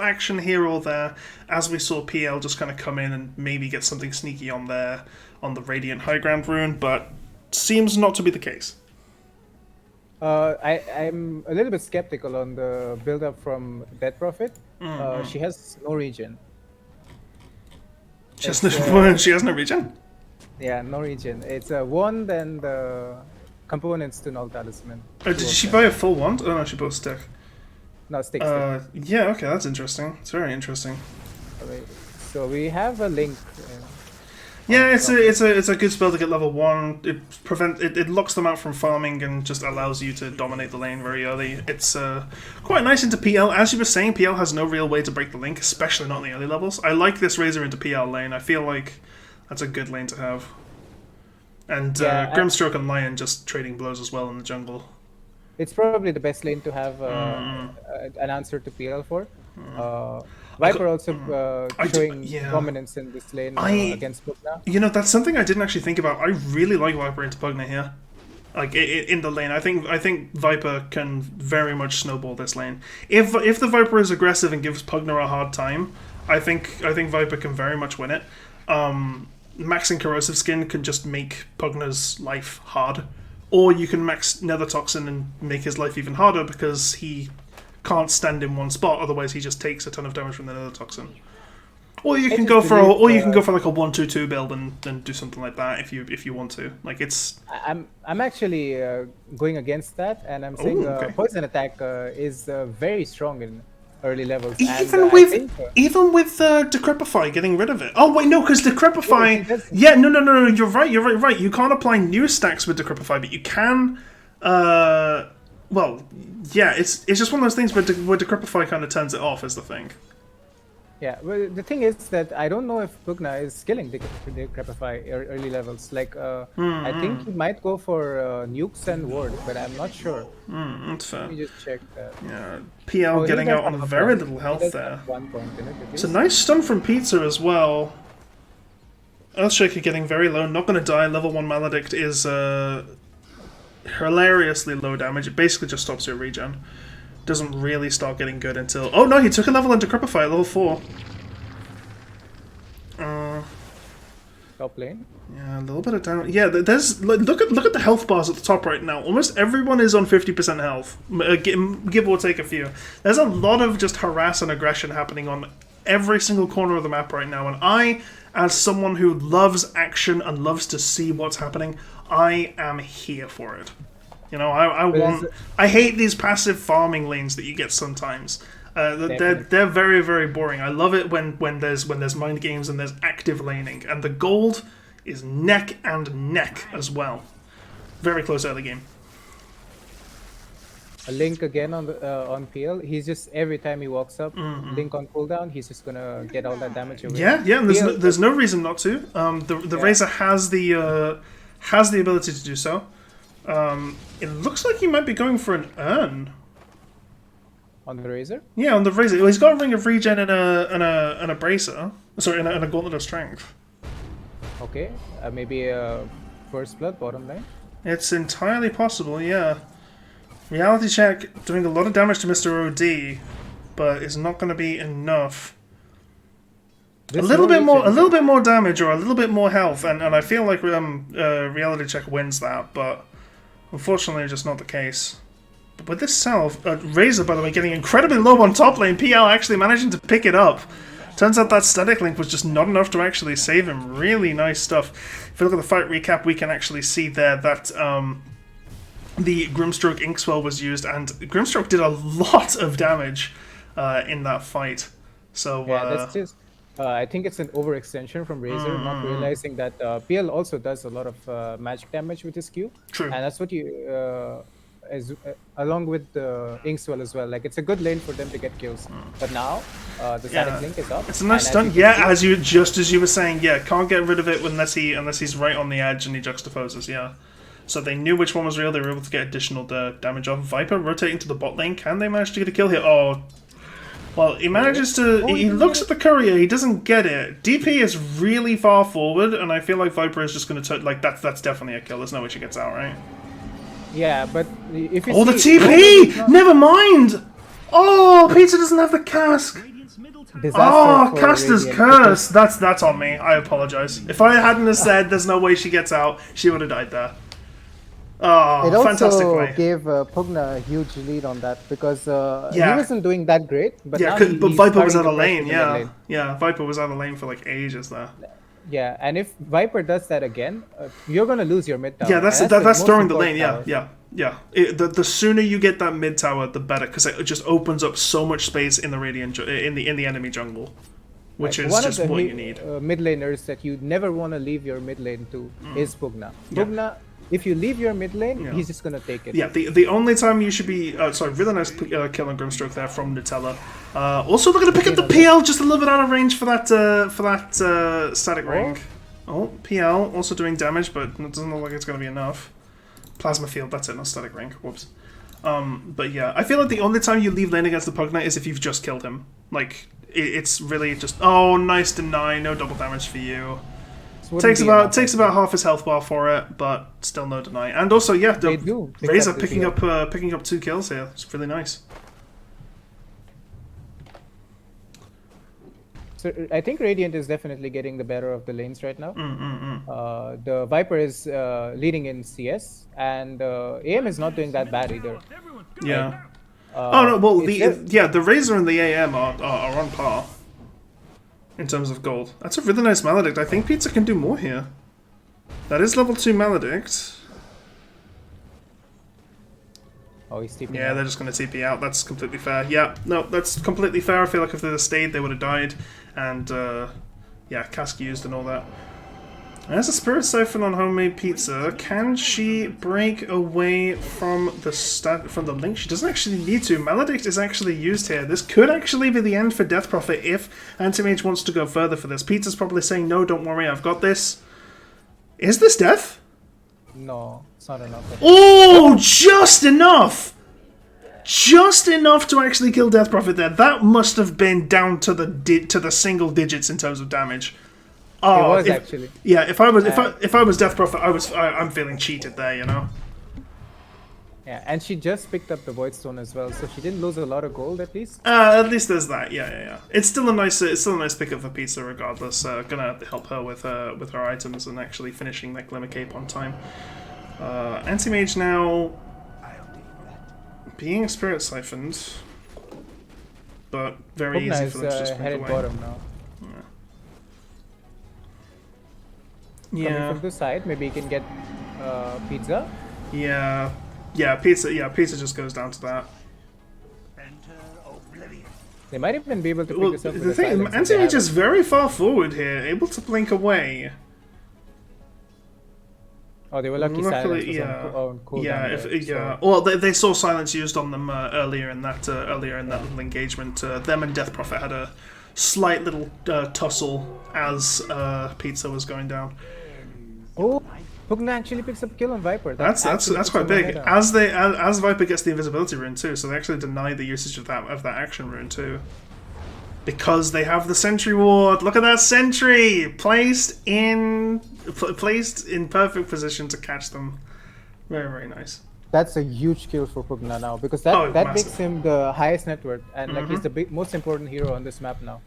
action here or there as we saw PL just kind of come in and maybe get something sneaky on the Radiant High Ground rune, but seems not to be the case. I'm a little bit skeptical on the build up from Dead Prophet. She has no regen. She has It's, no, she has no regen. Yeah, no regen. It's a wand and components to Null Talisman. Oh, did she buy a full wand? Oh no, she bought a stick. No, stick. Yeah, okay, that's interesting. It's very interesting. Okay, so we have a link. Yeah, it's a good spell to get level 1. It locks them out from farming and just allows you to dominate the lane very early. It's quite nice into PL. As you were saying, PL has no real way to break the link, especially not in the early levels. I like this Razor into PL lane. I feel like that's a good lane to have. And Grimstroke and Lion just trading blows as well in the jungle. It's probably the best lane to have an answer to PL for. Viper also showing dominance in this lane against Pugna. You know, that's something I didn't actually think about. I really like Viper into Pugna here. Like in the lane, I think Viper can very much snowball this lane. If the Viper is aggressive and gives Pugna a hard time, I think Viper can very much win it. Maxing Corrosive Skin can just make Pugna's life hard, or you can max Nether Toxin and make his life even harder because he can't stand in one spot. Otherwise, he just takes a ton of damage from the Nether Toxin. Or you can go for like a 1-2-2 build and do something like that if you want to. Like it's. I'm actually going against that, and I'm saying poison attack is very strong in early levels. Even with Decrepify getting rid of it. Oh wait, no, because Decrepify. Yeah, no. You're right. You can't apply new stacks with Decrepify, but you can. Well, yeah, it's just one of those things where Decrepify kind of turns it off, is the thing. Yeah, well, the thing is that I don't know if Pugna is skilling Decrepify early levels. Like, I think he might go for nukes and ward, but I'm not sure. That's fair. Let me just check that. Yeah, PL getting out on very little health there. 1 point in it, it's a nice stun from Pizza as well. Earthshaker getting very low, not going to die. Level 1 Maledict is hilariously low damage. It basically just stops your regen. Doesn't really start getting good until... Oh no, he took a level into Decrepify at level 4. Top lane. Yeah, a little bit of damage. Yeah, there's... Look at the health bars at the top right now. Almost everyone is on 50% health. Give or take a few. There's a lot of just harass and aggression happening on every single corner of the map right now. And I, as someone who loves action and loves to see what's happening, I am here for it. You know, I hate these passive farming lanes that you get sometimes. They're very, very boring. I love it when there's mind games and there's active laning, and the gold is neck and neck as well. Very close early game. A Link again on PL. He's just every time he walks up, Link on cooldown, he's just gonna get all that damage away. Yeah, and there's no reason not to. The Razor has the ability to do so. It looks like he might be going for an urn. On the Razor? Yeah, on the Razor. Well, he's got a Ring of Regen and a Bracer. Sorry, and a Gauntlet of Strength. Okay, maybe a First Blood bottom lane? It's entirely possible, yeah. Reality Check doing a lot of damage to Mr. OD, but it's not going to be enough. A little bit more damage or a little bit more health, and I feel like Reality Check wins that, but unfortunately just not the case. But with this salve, Razor, by the way, getting incredibly low on top lane, PL actually managing to pick it up. Turns out that static link was just not enough to actually save him. Really nice stuff. If you look at the fight recap, we can actually see there that the Grimstroke Inkswell was used, and Grimstroke did a lot of damage in that fight. So yeah, that's just... I think it's an overextension from Razor, not realizing that PL also does a lot of magic damage with his Q. True. And that's what you... along with the Inkswell as well. Like, it's a good lane for them to get kills. But now, the static link is up. It's a nice stun. Yeah, as you were saying, yeah, can't get rid of it unless he's right on the edge and he juxtaposes, yeah. So they knew which one was real, they were able to get additional damage off. Viper rotating to the bot lane. Can they manage to get a kill here? Oh, well, he manages to... He looks at the courier, he doesn't get it. DP is really far forward, and I feel like Viper is just going to... Like, that's definitely a kill. There's no way she gets out, right? Yeah, but if you the TP! Never mind! Oh, Pizza doesn't have the cask! Caster's curse! That's on me. I apologize. If I hadn't have said there's no way she gets out, she would have died there. Oh, It fantastic also play. gave Pugna a huge lead on that because Yeah. he wasn't doing that great, but Yeah, now but he's Viper was starting out to of pressure lane, the mid yeah. lane. Yeah, Viper was out of lane for like ages there. Yeah, and if Viper does that again, you're gonna lose your mid tower. Yeah, and that's the that's most throwing the important lane, yeah, tower. yeah. The sooner you get that mid tower, the better, because it just opens up so much space in the radiant in the enemy jungle, which Like, is one just of the what you need. mid laners that you never want to leave your mid lane to is Pugna. Yeah. Pugna, if you leave your mid lane, Yeah. he's just gonna take it. Yeah, the only time you should be sorry, really nice kill on Grimstroke there from Nutella. Also, looking to pick up the PL just a little bit out of range for that static ring. Oh, PL also doing damage, but it doesn't look like it's going to be enough. Plasma field, that's it, not static ring. Whoops. But yeah, I feel like the only time you leave lane against the Pugna is if you've just killed him. Like, it's really just, oh, nice deny, no double damage for you. Takes about half his health bar for it, but still no deny. And also, yeah, Razor picking up 2 kills here. It's really nice. So I think Radiant is definitely getting the better of the lanes right now. The Viper is leading in CS, and AM is not doing that bad either. Yeah. Oh no, well the Razor and the AM are on par in terms of gold. That's a really nice Maledict. I think Pizza can do more here. That is level 2 Maledict. Oh, he's TPing Yeah, out. they're just going to TP out. That's completely fair. Yeah, no, that's completely fair. I feel like if they'd have stayed, they would have died. And, yeah, cask used and all that. There's a Spirit Siphon on Homemade Pizza. Can she break away from the link? She doesn't actually need to. Maledict is actually used here. This could actually be the end for Death Prophet if Anti-Mage wants to go further for this. Pizza's probably saying, no, don't worry, I've got this. Is this death? No, it's not enough. Oh, just enough! Just enough to actually kill Death Prophet there. That must have been down to the single digits in terms of damage. Oh, it was actually. Yeah, if I was Death Prophet, I'm feeling cheated there, you know. Yeah, and she just picked up the Void Stone as well, so she didn't lose a lot of gold at least. At least there's that. Yeah. It's still a nice pickup for Pizza regardless. Gonna help her with her items and actually finishing that Glimmer Cape on time. Anti-Mage now being Spirit Siphoned, but very Pugna easy is for them to just break headed away. bottom now. Coming Yeah. from this side, maybe he can get Pizza. Yeah, Pizza just goes down to that. They might even be able to pick Well, this up with the the thing, silence if they Anti-Mage have is very far forward here, able to blink away. it. Oh, they were lucky silence Luckily, was yeah, on cooldown yeah, there, yeah. so- Well, they saw silence used on them earlier in that little engagement. Them and Death Prophet had a slight little tussle as Pizza was going down. Oh, Pugna actually picks up a kill on Viper. That's quite big. As Viper gets the invisibility rune too, so they actually deny the usage of that action rune too, because they have the sentry ward. Look at that sentry placed in perfect position to catch them. Very, very nice. That's a huge kill for Pugna now because that Oh, makes massive. him the highest net worth and like he's the most important hero on this map now.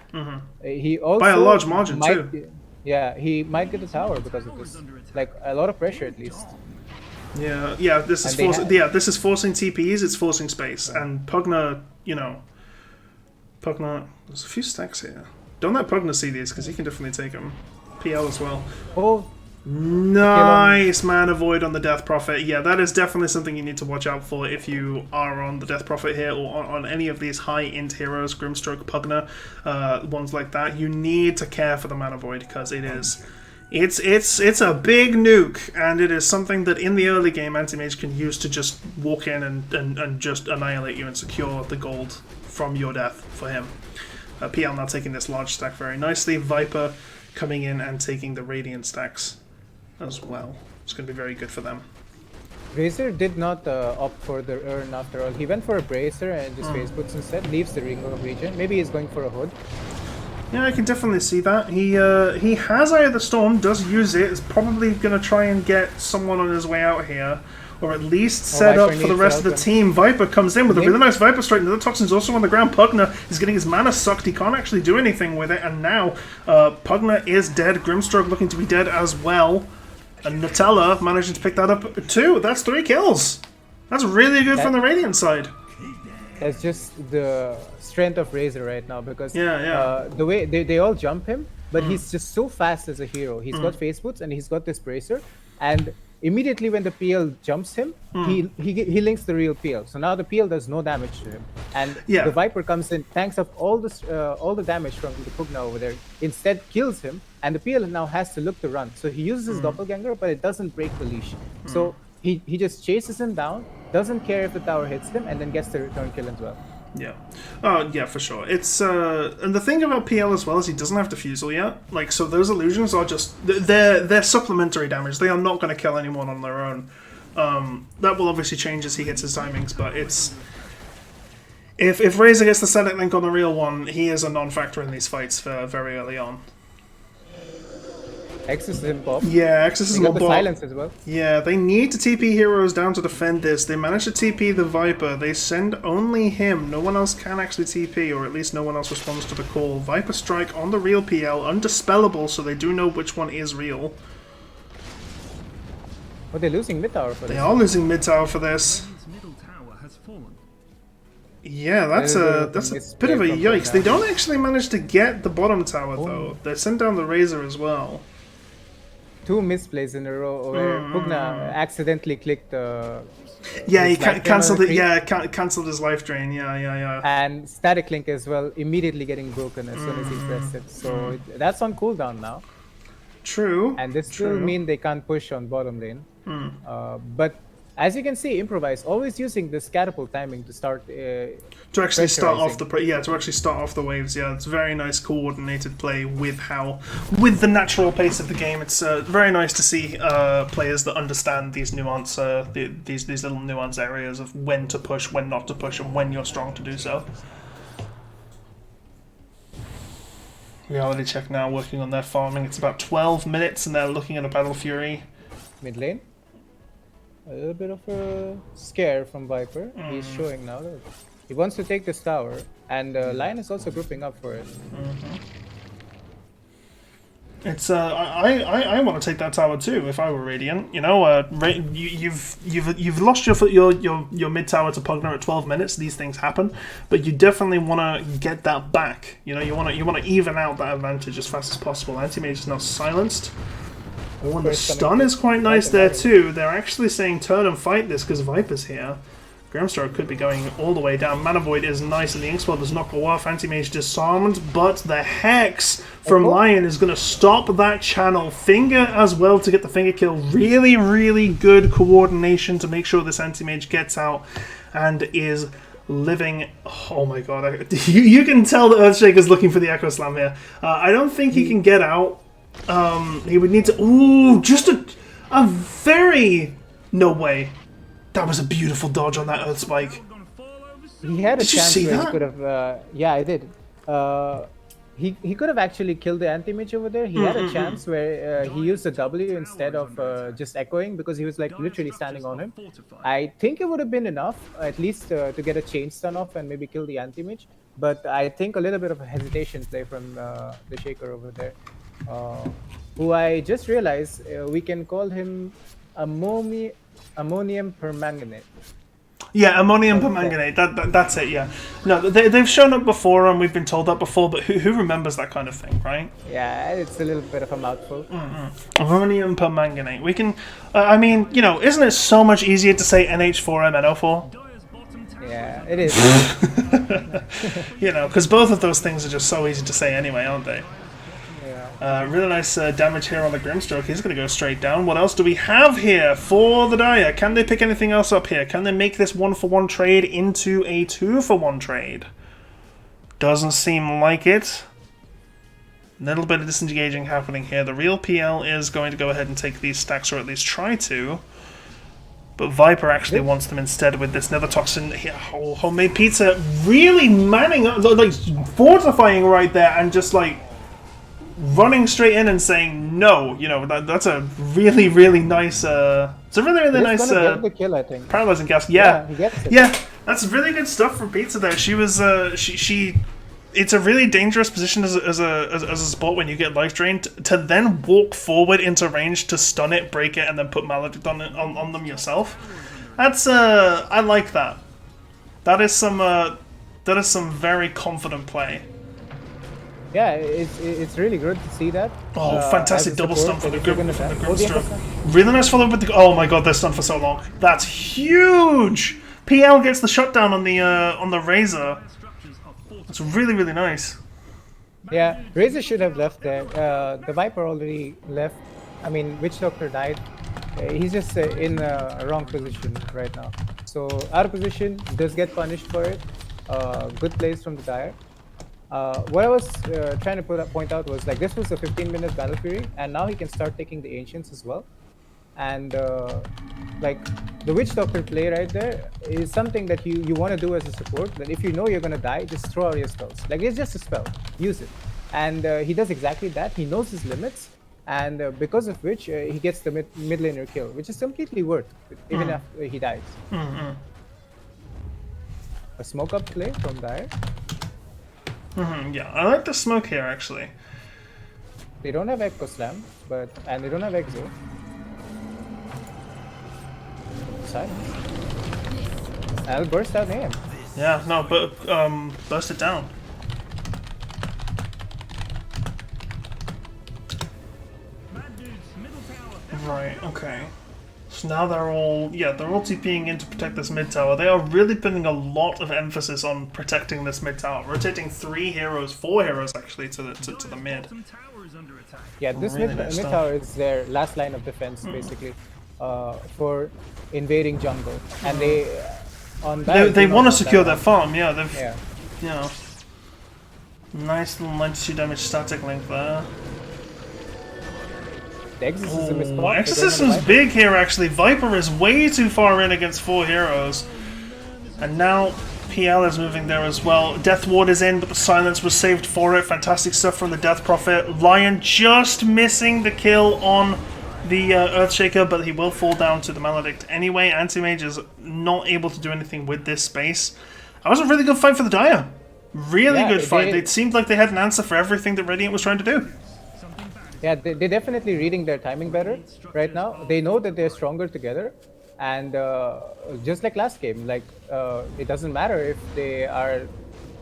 He also By a large margin, might, too. Yeah, he might get a tower because of this. Like a lot of pressure at least. Yeah. This is And they this is forcing TPs. It's forcing space, and Pugna, Pugna. There's a few stacks here. Don't let Pugna see these because he can definitely take them. PL as well. Oh, Nice Mana Void on the Death Prophet. Yeah, that is definitely something you need to watch out for if you are on the Death Prophet here or on any of these high-int heroes, Grimstroke, Pugna, ones like that. You need to care for the Mana Void because it's a big nuke, and it is something that in the early game Anti-Mage can use to just walk in and just annihilate you and secure the gold from your death for him. PL now taking this large stack very nicely. Viper coming in and taking the Radiant stacks as well. It's going to be very good for them. Razor did not opt for the urn after all. He went for a bracer and just face boots instead. Leaves the ring of region. Maybe he's going for a hood. Yeah, I can definitely see that. He has Eye of the Storm, does use it. Is probably going to try and get someone on his way out here, or at least set up Viper for the needs rest of the help. team. Viper comes in with a really nice Viper Strike. Another Toxin's also on the ground. Pugna is getting his mana sucked. He can't actually do anything with it, and now Pugna is dead. Grimstroke looking to be dead as well. And Nutella managing to pick that up too. That's 3 kills. That's really good from the Radiant side. That's just the strength of Razor right now because Yeah. the way they all jump him, but he's just so fast as a hero. He's got face boots and he's got this bracer, and immediately when the PL jumps him, he links the real PL. So now the PL does no damage to him, and the Viper comes in, tanks up all the damage from the Pugna over there. Instead, kills him, and the PL now has to look to run. So he uses his doppelganger, but it doesn't break the leash. So he just chases him down, doesn't care if the tower hits him, and then gets the return kill as well. Yeah. Oh, yeah, for sure. It's and the thing about PL as well is he doesn't have defusal yet. Like, so those illusions are just they're supplementary damage. They are not going to kill anyone on their own. That will obviously change as he hits his timings, but it's if Razor gets the Sedek link on the real one, he is a non-factor in these fights for very early on. Exorcism pop. Yeah, Exorcism got pop. the silence as well. Yeah, they need to TP heroes down to defend this. They managed to TP the Viper. They send only him. No one else can actually TP, or at least no one else responds to the call. Viper strike on the real PL, undispellable, so they do know which one is real. Oh, they're losing mid tower for this. They are losing mid tower for this. Yeah, that's a bit of a yikes. They don't actually manage to get the bottom tower though. They send down the Razor as well. 2 misplays in a row where Pugna accidentally clicked yeah, he his life cancelled drain it. on the Yeah, cancelled his life drain. Yeah. and static link as well, immediately getting broken as soon as he pressed it. So that's on cooldown now. True. And this still mean they can't push on bottom lane. But as you can see, Improvise always using this catapult timing to start to actually start off pressurizing. to actually start off the waves. Yeah, it's very nice coordinated play with the natural pace of the game. It's very nice to see players that understand these nuance these little nuance areas of when to push, when not to push, and when you're strong to do so. Reality check now, working on their farming. It's about 12 minutes, and they're looking at a Battle Fury. Mid lane. A little bit of a scare from Viper. He's showing now that he wants to take this tower, and Lion is also grouping up for it. It's I want to take that tower too if I were Radiant. You know, you've lost your mid tower to Pugna at 12 minutes. These things happen, but you definitely want to get that back. You know, you want to even out that advantage as fast as possible. Anti-mage is now silenced. Oh, and the stun is quite nice there too. They're actually saying turn and fight this because Viper's here. Grimstar could be going all the way down. Mana Void is nice and the Inkswell does not go off. Anti-Mage disarmed, but the Hex from Lion is going to stop that channel. Finger as well to get the finger kill. Really, really good coordination to make sure this Anti-Mage gets out and is living. Oh my god. You can tell that Earthshaker's looking for the Echo Slam here. I don't think he can get out. He would need to... Ooh, just a very... No way. That was a beautiful dodge on that Earth Spike. He had a Did you chance see where that? he could have... yeah, I did. He could have actually killed the anti-mage over there. He had a chance where he used a W instead of just echoing because he was like literally standing on him. I think it would have been enough, at least to get a chain stun off and maybe kill the anti-mage. But I think a little bit of a hesitation play from the Shaker over there. Who I just realized we can call him ammonium permanganate. Yeah, ammonium permanganate. That's it. Yeah. No, they've shown up before, and we've been told that before. But who remembers that kind of thing, right? Yeah, it's a little bit of a mouthful. Ammonium permanganate. We can. I mean, you know, isn't it so much easier to say NH4MNO4? Yeah, it is. You know, because both of those things are just so easy to say anyway, aren't they? Really nice damage here on the Grimstroke. He's going to go straight down. What else do we have here for the Dire? Can they pick anything else up here? Can they make this 1-for-1 trade into a 2-for-1 trade? Doesn't seem like it. Little bit of disengaging happening here. The real PL is going to go ahead and take these stacks, or at least try to. But Viper actually wants them instead with this Nether Toxin. Homemade Pizza really manning up, like fortifying right there, and just like running straight in and saying no. You know, that's a really, really nice. It's a really, really nice. Get the kill, I think. Paralyzing cast. Yeah, he gets it. Yeah, that's really good stuff from Pizza there. She was she it's a really dangerous position as a support when you get life drained to then walk forward into range to stun it, break it, and then put Maledict on them yourself. That's I like that. That is some very confident play. Yeah, it's really good to see that. Oh, fantastic as a double support, stun for the that if you're gonna Grim die- Stroke. Really nice follow up with the. Oh my god, they're stunned for so long. That's huge. PL gets the shutdown on the Razor. It's really, really nice. Yeah, Razor should have left there. The Viper already left. I mean, Witch Doctor died. He's just in a wrong position right now. So out of position, does get punished for it. Good plays from the Dire. What I was trying to point out was like this was a 15-minute Battle Fury, and now he can start taking the Ancients as well. And like the Witch Doctor play right there is something that you want to do as a support. That if you know you're gonna die, just throw out your spells. Like it's just a spell, use it. And he does exactly that. He knows his limits, and because of which he gets the mid laner kill, which is completely worth it, even after he dies. A smoke up play from Dire. Yeah, I like the smoke here actually. They don't have Echo Slam, and they don't have Exo. Silence. I'll burst out AM. Yeah, no, but burst it down. Right, okay. So now they're all TPing in to protect this mid tower. They are really putting a lot of emphasis on protecting this mid tower, rotating 4 heroes actually to the mid. Yeah, this Really mid nice stuff. tower is their last line of defense basically, for invading jungle, and they They want to secure their farm. Yeah, they've Yeah. you know, nice little 92 damage static link there. The Exorcism is Oh, blocked. Exorcism's big here actually. Viper is way too far in against 4 heroes. And now PL is moving there as well. Death Ward is in, but the silence was saved for it. Fantastic stuff from the Death Prophet. Lion just missing the kill on the Earthshaker, but he will fall down to the Maledict anyway. Anti-Mage is not able to do anything with this space. That was a really good fight for the Dire. Really Yeah, good fight. they- It seemed like they had an answer for everything that Radiant was trying to do. Yeah, they're definitely reading their timing better right now. They know that they're stronger together, and just like last game, like it doesn't matter if they are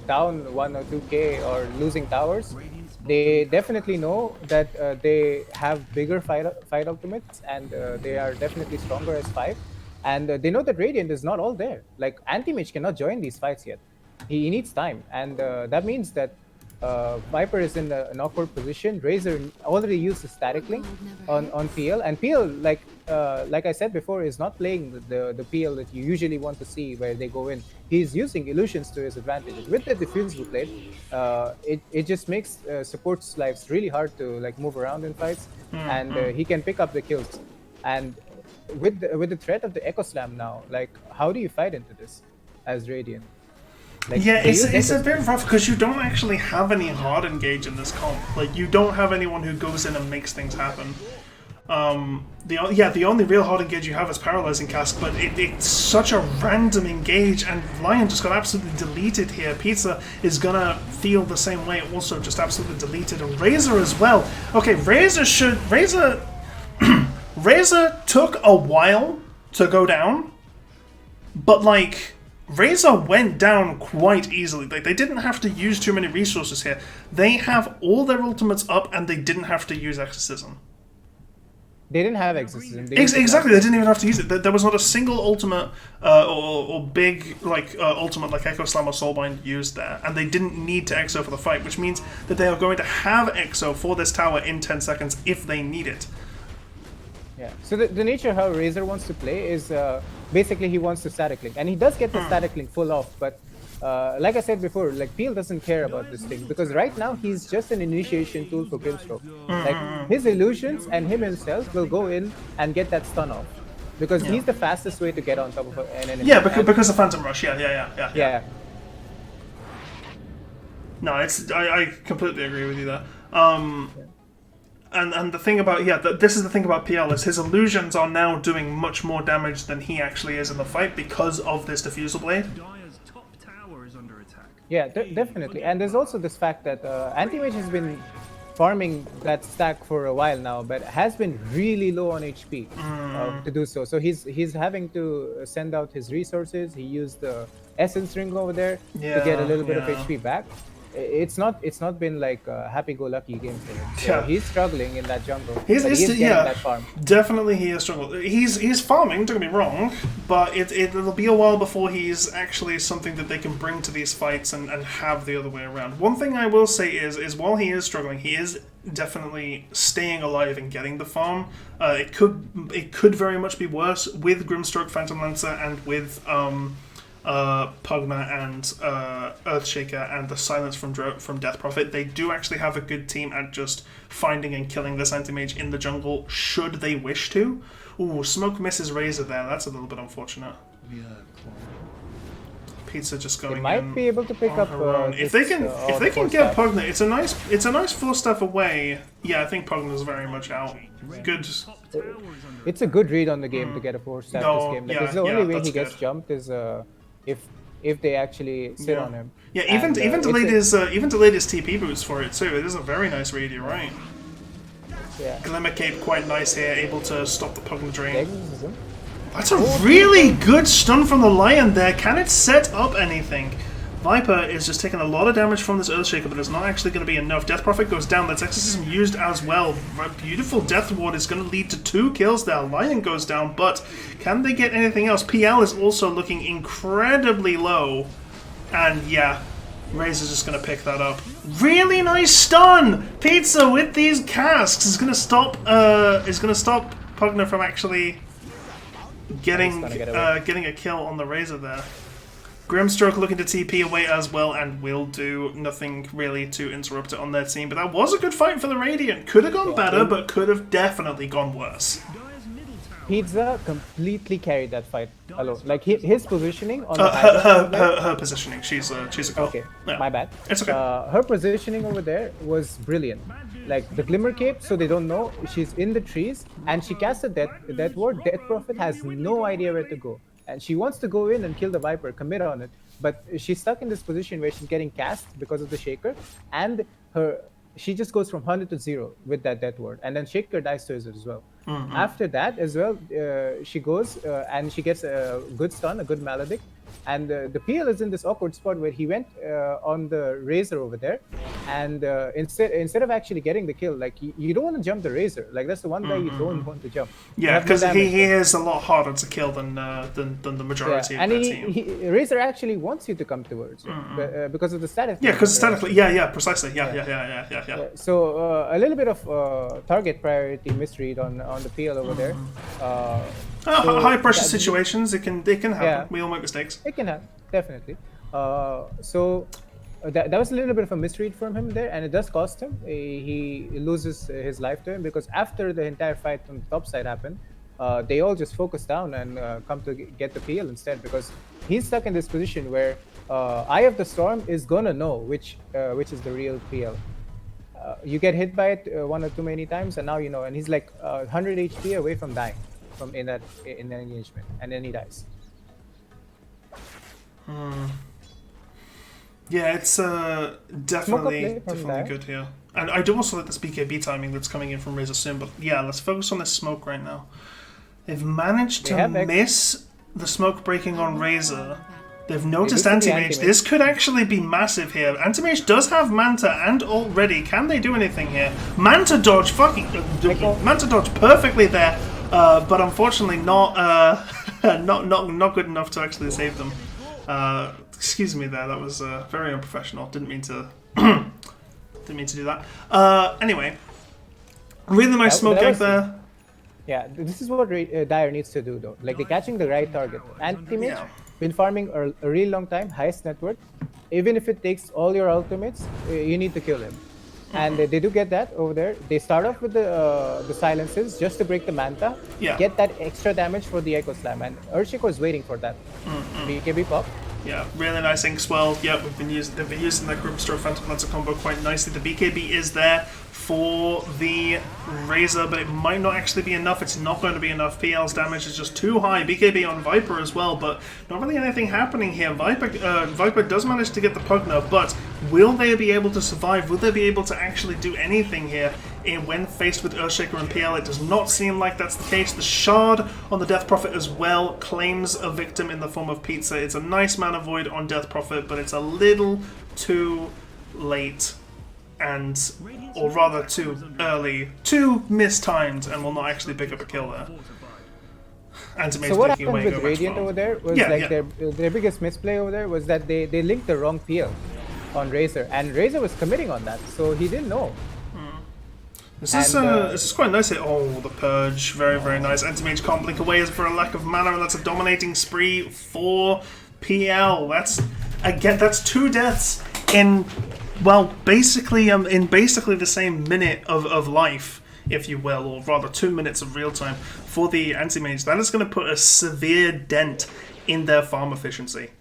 down 1 or 2k or losing towers. They definitely know that they have bigger fight ultimates, and they are definitely stronger as 5. And they know that Radiant is not all there. Like Anti-Mage cannot join these fights yet. He needs time, and that means that Viper is in an awkward position. Razor already used the static link on PL, and PL, like I said before, is not playing the PL that you usually want to see where they go in. He's using illusions to his advantage. With the diffusable blade, it just makes support's lives really hard to like move around in fights, and he can pick up the kills. And with the threat of the Echo Slam now, like how do you fight into this as Radiant? Like, Yeah, they use it's a Echo bit rough because you don't actually have any hard engage in this comp. Like, you don't have anyone who goes in and makes things happen. The only real hard engage you have is Paralyzing Cask, but it's such a random engage, and Lion just got absolutely deleted here. Pizza is gonna feel the same way, also just absolutely deleted, and Razor as well. Okay, Razor Razor took a while to go down, but like Razor went down quite easily. Like, they didn't have to use too many resources here. They have all their ultimates up, and they didn't have to use Exorcism. They didn't have Exorcism. They used Exactly, they didn't even have to use it. There was not a single ultimate or big ultimate like Echo Slam or Soulbind used there, and they didn't need to Exo for the fight, which means that they are going to have Exo for this tower in 10 seconds if they need it. Yeah. So the nature how Razor wants to play is basically he wants to static link, and he does get the static link full off. But like I said before, like Peel doesn't care about this thing because right now he's just an initiation tool for Grimstroke. Like his illusions and him himself will go in and get that stun off because he's the fastest way to get on top of an enemy. Yeah, because of Phantom Rush. Yeah. Yeah. No, I completely agree with you there. And the thing about this is the thing about PL is his illusions are now doing much more damage than he actually is in the fight because of this diffusal blade. Dire's top tower is under attack. Yeah, definitely. And there's also this fact that Anti-Mage has been farming that stack for a while now, but has been really low on HP to do so. So he's having to send out his resources. He used the Essence Ring over there to get a Yeah, little bit of yeah. HP back. It's not been like a happy-go-lucky game for him. So Yeah. he's struggling in that jungle, He's, but he he's is getting yeah, that farm. definitely he has struggled. He's farming. Don't get me wrong, but it'll be a while before he's actually something that they can bring to these fights and have the other way around. One thing I will say is while he is struggling, he is definitely staying alive and getting the farm. It could very much be worse with Grimstroke, Phantom Lancer, and with Pugna and Earthshaker and the Silence from Death Prophet. They do actually have a good team at just finding and killing this anti-mage in the jungle should they wish to. Ooh, Smoke misses Razor there. That's a little bit unfortunate. Pizza just going They might in be able to pick on up. her own. If they can the get four-staff. Pugna, it's a nice 4-step away. Yeah, I think Pugna's very much out. Good. It's a good read on the game to get a 4-staff No, this game. Because yeah, the only way that's he gets good. jumped is if they actually sit on him. Yeah, And, even it's delayed a- his delayed his TP boots for it too. It is a very nice read. You're right. yeah. Glimmer Cape quite nice here, able to stop the Pugna drain. Exorcism. That's a really good stun from the Lion there. Can it set up anything? Viper is just taking a lot of damage from this Earthshaker, but it's not actually going to be enough. Death Prophet goes down. That's Exorcism used as well. A beautiful Death Ward is going to lead to 2 kills there. Lion goes down, but can they get anything else? PL is also looking incredibly low. And yeah, Razor's just going to pick that up. Really nice stun! Pizza with these casks is going to stop Pugna from actually getting gonna get away. getting a kill on the Razor there. Grimstroke looking to TP away as well and will do nothing really to interrupt it on their team. But that was a good fight for the Radiant. Could have gone better, but could have definitely gone worse. Pizza completely carried that fight alone. Like his positioning on the Hydra. Her positioning. She's a girl. Okay, Yeah. my bad. It's okay. Her positioning over there was brilliant. Like the Glimmer Cape, so they don't know she's in the trees, and she casts a death ward. Death Prophet has no idea where to go, and she wants to go in and kill the Viper, commit on it, but she's stuck in this position where she's getting cast because of the Shaker, and she just goes from 100 to 0 with that death ward, and then Shaker dies to it as well. After that as well, she goes and she gets a good stun, a good maledict, and the PL is in this awkward spot where he went on the Razor over there, and instead of actually getting the kill, like you don't want to jump the Razor, like that's the one guy you don't want to jump. You Yeah, have no because damage. he is a lot harder to kill than the majority Yeah, of and their team. Razor actually wants you to come towards him because of the status. Yeah, because damage. aesthetically, yeah, precisely, yeah. So a little bit of target priority misread on the PL over there. So High pressure that- situations, it can happen. Yeah. We all make mistakes. It can happen, definitely. That was a little bit of a misread from him there, and it does cost him. He loses his life to him because after the entire fight on the top side happened, they all just focus down and come to get the PL instead because he's stuck in this position where Eye of the Storm is gonna know which is the real PL. You get hit by it one or too many times, and now you know. And he's like 100 HP away from dying in that engagement, and then he dies. Yeah, it's definitely from there. good here. And I do also like this BKB timing that's coming in from Razor soon, but yeah, let's focus on this smoke right now. They've managed to miss the smoke breaking on Razor. They've noticed Anti-Mage. This could actually be massive here. Anti-Mage does have Manta and already. Can they do anything here? Manta dodge, Manta dodge perfectly there, but unfortunately not not good enough to actually save them. Excuse me there. That was very unprofessional. Didn't mean to do that. Anyway, really nice smoke gank there. Yeah, this is what Dire needs to do though. Like they're catching the right target. Anti-Mage been farming a really long time, highest net worth. Even if it takes all your ultimates, you need to kill him. And they do get that over there. They start off with the silences just to break the Manta, get that extra damage for the Echo Slam. And Earthshaker was waiting for that. BKB pop. Yeah, really nice ink swirl. Yeah, they've been using that Grimstroke Phantom Lancer combo quite nicely. The BKB is there for the Razor, but it might not actually be enough. It's not going to be enough. PL's damage is just too high. BKB on Viper as well, but not really anything happening here. Viper does manage to get the Pugna, but will they be able to survive? Will they be able to actually do anything here when faced with Earthshaker and PL? It does not seem like that's the case. The Shard on the Death Prophet as well claims a victim in the form of Pizza. It's a nice mana void on Death Prophet, but it's a little too late, or rather too early, too mistimed, and will not actually pick up a kill there. So what happened with Radiant over there was their biggest misplay over there was that they linked the wrong PL on Razor, and Razor was committing on that, so he didn't know. This is quite nice here. Oh, the Purge. Very, very nice. Anti-Mage can't blink away for a lack of mana, and that's a dominating spree for PL. That's 2 deaths in, well, basically the same minute of life, if you will, or rather 2 minutes of real time for the Anti-Mage. That is going to put a severe dent in their farm efficiency.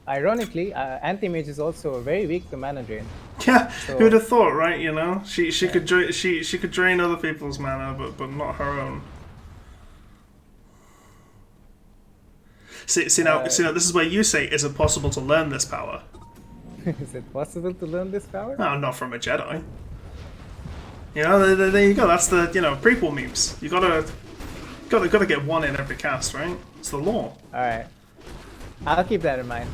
Ironically, Anti-Mage is also very weak to mana drain. Yeah, so, who'd have thought, right? You know, she could drain other people's mana, but not her own. See now, this is where you say, is it possible to learn this power? Is it possible to learn this power? No, not from a Jedi. You know, there you go. That's the prequel memes. You gotta get one in every cast, right? It's the law. All right. I'll keep that in mind.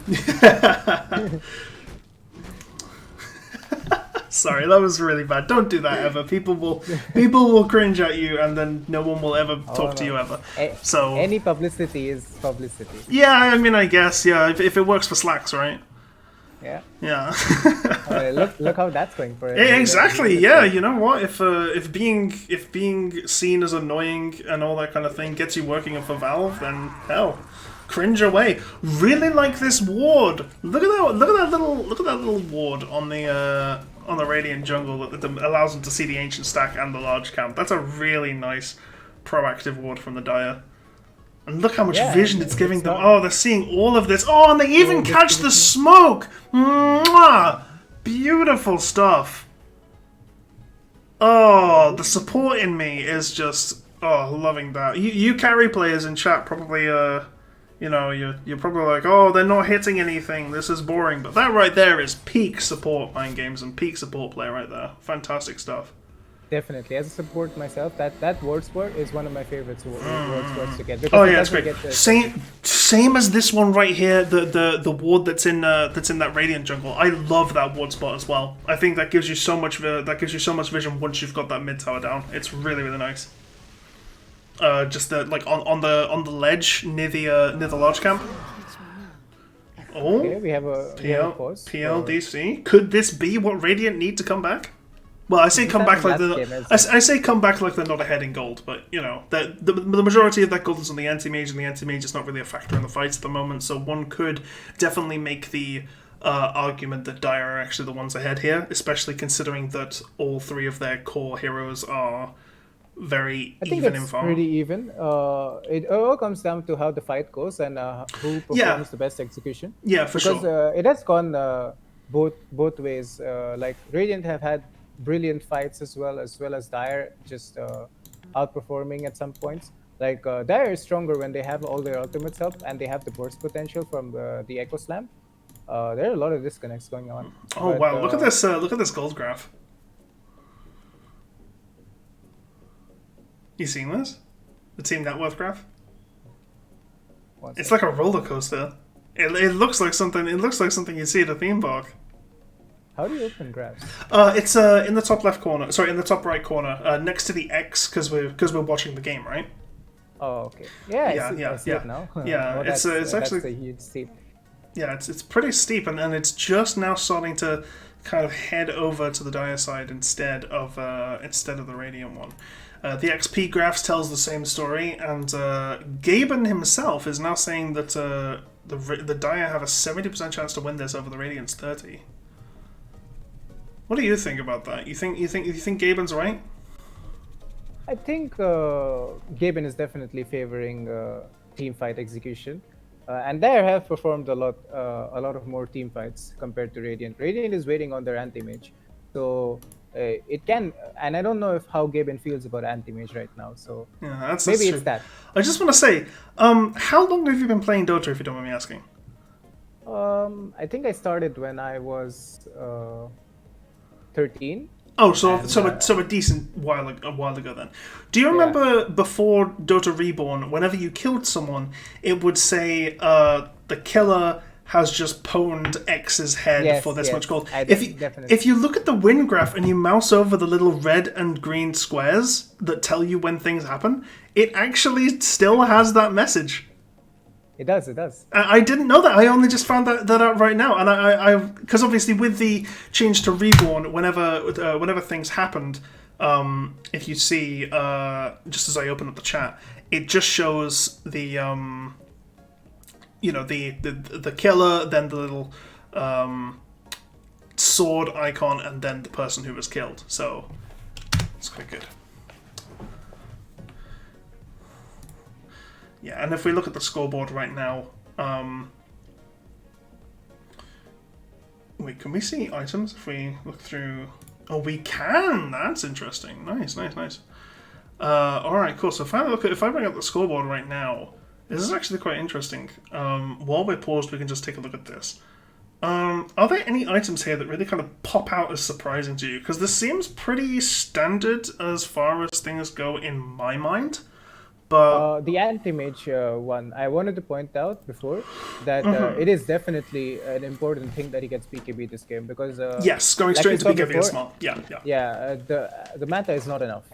Sorry, that was really bad. Don't do that ever. People will cringe at you, and then no one will ever talk to you ever. So any publicity is publicity. Yeah, I mean, I guess, yeah. If it works for Slacks, right? Yeah. Yeah. Look how that's going for it. Yeah, exactly. Yeah, you know what? If being seen as annoying and all that kind of thing gets you working for Valve, then hell. Cringe away. Really like this ward. Look at that little ward on the Radiant jungle that allows them to see the ancient stack and the large camp. That's a really nice proactive ward from the Dire. And look how much vision it's giving them. Oh, they're seeing all of this. Oh, and they even catch the smoke. Mwah! Beautiful stuff. Oh, the support in me is just loving that. You carry players in chat probably you're probably like, oh, they're not hitting anything, this is boring. But that right there is peak support mind games and peak support play right there. Fantastic stuff. Definitely. As a support myself, that ward sport is one of my favorites ward sports to get. Oh yeah, it's great. Same as this one right here, the ward that's in that Radiant jungle. I love that ward spot as well. I think that gives you so much vision once you've got that mid tower down. It's really, really nice. Just on the ledge near the large camp. Oh, okay, we have a pause. PLDC. Could this be what Radiant need to come back? Well, I say come back like I say come back like they're not ahead in gold, but you know that the majority of that gold is on the Anti-Mage, and the Anti-Mage is not really a factor in the fights at the moment. So one could definitely make the argument that Dire are actually the ones ahead here, especially considering that all 3 of their core heroes are very even in farm. Pretty even. It all comes down to how the fight goes and who performs the best execution. Yeah, for sure. Because it has gone both ways. Like Radiant have had brilliant fights as well as Dire just outperforming at some points. Like Dire is stronger when they have all their ultimates up and they have the burst potential from the Echo Slam. There are a lot of disconnects going on. Oh wow! Look at this! Look at this gold graph. You seen this? The team net worth graph? It's like a roller coaster. It looks like something. It looks like something you see at a theme park. How do you open graphs? It's in the top left corner. Sorry, in the top right corner, next to the X, because we're watching the game, right? Oh, okay. Yeah, I see it now. Yeah, it's actually that's a huge steep. Yeah, it's pretty steep, and it's just now starting to kind of head over to the Dire side instead of the Radiant one. The XP graphs tells the same story, and Gaben himself is now saying that the Dire have a 70% chance to win this over the Radiant's 30. What do you think about that? You think Gaben's right? I think Gaben is definitely favoring team fight execution. And they have performed a lot of more team fights compared to Radiant. Radiant is waiting on their anti-mage, so it can. And I don't know if how Gaben feels about anti-mage right now. So Yeah, that's maybe true. it's that. I just want to say, how long have you been playing Dota, if you don't mind me asking? I think I started when I was 13. Oh, so And, so a decent while ago then. Do you remember before Dota Reborn, whenever you killed someone, it would say the killer has just pwned X's head Yes, for this yes, much gold. I definitely. If you look at the win graph and you mouse over the little red and green squares that tell you when things happen, it actually still has that message. It does. It does. I didn't know that. I only just found that out right now, and I because obviously with the change to Reborn, whenever things happened, if you see just as I open up the chat, it just shows the the killer, then the little sword icon, and then the person who was killed. So it's quite good. Yeah, and if we look at the scoreboard right now, wait, can we see items if we look through? Oh, we can. That's interesting. Nice. All right, cool. So if I bring up the scoreboard right now, this is actually quite interesting. While we're paused, we can just take a look at this. Are there any items here that really kind of pop out as surprising to you? Because this seems pretty standard as far as things go in my mind. But The anti-mage one, I wanted to point out before that it is definitely an important thing that he gets BKB this game because yes, going like straight we into saw BKB is before, smart. Yeah. the manta is not enough.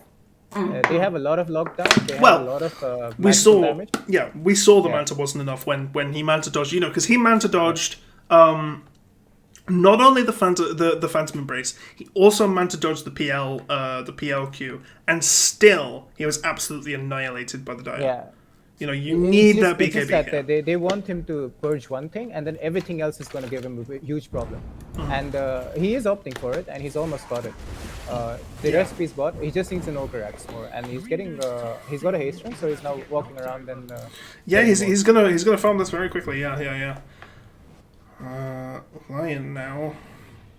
They have a lot of lockdown. They Well, have a lot of we magical saw damage. we saw the Yeah. manta wasn't enough when he manta dodged, because he manta dodged not only the phantom embrace, he also manta dodged the PLQ, and still he was absolutely annihilated by the Dire. Yeah. You need that It's just BKB that here. they want him to purge one thing, and then everything else is going to give him a huge problem. And he is opting for it, and he's almost got it. The recipe's bought. He just needs an ogre axe more, and he's getting. He's got a haste rune, so he's now walking around and. Yeah, getting he's more. gonna farm this very quickly. Yeah. Lion now.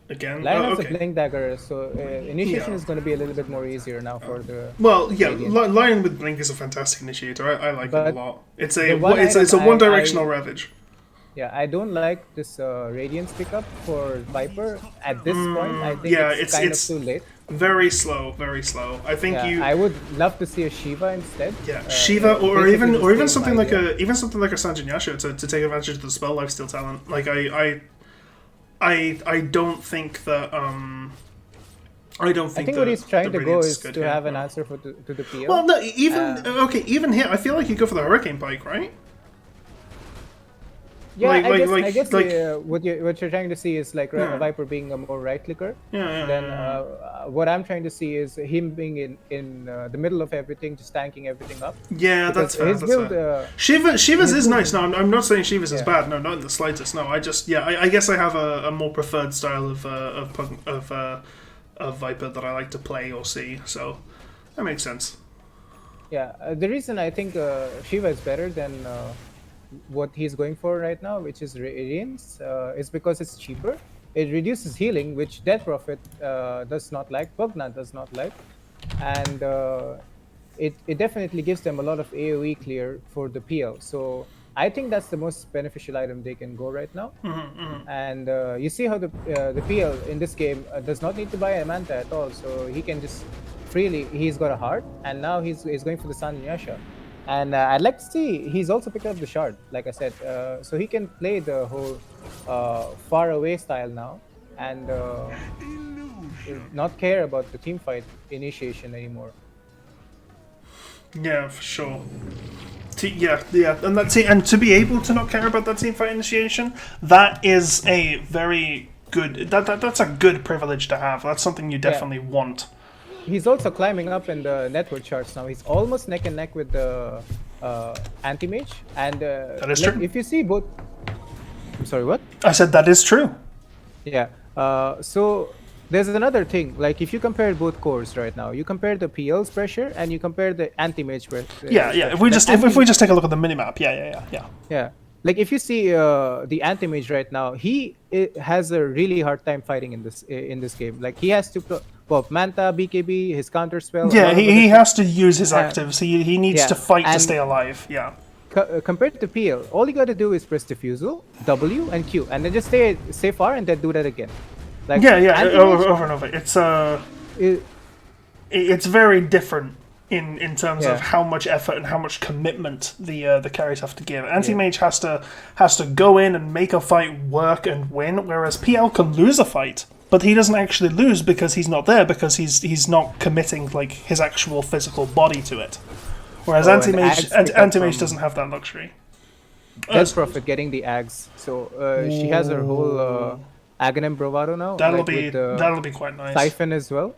Again. Lion Oh, has okay. a blink dagger, so initiation Yeah. is going to be a little bit more easier now for the. Well, yeah, Radiant. Lion with Blink is a fantastic initiator. I like it a But lot. It's the a one it's a item one directional ravage. Yeah, I don't like this Radiance pickup for Viper at this point. I think yeah, it's it's- kind of too late. Very slow, very slow. I think Yeah, you. I would love to see a Shiva instead. Shiva, or basically even the same something like idea. a Sanjin Yasha to take advantage of the spell lifesteal talent. Like I don't think that I don't I think. think what he's trying the to go Radiance is good to here. have an answer to the PO. Well, no, even here, I feel like you go for the Hurricane Pike, right? yeah, I guess like- what you're trying to see is like Yeah. Viper being a more right clicker. Yeah. Then what I'm trying to see is him being in the middle of everything, just tanking everything up. Yeah, that's Because fair. his That's build, fair. Shivas is nice. No, I'm not saying Shivas is Yeah. bad. No, not in the slightest. No, I guess I have a more preferred style of Viper that I like to play or see. So that makes sense. Yeah, the reason I think Shiva is better than what he's going for right now, which is Radiance, is because it's cheaper. It reduces healing, which Death Prophet does not like, Bugna does not like, and it definitely gives them a lot of AoE clear for the PL. So I think that's the most beneficial item they can go right now. And you see how the PL in this game does not need to buy a Manta at all, so he can just freely. He's got a heart, and now he's going for the San Yasha. And I'd like to see he's also picked up the shard, like I said, so he can play the whole far away style now, and not care about the team fight initiation anymore. Yeah, for sure. Yeah, and to be able to not care about that team fight initiation, that is a very good. That's a good privilege to have. That's something you definitely want. He's also climbing up in the network charts now. He's almost neck and neck with the anti-mage. And That is true. if you see both... I'm sorry, what? I said that is true. Yeah. So there's another thing. Like if you compare both cores right now, you compare the PL's pressure and you compare the anti-mage pressure. Yeah. If we just take a look at the minimap, yeah. Yeah. like if you see the anti-mage right now, has a really hard time fighting in this game. Like he has to go up Manta, BKB, his counter spell. A Yeah, lot of he other has to use his Uh, actives. He needs yeah, to fight to and- stay alive. Yeah. compared to PL, all you got to do is press diffusal, W, and Q, and then just stay far and then do that again. Like Yeah, anti-mage over and over. is- It's very different in terms of Yeah. how much effort and how much commitment the carries have to give. Anti-mage has to go in and make a fight work and win, whereas PL can lose a fight, but he doesn't actually lose because he's not there, because he's not committing like his actual physical body to it. Whereas Oh, and anti-mage Ags pick up anti-mage from- doesn't have that luxury. Death Prophet getting the Ags. So she has her whole Aghanim Bravado now. That'll like be with the that'll be quite nice. Siphon as well.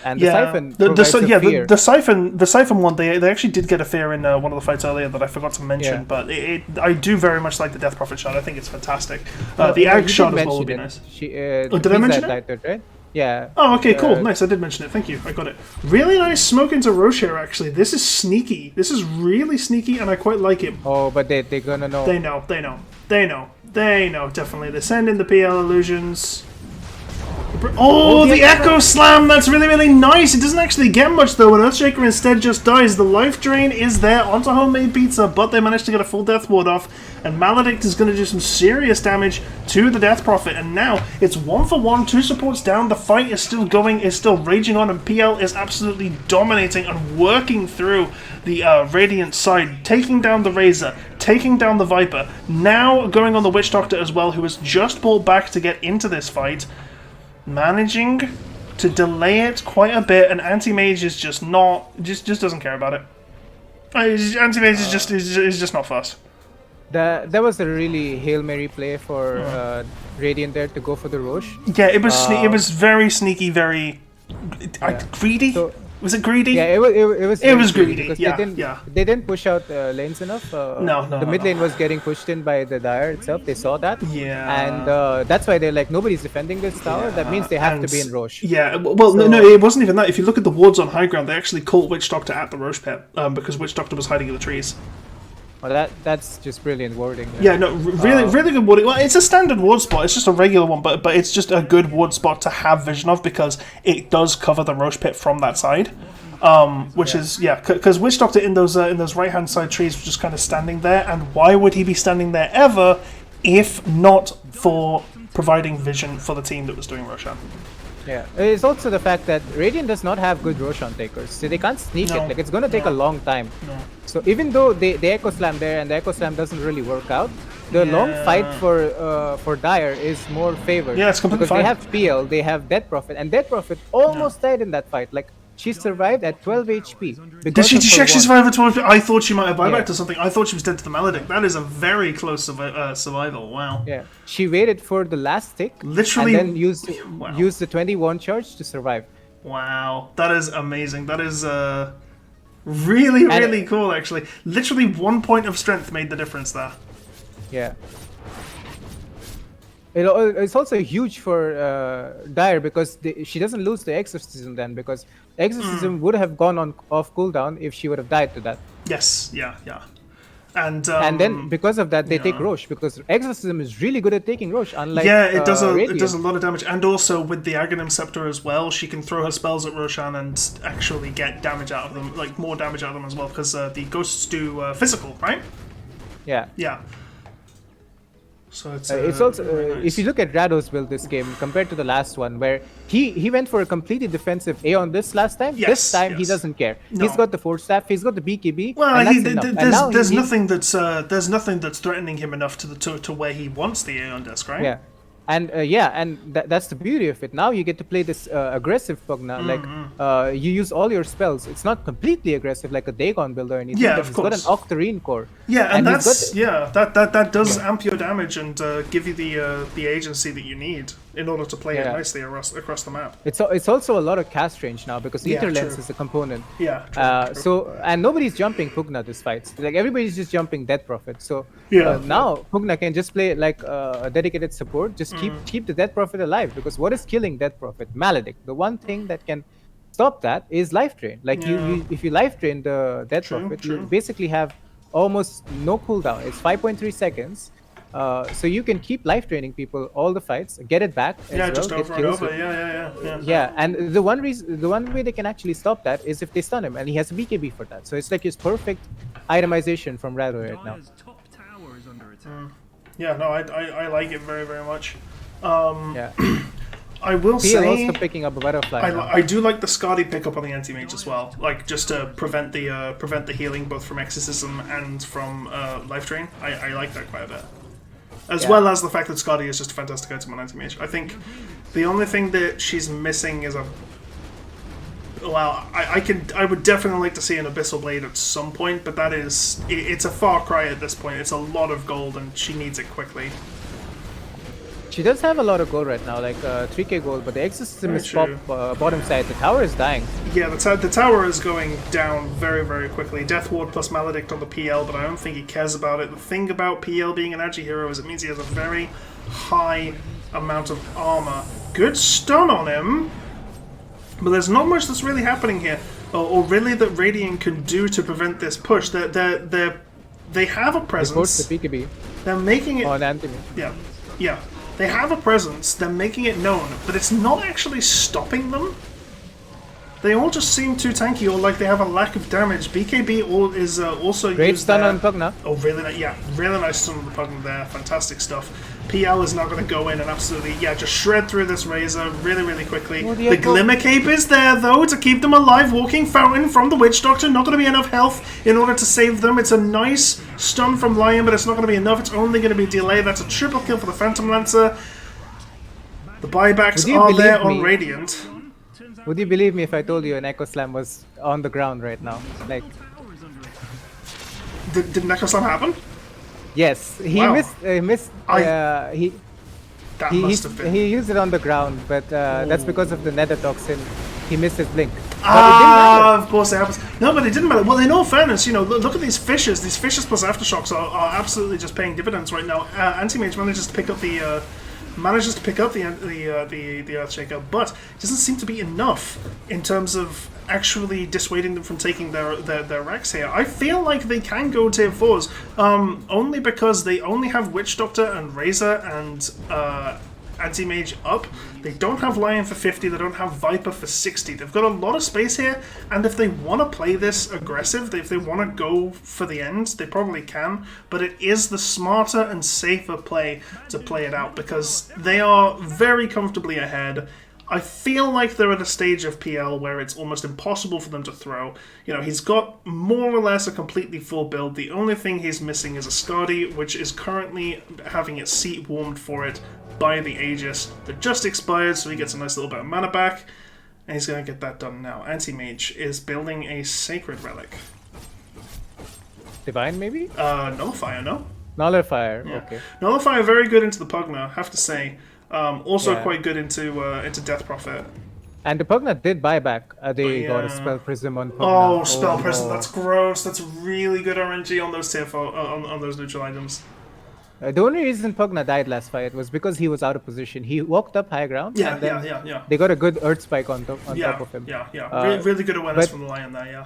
And the Yeah, Siphon the provides a fear. the siphon one. They actually did get a fear in one of the fights earlier that I forgot to mention. Yeah. But I do very much like the Death Prophet shot. I think it's fantastic. No, The no, Ag you shot did as well would be mention nice. it. She, did I mention Pizza it? died, right? Yeah. Oh, okay, cool, Uh, nice. I did mention it. Thank you. I got it. Really nice smoke into Roche here. Actually, this is sneaky. This is really sneaky, and I quite like it. Oh, but they're gonna know. They know. They know. They know. They know. Definitely. They send in the PL illusions. Oh, the Echo Slam! That's really, really nice. It doesn't actually get much though, and Earthshaker instead just dies. The life drain is there onto homemade pizza, but they managed to get a full death ward off, and Maledict is going to do some serious damage to the Death Prophet. And now it's 1-for-1, 2 supports down. The fight is still going, is still raging on, and PL is absolutely dominating and working through the Radiant side, taking down the Razor, taking down the Viper. Now going on the Witch Doctor as well, who has just brought back to get into this fight. Managing to delay it quite a bit, and Anti-Mage is just not, just doesn't care about it. Anti-Mage is just not fussed. That was a really Hail Mary play for Radiant there to go for the Roche. Yeah, it was it was very sneaky, very greedy. So- Was it greedy? Yeah, it was. It very was greedy, because yeah, they didn't, yeah. They didn't push out lanes enough. No, The mid lane was getting pushed in by the Dire itself. They saw that. Yeah. And that's why they're like, nobody's defending this tower. That means they have to be in Roche. Yeah, well, no, it wasn't even that. If you look at the wards on high ground, they actually caught Witch Doctor at the Roche pit because Witch Doctor was hiding in the trees. Well, that's just brilliant wording. Yeah, no, really good ward. Well, it's a standard ward spot. It's just a regular one, but it's just a good ward spot to have vision of because it does cover the Roche pit from that side. Which is because Witch Doctor in those right hand side trees was just kind of standing there, and why would he be standing there ever if not for providing vision for the team that was doing Roshan? Yeah, it's also the fact that Radiant does not have good Roshan takers, so they can't sneak No. it. Like it's gonna take a long time. So even though they Echo Slam there and the Echo Slam doesn't really work out, the long fight for Dire is more favored. Yeah, it's completely because fine. they have PL, they have Death Prophet, and Death Prophet almost died in that fight. Like she survived at 12 HP. Did she actually survive at 12? I thought she might have buyback Yeah. to something. I thought she was dead to the Maledict. That is a very close survival. Wow. Yeah, she waited for the last tick, Literally- and then used Wow. used the 21 charge to survive. Wow. That is amazing. That is really, And- really cool, actually. Literally 1 point of strength made the difference there. Yeah. It's also huge for Dire because she doesn't lose the Exorcism then, because Exorcism would have gone on off cooldown if she would have died to that. Yes, yeah. And then because of that, they take yeah. Roche, because Exorcism is really good at taking Roche, unlike it does a Radiant. lot of damage, and also with the Aghanim Scepter as well, she can throw her spells at Roshan and actually get damage out of them, like more damage out of them as well, because the ghosts do physical, right? Yeah. Yeah. So it's Also very nice. if you look at Rado's build this game compared to the last one, where he went for a completely defensive Aeon this last time. Yes, This time he yes. doesn't care. No. He's got the Force Staff, he's got the BKB. Well, and that's enough. And now there's he- there's nothing that's threatening him enough to where he wants the Aeon Disc, right? Yeah, and that's the beauty of it. Now you get to play this aggressive Pugna. Like you use all your spells. It's not completely aggressive like a Dagon build or anything. Yeah, but of he's got an course. Octarine core. Yeah, and he's that's got- that does amp your damage and give you the agency that you need in order to play it Yeah. nicely across the map. It's also a lot of cast range now because Yeah, Ether Lens true. is a component. Yeah, true, true. So and nobody's jumping Pugna this fight. Like everybody's just jumping Death Prophet. So Yeah. now Pugna can just play like a dedicated support. Just keep the Death Prophet alive, because what is killing Death Prophet? Maledict. The one thing that can stop that is life drain. Like Yeah. if you life drain the Death True, Prophet, true. you basically have almost no cooldown. It's 5.3 seconds. So you can keep life draining people all the fights, get it back as Yeah, well, just get over and kills over. with- Yeah. Yeah, and the one way they can actually stop that is if they stun him, and he has a BKB for that. So it's like his perfect itemization from Rado right now. Dire's top tower is under attack. Yeah, no, I like it very, very much. Yeah, I will PL say, also picking up a butterfly. now. I do like the Skadi pickup on the anti-mage as well, like just to prevent the healing both from exorcism and from life drain. I like that quite a bit, as Yeah. well as the fact that Skadi is just a fantastic item on anti-mage. I think the only thing that she's missing is a I would definitely like to see an Abyssal Blade at some point, but it's a far cry at this point. It's a lot of gold, and she needs it quickly. She does have a lot of gold right now, like 3k gold, but the exorcism Very is pop true. bottom side. The tower is dying. Yeah, the tower is going down very, very quickly. Death Ward plus Maledict on the PL, but I don't think he cares about it. The thing about PL being an agi hero is it means he has a very high amount of armor. Good stun on him, but there's not much that's really happening here, or really that Radiant can do to prevent this push. They have a They force presence. the BKB They're making it. on Anthony. Yeah. They have a presence, they're making it known, but it's not actually stopping them. They all just seem too tanky, or like they have a lack of damage. BKB is also Great used stun there. on Pugna. Oh, really? Yeah, really nice stun on the Pugna there. Fantastic stuff. PL is now going to go in and absolutely, just shred through this Razor really, really quickly. Oh, the The echo. Glimmer Cape is there, though, to keep them alive. Walking Fountain from the Witch Doctor. Not going to be enough health in order to save them. It's a nice stun from Lion, but it's not going to be enough. It's only going to be delay. That's a triple kill for the Phantom Lancer. The buybacks Would you are there believe on me? Radiant. Would you believe me if I told you an Echo Slam was on the ground right now? Like, Tower is under attack. Did Echo Slam happen? yes, he Wow. missed. That He must have been. he used it on the ground, but that's because of the nether toxin. He missed his blink. Of course it happens. No, but it didn't matter. Well, in all fairness, look at these fishes. These fishes plus aftershocks are absolutely just paying dividends right now. Anti-Mage manages to pick up the Earthshaker, but it doesn't seem to be enough in terms of actually dissuading them from taking their racks here. I feel like they can go tier 4s, only because they only have Witch Doctor and Razor and Anti-Mage up. They don't have Lion for 50, they don't have Viper for 60. They've got a lot of space here, and if they want to play this aggressive, if they want to go for the end, they probably can, but it is the smarter and safer play to play it out, because they are very comfortably ahead. I feel like they're at a stage of PL where it's almost impossible for them to throw. He's got more or less a completely full build. The only thing he's missing is a Skadi, which is currently having its seat warmed for it by the Aegis that just expired, so he gets a nice little bit of mana back, and he's going to get that done now. Anti-Mage is building a Sacred Relic. Divine, maybe? Nullifier, no? Nullifier. Yeah. Okay. Nullifier very good into the Pugna, have to say. Also Yeah. quite good into Death Prophet. And the Pugna did buy back. They got a yeah. Spell Prism on Pugna. Oh, Spell Prison, no. that's gross. That's really good RNG on those tier 4, on those neutral items. The only reason Pugna died last fight was because he was out of position. He walked up high ground. Yeah, and then yeah. They got a good Earth Spike on top Yeah, of him. yeah. Really good awareness but- from the Lion there, yeah.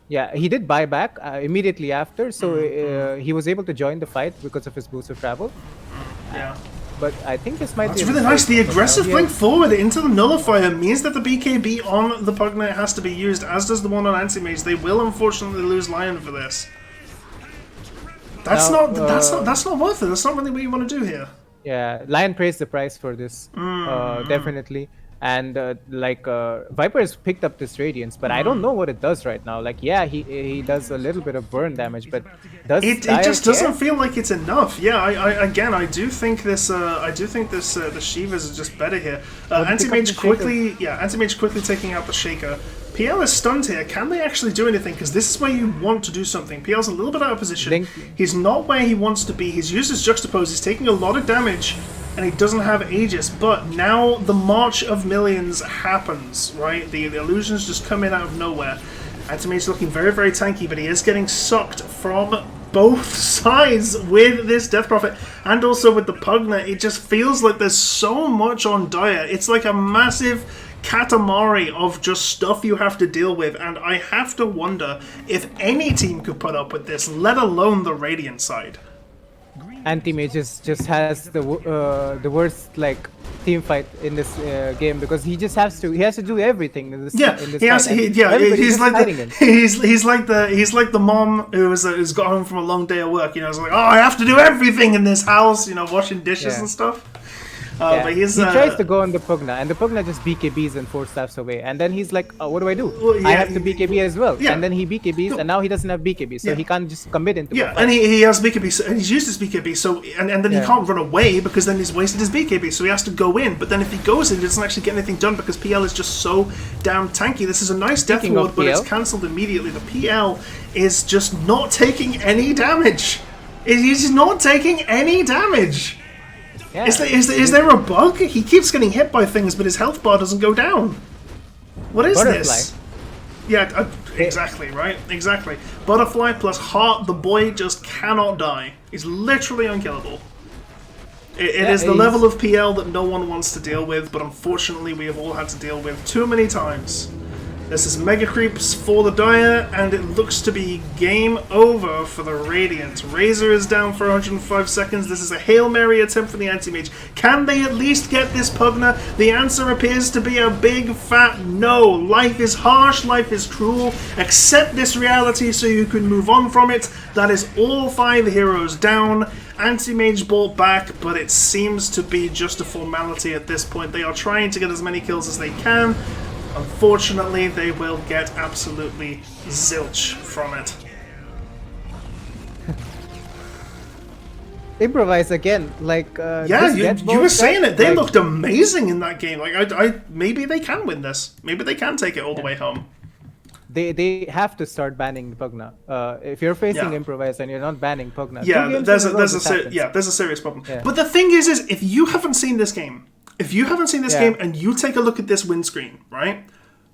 Yeah, he did buy back immediately after, so Mm-hmm. he was able to join the fight because of his boost of travel. Yeah. But I think this might That's be a really mistake nice. The for Pugna. aggressive He blink has- forward into the Nullifier means that the BKB on the Pugna has to be used, as does the one on Anti-Mage. They will unfortunately lose Lion for this. That's Now, that's not worth it. That's not really what you want to do here. Yeah, Lion pays the price for this, definitely. And Viper has picked up this Radiance, but I don't know what it does right now. Like, yeah, he does a little bit of burn damage, but does It Dire just care? doesn't feel like it's enough. Yeah, I do think this the Shivas is just better here. Anti-Mage quickly taking out the Shaker. PL is stunned here. Can they actually do anything? Because this is where you want to do something. PL's a little bit out of position. Link. He's not where he wants to be. He's used his Juxtapose. He's taking a lot of damage, and he doesn't have Aegis. But now the March of Millions happens, right? The illusions just come in out of nowhere. Anti-Mage's looking very, very tanky, but he is getting sucked from both sides with this Death Prophet and also with the Pugna. It just feels like there's so much on Dire. It's like a massive Katamari of just stuff you have to deal with, and I have to wonder if any team could put up with this, let alone the Radiant side. Anti-Mage just has the worst like team fight in this game because he has to do everything in this Yeah, in this he has. fight. And Yeah, everybody's he's just like hiding the him. he's like the mom who's got home from a long day of work. You know, it's like, oh, I have to do everything in this house. You know, washing dishes Yeah. and stuff. Yeah. But he's He tries to go on the Pugna, and the Pugna just BKBs and 4 steps away. And then he's like, what do I do? Well, I yeah, have to BKB as well. yeah. And then he BKBs, and now he doesn't have BKB, so Yeah. he can't just commit into a Yeah, fight. and he has BKB, and he's used his BKB, so and then he Yeah. can't run away because then he's wasted his BKB, so he has to go in. But then if he goes in, he doesn't actually get anything done because PL is just so damn tanky. This is a nice death Speaking of ward, but it's PL. cancelled immediately. The PL is just not taking any damage. He's not taking any damage. Yeah. Is there a bug? He keeps getting hit by things, but his health bar doesn't go down. What is Butterfly. this? Yeah, exactly, right? Exactly. Butterfly plus Heart, the boy just cannot die. He's literally unkillable. It is the he's- level of PL that no one wants to deal with, but unfortunately we have all had to deal with too many times. This is Mega Creeps for the Dire, and it looks to be game over for the Radiant. Razor is down for 105 seconds. This is a Hail Mary attempt for the Anti-Mage. Can they at least get this Pugna? The answer appears to be a big fat no. Life is harsh, life is cruel. Accept this reality so you can move on from it. That is all 5 heroes down. Anti-Mage brought back, but it seems to be just a formality at this point. They are trying to get as many kills as they can. Unfortunately, they will get absolutely zilch from it. Improvise again, like Yeah, this you Deadbolt were saying stuff, it. They like, looked amazing in that game. Like, I maybe they can win this. Maybe they can take it all the way home. They have to start banning Pugna. If you're facing Yeah. Improvise and you're not banning Pugna, Yeah, 2 games there's in a row there's this a ser- happens. yeah there's a serious problem. Yeah. But the thing is if you haven't seen this game, Yeah. game and you take a look at this win screen, right?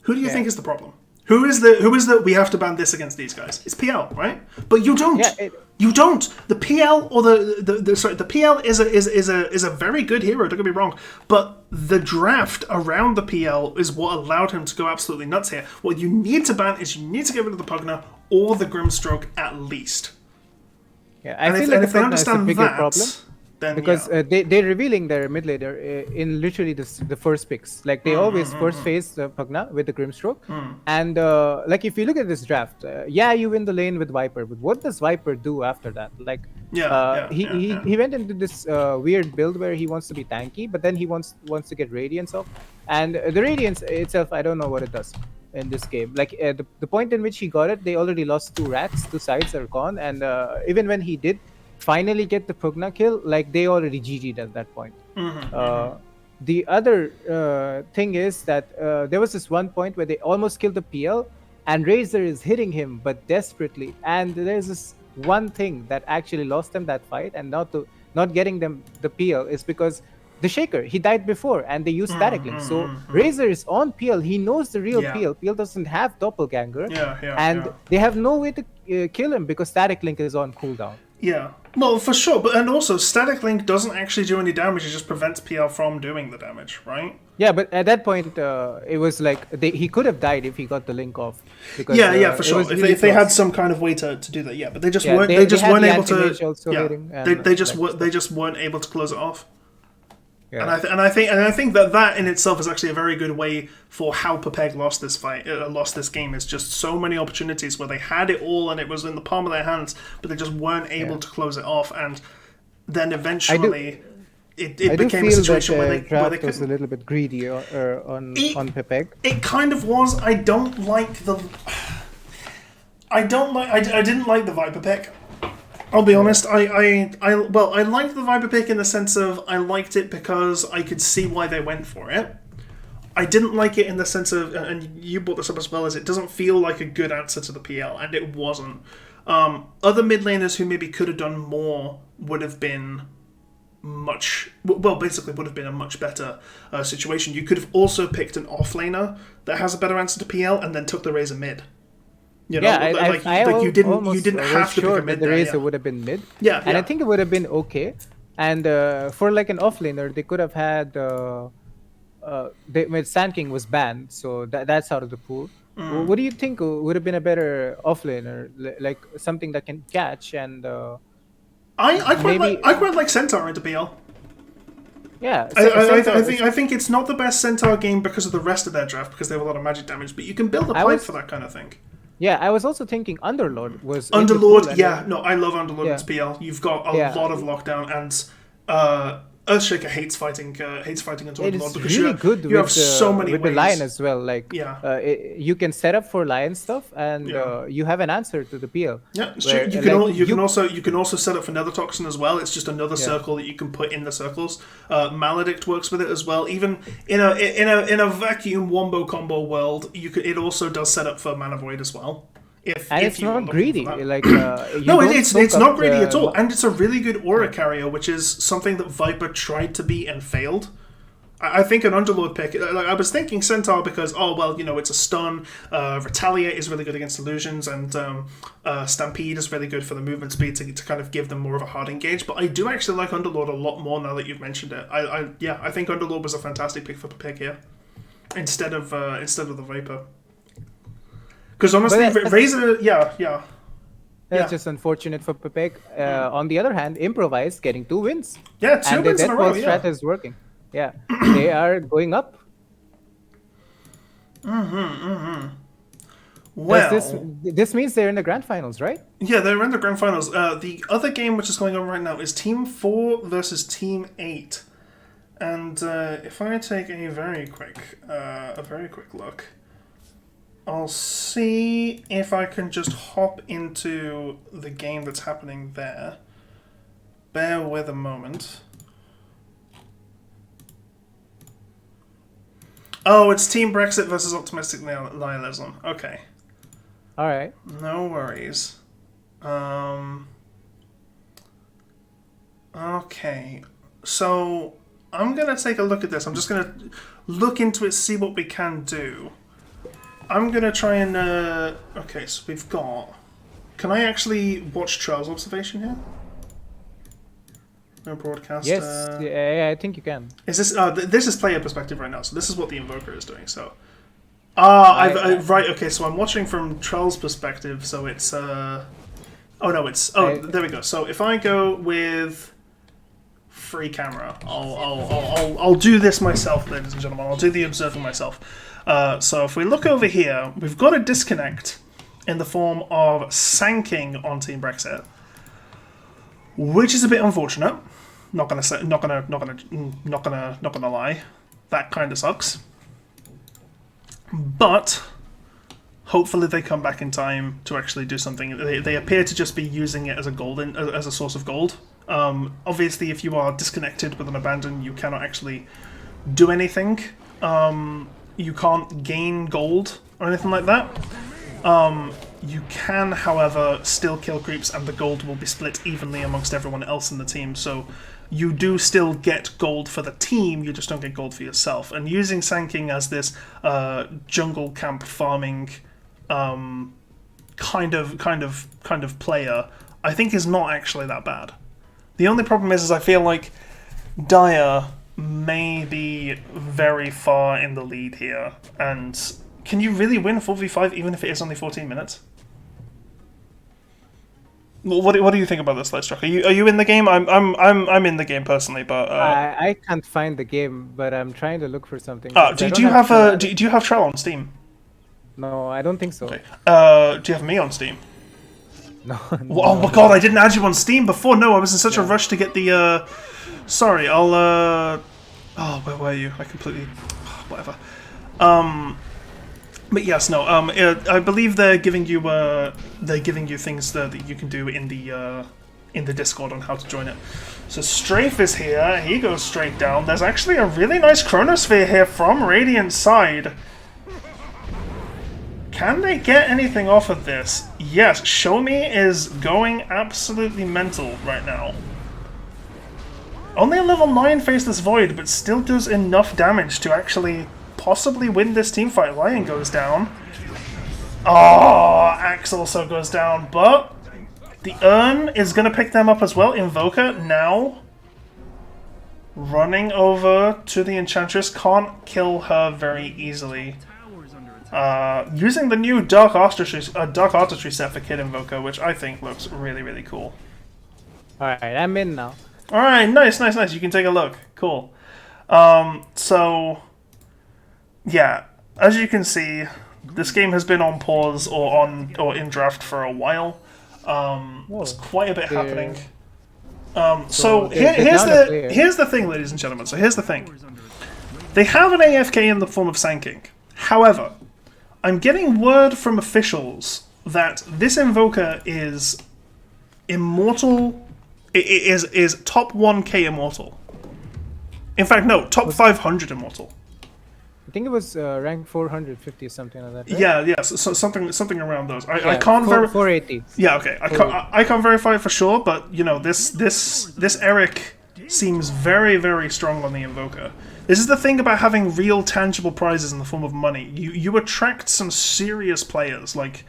Who do you Yeah. think is the problem? Who is the we have to ban this against these guys? It's PL, right? But you don't. Yeah, You don't. The PL or the PL is a very good hero. Don't get me wrong, but the draft around the PL is what allowed him to go absolutely nuts here. What you need to ban is you need to get rid of the Pugna or the Grimstroke at least. Yeah, I And feel if, like and the if they Pugna is a understand bigger that, problem. then Because yeah. they're revealing their mid laner in literally the first picks. Like they always first phase the Pugna with the Grimstroke. And like if you look at this draft, yeah, you win the lane with Viper, but what does Viper do after that? Like he went into this weird build where he wants to be tanky, but then he wants to get Radiance off. And the Radiance itself, I don't know what it does in this game. Like the point in which he got it, they already lost 2 racks, 2 sides are gone, and even when he did finally get the Pugna kill, like they already GG'd at that point. The other thing is that there was this one point where they almost killed the PL, and Razor is hitting him but desperately. And there's this one thing that actually lost them that fight, and not getting them the PL is because the Shaker, he died before, and they used Static Link. So Razor is on PL. He knows the real Yeah. PL. PL doesn't have Doppelganger, and Yeah. they have no way to kill him because Static Link is on cooldown. Yeah. Well, for sure, but and also Static Link doesn't actually do any damage. It just prevents PL from doing the damage, right? Yeah, but at that point, it was like he could have died if he got the link off. Because, Yeah, for it sure. was If really they had close. some kind of way to do that, yeah. But they just Yeah, weren't. they- They just they had weren't the able to. anti-mage also Yeah. hitting and, They just like, they just weren't able to close it off. Yeah. And I think that in itself is actually a very good way for how Pepeg lost this fight, lost this game. Is just so many opportunities where they had it all and it was in the palm of their hands, but they just weren't able to close it off. And then eventually, it I do became a feel situation that where the they draft was a couldn't. little bit greedy on Pepeg. It kind of was. I don't like the. I don't like. I didn't like the Viper pick. I'll be honest. I liked the Viper pick in the sense of I liked it because I could see why they went for it. I didn't like it in the sense of, and you brought this up as well, as it doesn't feel like a good answer to the PL, and it wasn't. Other mid laners who maybe could have done more would have been basically would have been a much better situation. You could have also picked an offlaner that has a better answer to PL and then took the Razor mid. You know, I you didn't was have to sure pick a that mid the there. Razor Yeah. would have been mid. Yeah, And yeah. I think it would have been okay. And for like an offlaner, they could have had Sand King was banned, so that's out of the pool. Mm. What do you think would have been a better offlaner, like something that can catch and I quite like Centaur into PL. Yeah, I think it's not the best Centaur game because of the rest of their draft, because they have a lot of magic damage, but you can build a pipe for that kind of thing. Yeah, I was also thinking Underlord was into Underlord. pool, Yeah, no, I love Underlord Yeah. into PL. You've got a Yeah. lot of lockdown, and Earthshaker hates fighting into It Underlord is because really good you with have so many with ways. the lion as well. Like, Yeah. you can set up for lion stuff, and Yeah. you have an answer to the PL. Yeah, it's where, true. You can also set up for Nether Toxin as well. It's just another circle that you can put in the circles. Maledict works with it as well. Even in a vacuum wombo combo world, it also does set up for Mana Void as well. And if it's you are not looking greedy. for that. Like, No, it's not greedy at all, And and it's a really good aura carrier, which is something that Viper tried to be and failed. I think an Underlord pick. Like, I was thinking Centaur because it's a stun. Retaliate is really good against illusions, and Stampede is really good for the movement speed to kind of give them more of a hard engage. But I do actually like Underlord a lot more now that you've mentioned it. I think Underlord was a fantastic pick here instead of the Viper. Because honestly, Razor, yeah. It's just unfortunate for Pepek. On the other hand, Improvise getting 2 wins. Yeah, 2 and the wins in a row. Deathball strat is working. Yeah, they are going up. Well, this means they're in the grand finals, right? Yeah, they're in the grand finals. The other game which is going on right now is Team 4 versus Team 8. And if I take a very quick look, I'll see if I can just hop into the game that's happening there. Bear with a moment. Oh, it's Team Brexit versus Optimistic Nihilism. Okay. All right. No worries. Okay. So, I'm going to take a look at this. I'm just going to look into it, see what we can do. I'm going to try and... okay, so we've got... Can I actually watch Charles' observation here? No broadcast. Yes, yeah, I think you can. Is this? This is player perspective right now. So this is what the Invoker is doing. So, right. Okay, so I'm watching from Trell's perspective. So it's. There we go. So if I go with free camera, I'll do this myself, ladies and gentlemen. I'll do the observing myself. So if we look over here, we've got a disconnect in the form of Sanking on Team Brexit, which is a bit unfortunate. Not gonna lie. That kind of sucks. But hopefully they come back in time to actually do something. They appear to just be using it as a source of gold. Obviously, if you are disconnected with an abandon, you cannot actually do anything. You can't gain gold or anything like that. You can, however, still kill creeps, and the gold will be split evenly amongst everyone else in the team. So you do still get gold for the team, you just don't get gold for yourself. And using Sanking as this jungle camp farming kind of player, I think is not actually that bad. The only problem is I feel like Dire may be very far in the lead here, and can you really win 4v5 even if it is only 14 minutes? What do you think about this, Lightstruck? Are you in the game? I'm in the game personally, but I can't find the game, but I'm trying to look for something. do you have Trell on Steam? No, I don't think so. Okay. Do you have me on Steam? No. Oh my god, I didn't add you on Steam before. No, I was in such a rush to get the. Sorry, I'll. Oh, where were you? I completely. Whatever. But yes, no. I believe they're giving you things that you can do in the Discord on how to join it. So Strafe is here. He goes straight down. There's actually a really nice Chronosphere here from Radiant's side. Can they get anything off of this? Yes, Show Me is going absolutely mental right now. Only a level 9 Faceless Void, but still does enough damage to actually possibly win this teamfight. Lion goes down. Oh, Axe also goes down, but the Urn is going to pick them up as well. Invoker now running over to the Enchantress. Can't kill her very easily. Using the new Dark Artistry set for Kid Invoker, which I think looks really, really cool. All right, I'm in now. All right, nice. You can take a look. Cool. So, yeah, as you can see, this game has been on pause or in draft for a while. There's quite a bit happening. So here's the thing, ladies and gentlemen. So here's the thing. They have an AFK in the form of Sand King. However, I'm getting word from officials that this Invoker is immortal. Is top 1k immortal. In fact, no, top 500 immortal. I think it was rank 450 or something like that. Right? Yeah, so something around those. I can't verify. 480. Yeah, okay. I can't verify it for sure, but you know this Eric seems very, very strong on the Invoker. This is the thing about having real tangible prizes in the form of money. You attract some serious players, like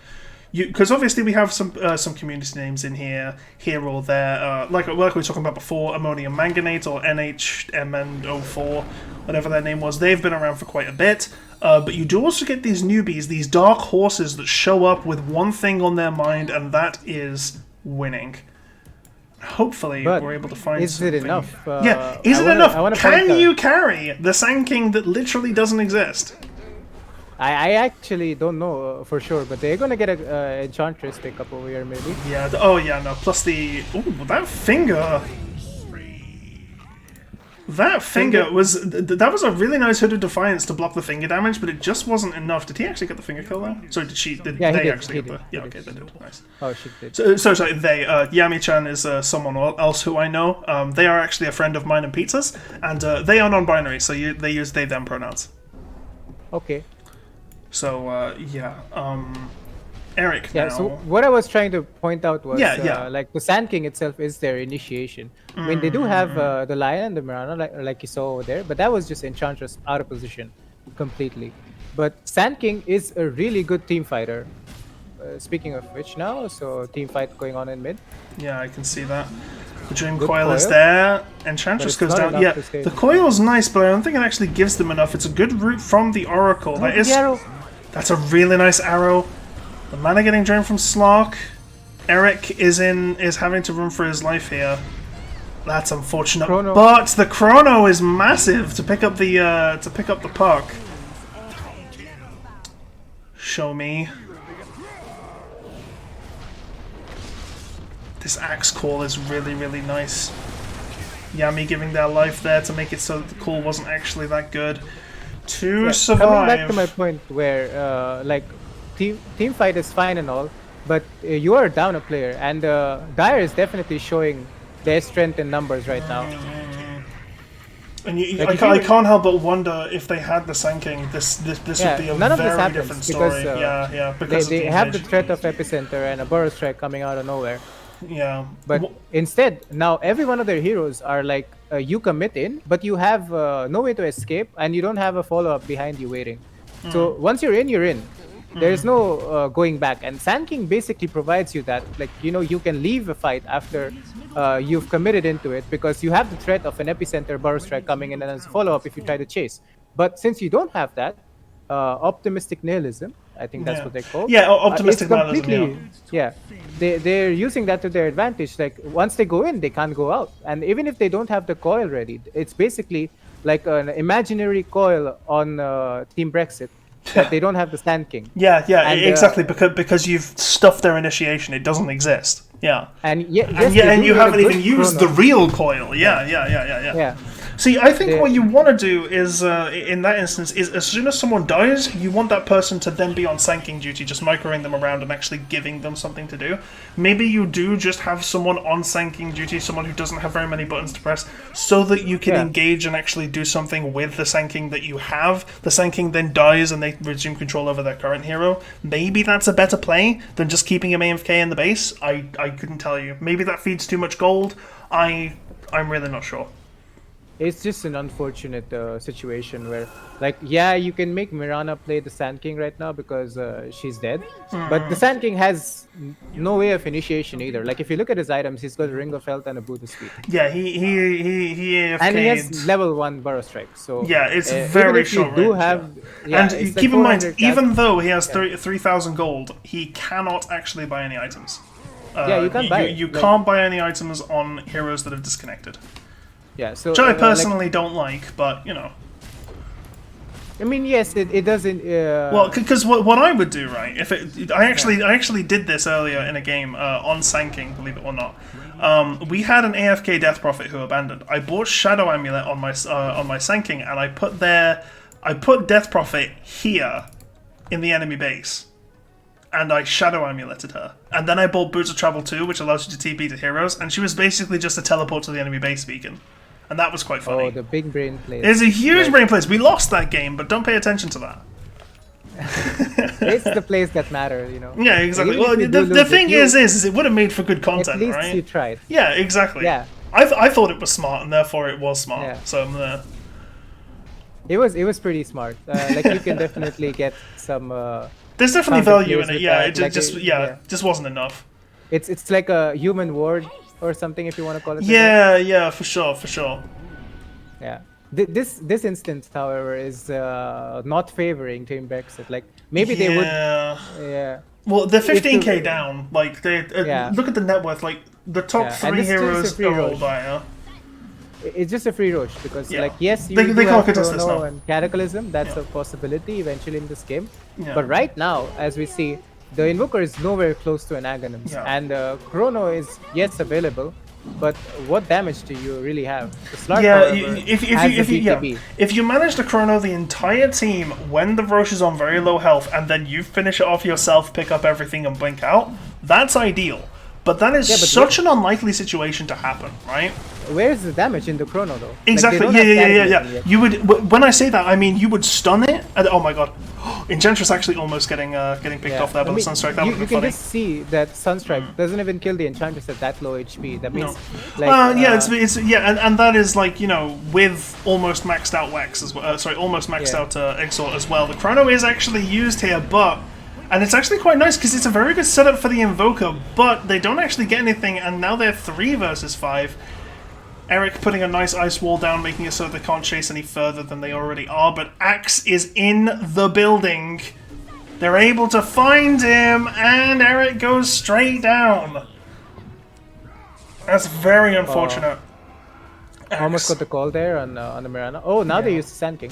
because obviously we have some community names in here or there, like we were talking about before, Ammonium Manganate or NHMN04, whatever their name was. They've been around for quite a bit, but you do also get these newbies, these dark horses that show up with one thing on their mind, and that is winning. Hopefully, but we're able to find. Is something. it enough? Yeah, is it enough? Can you out. carry the Sand King that literally doesn't exist? I actually don't know for sure, but they're gonna get a Enchantress pick up over here, maybe. Yeah. Oh yeah. No. Plus the that finger. That finger was that was a really nice Hood of Defiance to block the finger damage, but it just wasn't enough. Did he actually get the finger kill there? Sorry, did she? Did Yeah, he they did, actually he get the? did, Yeah, he okay, did. they did. Nice. Oh, she did. So sorry, they. Yami-chan is someone else who I know. They are actually a friend of mine and Pizza's, and they are non-binary, so they use they/them pronouns. Okay. So yeah. Eric. Yeah, now. so what I was trying to point out was, Yeah. like, the Sand King itself is their initiation. I mean, they do have the Lion and the Mirana, like you saw over there, but that was just Enchantress out of position completely. But Sand King is a really good team fighter. Speaking of which now, so team fight going on in mid. Yeah, I can see that. The Dream Good Coil is coil. there. Enchantress But goes it's not down. enough Yeah, to save the them. coil's nice, but I don't think it actually gives them enough. It's a good route from the Oracle. That is. The arrow. That's a really nice arrow. The mana getting drained from Slark. Eric is having to run for his life here. That's unfortunate. Chrono. But the chrono is massive to pick up the puck. Show me. This axe call is really, really nice. Yami giving their life there to make it so that the call wasn't actually that good. To survive. Coming back to my point where, like, team fight is fine and all, but you are down a player, and Dire is definitely showing their strength in numbers right now. And Like, I can't help but wonder if they had the Sand King, this would be a none of this very happens different story. because, Because they of have the invasion. threat of Epicenter and a Burrow Strike coming out of nowhere. Yeah, But instead, now every one of their heroes are like, you commit in, but you have no way to escape, and you don't have a follow-up behind you waiting. So once you're in, you're in. There's no going back. And Sand King basically provides you that. Like, you know, you can leave a fight after you've committed into it, because you have the threat of an Epicenter Burrow Strike coming in and as a follow-up if you try to chase. But since you don't have that, optimistic nihilism, I think that's what they're called. Yeah, optimistic it's nihilism, completely, yeah. They're using that to their advantage. Like, once they go in, they can't go out. And even if they don't have the coil ready, it's basically like an imaginary coil on Team Brexit. That they don't have the Sand King. Yeah, And, exactly. Because you've stuffed their initiation, it doesn't exist. Yeah, And and you you haven't even used the real coil. Yeah. Yeah. See, I think The- what you want to do is, in that instance, is as soon as someone dies, you want that person to then be on Sand King duty, just microing them around and actually giving them something to do. Maybe you do just have someone on Sand King duty, someone who doesn't have very many buttons to press, so that you can Yeah. engage and actually do something with the Sand King that you have. The Sand King then dies and they resume control over their current hero. Maybe that's a better play than just keeping him AFK in the base. I couldn't tell you. Maybe that feeds too much gold. I'm really not sure. It's just an unfortunate situation where, like, yeah, you can make Mirana play the Sand King right now because she's dead, but the Sand King has no way of initiation either. Like, if you look at his items, he's got a Ring of Health and a Boot of Speed, Yeah, he AFK'd. and he has level 1 Burrow Strike. So Yeah, it's even very if you short do range, have, and it's like keep in mind, 400 even though he has 3,000 gold, he cannot actually buy any items. Yeah, you can't buy it. You Like- can't buy any items on heroes that have disconnected. Yeah, so Which I like, personally don't like, but you know. I mean, yes, it doesn't. Well, because what I would do, right? If I actually did this earlier in a game on Sanking, believe it or not. We had an AFK Death Prophet who abandoned. I bought Shadow Amulet on my Sanking, and I put Death Prophet here in the enemy base, and I Shadow Amuleted her. And then I bought Boots of Travel 2, which allows you to TP to heroes, and she was basically just a teleport to the enemy base beacon. And that was quite funny. Oh, the big brain plays. It's a huge brain place. We lost that game, but don't pay attention to that. It's the plays that matter, you know. Yeah, exactly. Even Well, if you do the lose, thing if you- is it would have made for good At content, least right? you tried. Yeah, exactly. Yeah. I thought it was smart, and therefore it was smart. Yeah. So I'm there. It was pretty smart. Like you can definitely get some. There's definitely counter value in plays it. with Yeah, that, it like just it- yeah, yeah. just wasn't enough. It's like a human ward or something, if you want to call it. like that. Yeah, for sure. Yeah. This instance, however, is not favoring Team Brexit. Like maybe they would. Yeah. Yeah. Well, they're If you- 15k down. Like they Yeah. look at the net worth. Like the top Yeah, and 3 this is a heroes free are all roll. dire. It's just a free roach because, Yeah. like, yes, you They do can't have contest this Chrono now. and Cataclysm. That's Yeah. a possibility eventually in this game. Yeah. But right now, as we see, the Invoker is nowhere close to an Aghanim's. Yeah. And Chrono is, yes, available, but what damage do you really have? The Slark, Yeah, however, if has you, a yeah, BKB. if you manage to chrono the entire team when the Roche is on very low health, and then you finish it off yourself, pick up everything, and blink out, that's ideal. But that is Yeah, but such an unlikely situation to happen, right? Where's the damage in the Chrono, though? Like, they Exactly. don't Yeah, have yeah, yeah, Cataclysm yeah. yet. You would. When I say that, I mean you would stun it. And, oh my god, Enchantress actually almost getting picked Yeah. off there by I mean, the Sunstrike. That you, would you have can been funny. just see that Sunstrike doesn't even kill the Enchantress at that low HP. That means, like, Yeah, it's yeah, and that is like, you know, with almost maxed out Wex as well. Sorry, almost maxed Yeah. out Exort as well. The Chrono is actually used here, and it's actually quite nice because it's a very good setup for the Invoker. But they don't actually get anything, and now they're 3 versus 5. Eric putting a nice ice wall down, making it so they can't chase any further than they already are. But Axe is in the building. They're able to find him, and Eric goes straight down. That's very unfortunate. almost got the call there on the Mirana. Oh, now they use Sand King.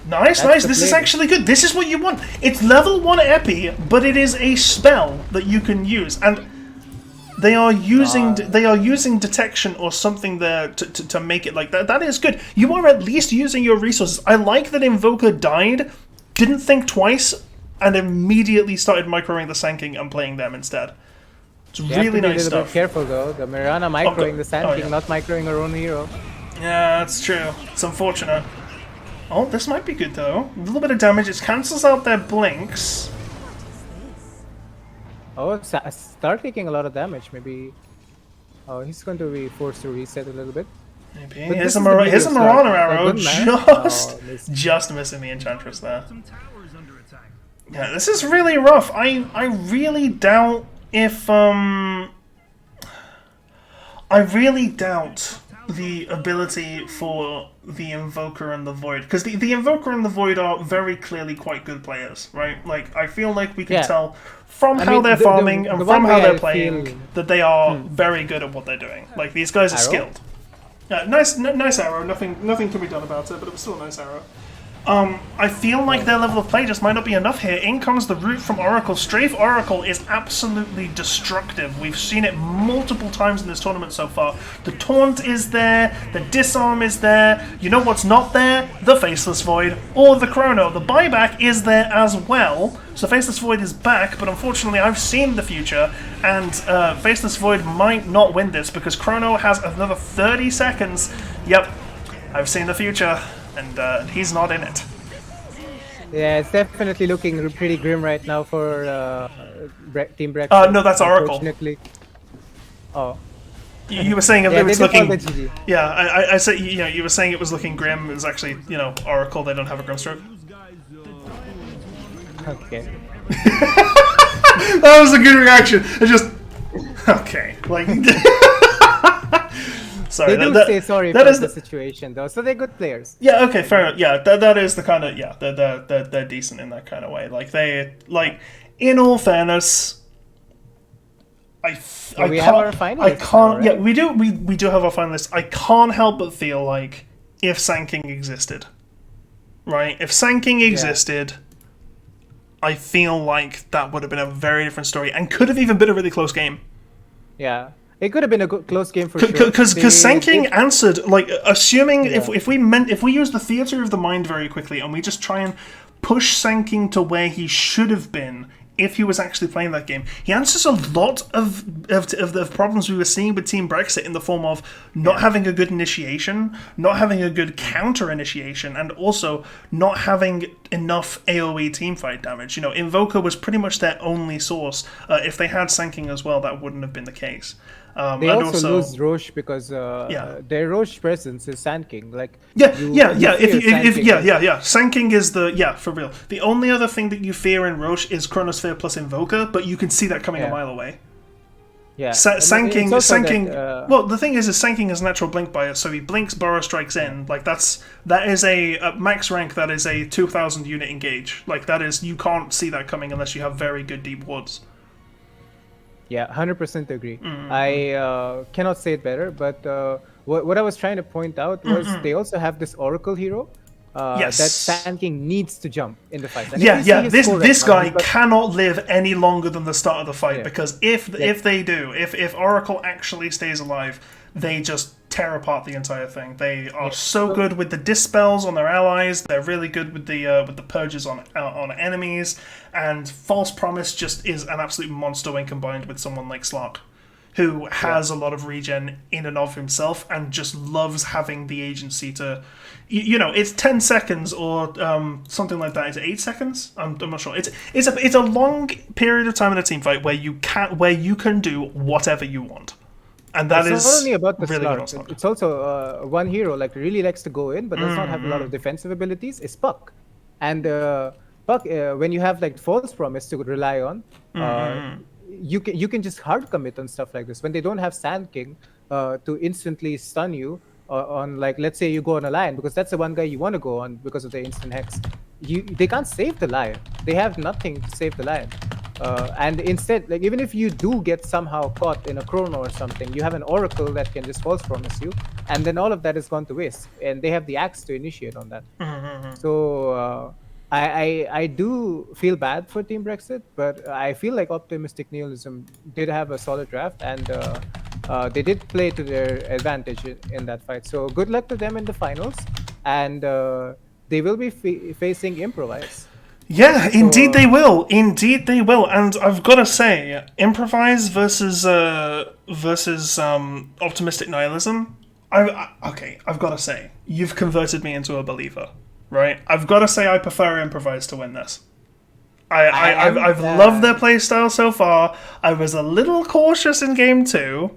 Nice, That's nice. the This is play. actually good. This is what you want. It's level 1 epi, but it is a spell that you can use, and they are using detection or something there to make it like that. That is good. You are at least using your resources. I like that Invoker died, didn't think twice, and immediately started microing the Sanking and playing them instead. It's You have really to be a nice little bit stuff. careful though. The Mirana microing the Sand oh, King, yeah. not microing her own hero. Yeah, that's true. It's unfortunate. Oh, this might be good though. A little bit of damage. It cancels out their blinks. Oh, start taking a lot of damage. Maybe. Oh, he's going to be forced to reset a little bit. Maybe. But Here's this a, is the beauty here's a of Slark. Marana arrow. A good man. Just, Oh, missed. just missing the Enchantress there. Some towers under attack. Yeah, this is really rough. I really doubt if I really doubt the ability for the Invoker and the Void, because the Invoker and the Void are very clearly quite good players, right? Like, I feel like we can Yeah. tell from I how mean, they're the farming and one from how way they're I playing feel- that they are very good at what they're doing. Like, these guys are Arrow? skilled. Yeah, nice arrow. Nothing can be done about it, but it was still a nice arrow. I feel like their level of play just might not be enough here. In comes the root from Oracle. Strafe Oracle is absolutely destructive. We've seen it multiple times in this tournament so far. The taunt is there, the disarm is there. You know what's not there? The Faceless Void or the Chrono. The buyback is there as well. So Faceless Void is back, but unfortunately I've seen the future, and Faceless Void might not win this because Chrono has another 30 seconds. Yep, I've seen the future. And he's not in it. Yeah, it's definitely looking pretty grim right now for Team Brexit. No, that's Oracle. Unfortunately. Oh. You were saying Yeah, it was they looking. defaulted GG. Yeah, I said you were saying it was looking grim. It was actually Oracle. They don't have a Grimstroke. Okay. That was a good reaction. It just okay. Like sorry. They do that- say sorry that for is the situation though, so they're good players. Yeah, okay, fair enough. Yeah, that is the kind of they're decent in that kind of way. Like in all fairness, Well, we have our finalists now, Yeah, right? we do have our finalists. I can't help but feel like if Sanking existed, right? If Sanking existed, I feel like that would have been a very different story and could have even been a really close game. Yeah, it could have been a close game for sure. Because Sanking answered, like, assuming Yeah. if we use the theater of the mind very quickly and we just try and push Sanking to where he should have been if he was actually playing that game, he answers a lot of the problems we were seeing with Team Brexit in the form of not having a good initiation, not having a good counter initiation, and also not having enough AoE teamfight damage. You know, Invoker was pretty much their only source. If they had Sanking as well, that wouldn't have been the case. They and also lose Roche because Yeah. their Roche presence is Sand King. Like Yeah, you If fear Sand King. Sanking is for real. The only other thing that you fear in Roche is Chronosphere plus Invoker, but you can see that coming a Yeah. mile away. Yeah, Sanking. it's also Well, the thing is Sanking has natural blink bias, so he blinks, Burrow strikes in. Like that is at max rank. That is a 2,000 unit engage. Like that is, you can't see that coming unless you have very good deep woods. Yeah, 100% agree. Mm-hmm. I cannot say it better, but what I was trying to point out was they also have this Oracle hero Yes. that Sand King needs to jump in the fight. And if Yeah, you see yeah. his This score this right now, guy he's got- cannot live any longer than the start of the fight Yeah. because if they do, if Oracle actually stays alive, they just tear apart the entire thing. They are so good with the dispels on their allies. They're really good with the purges on enemies. And False Promise just is an absolute monster when combined with someone like Slark, who has a lot of regen in and of himself and just loves having the agency to, you know, it's 10 seconds or something like that. Is it 8 seconds? I'm not sure. It's a long period of time in a team fight where you can do whatever you want. And that it's is not only about the really good on Slark. Slark. It's also one hero like really likes to go in, but does not have a lot of defensive abilities. Is Puck, and Puck when you have like False Promise to rely on, you can just hard commit on stuff like this when they don't have Sand King to instantly stun you on, like, let's say you go on a lion, because that's the one guy you want to go on because of the instant hex. They can't save the lion. They have nothing to save the lion. And instead, like, even if you do get somehow caught in a chrono or something, you have an oracle that can just False Promise you, and then all of that is gone to waste. And they have the axe to initiate on that. So I do feel bad for Team Brexit, but I feel like Optimistic Nihilism did have a solid draft, and they did play to their advantage in that fight. So good luck to them in the finals, and they will be facing Improvise. Yeah, indeed they will. Indeed they will. And I've got to say, Improvise versus Optimistic Nihilism. I've got to say, you've converted me into a believer, right? I've got to say, I prefer Improvise to win this. I've loved their playstyle so far. I was a little cautious in game 2.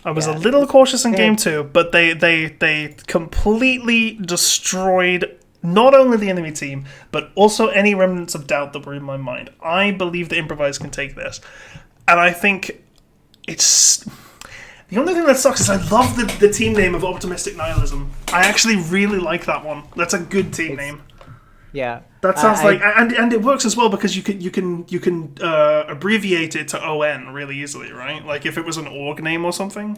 But they completely destroyed not only the enemy team, but also any remnants of doubt that were in my mind. I believe that Improvise can take this. And I think it's... The only thing that sucks is I love the team name of Optimistic Nihilism. I actually really like that one. That's a good team name. Yeah. That sounds and it works as well because you can abbreviate it to ON really easily, right? Like if it was an org name or something.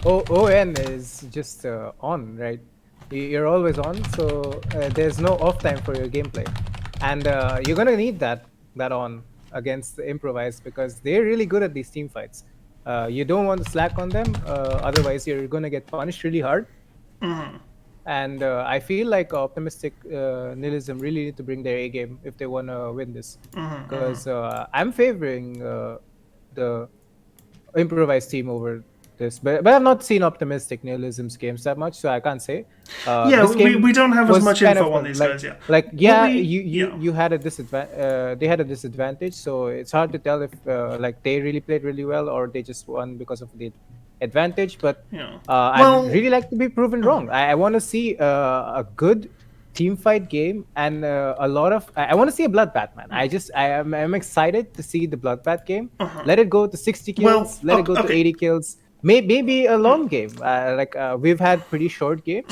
ON is just on, right? You're always on, so there's no off time for your gameplay, and you're gonna need that on against the Improvise because they're really good at these team fights. You don't want to slack on them, otherwise you're gonna get punished really hard. And I feel like Optimistic Nihilism really need to bring their A game if they want to win this, because I'm favoring the Improvised team over this, but I've not seen Optimistic Nihilism's games that much, so I can't say. We don't have as much info on these guys yet. You had a disadvantage. They had a disadvantage, so it's hard to tell if like they really played really well or they just won because of the advantage. But I'd really like to be proven wrong. I want to see a good team fight game and a lot of. I want to see a bloodbath, man. I'm excited to see the bloodbath game. Let it go to 60 kills. Let it go to 80 kills. Maybe a long game. We've had pretty short games.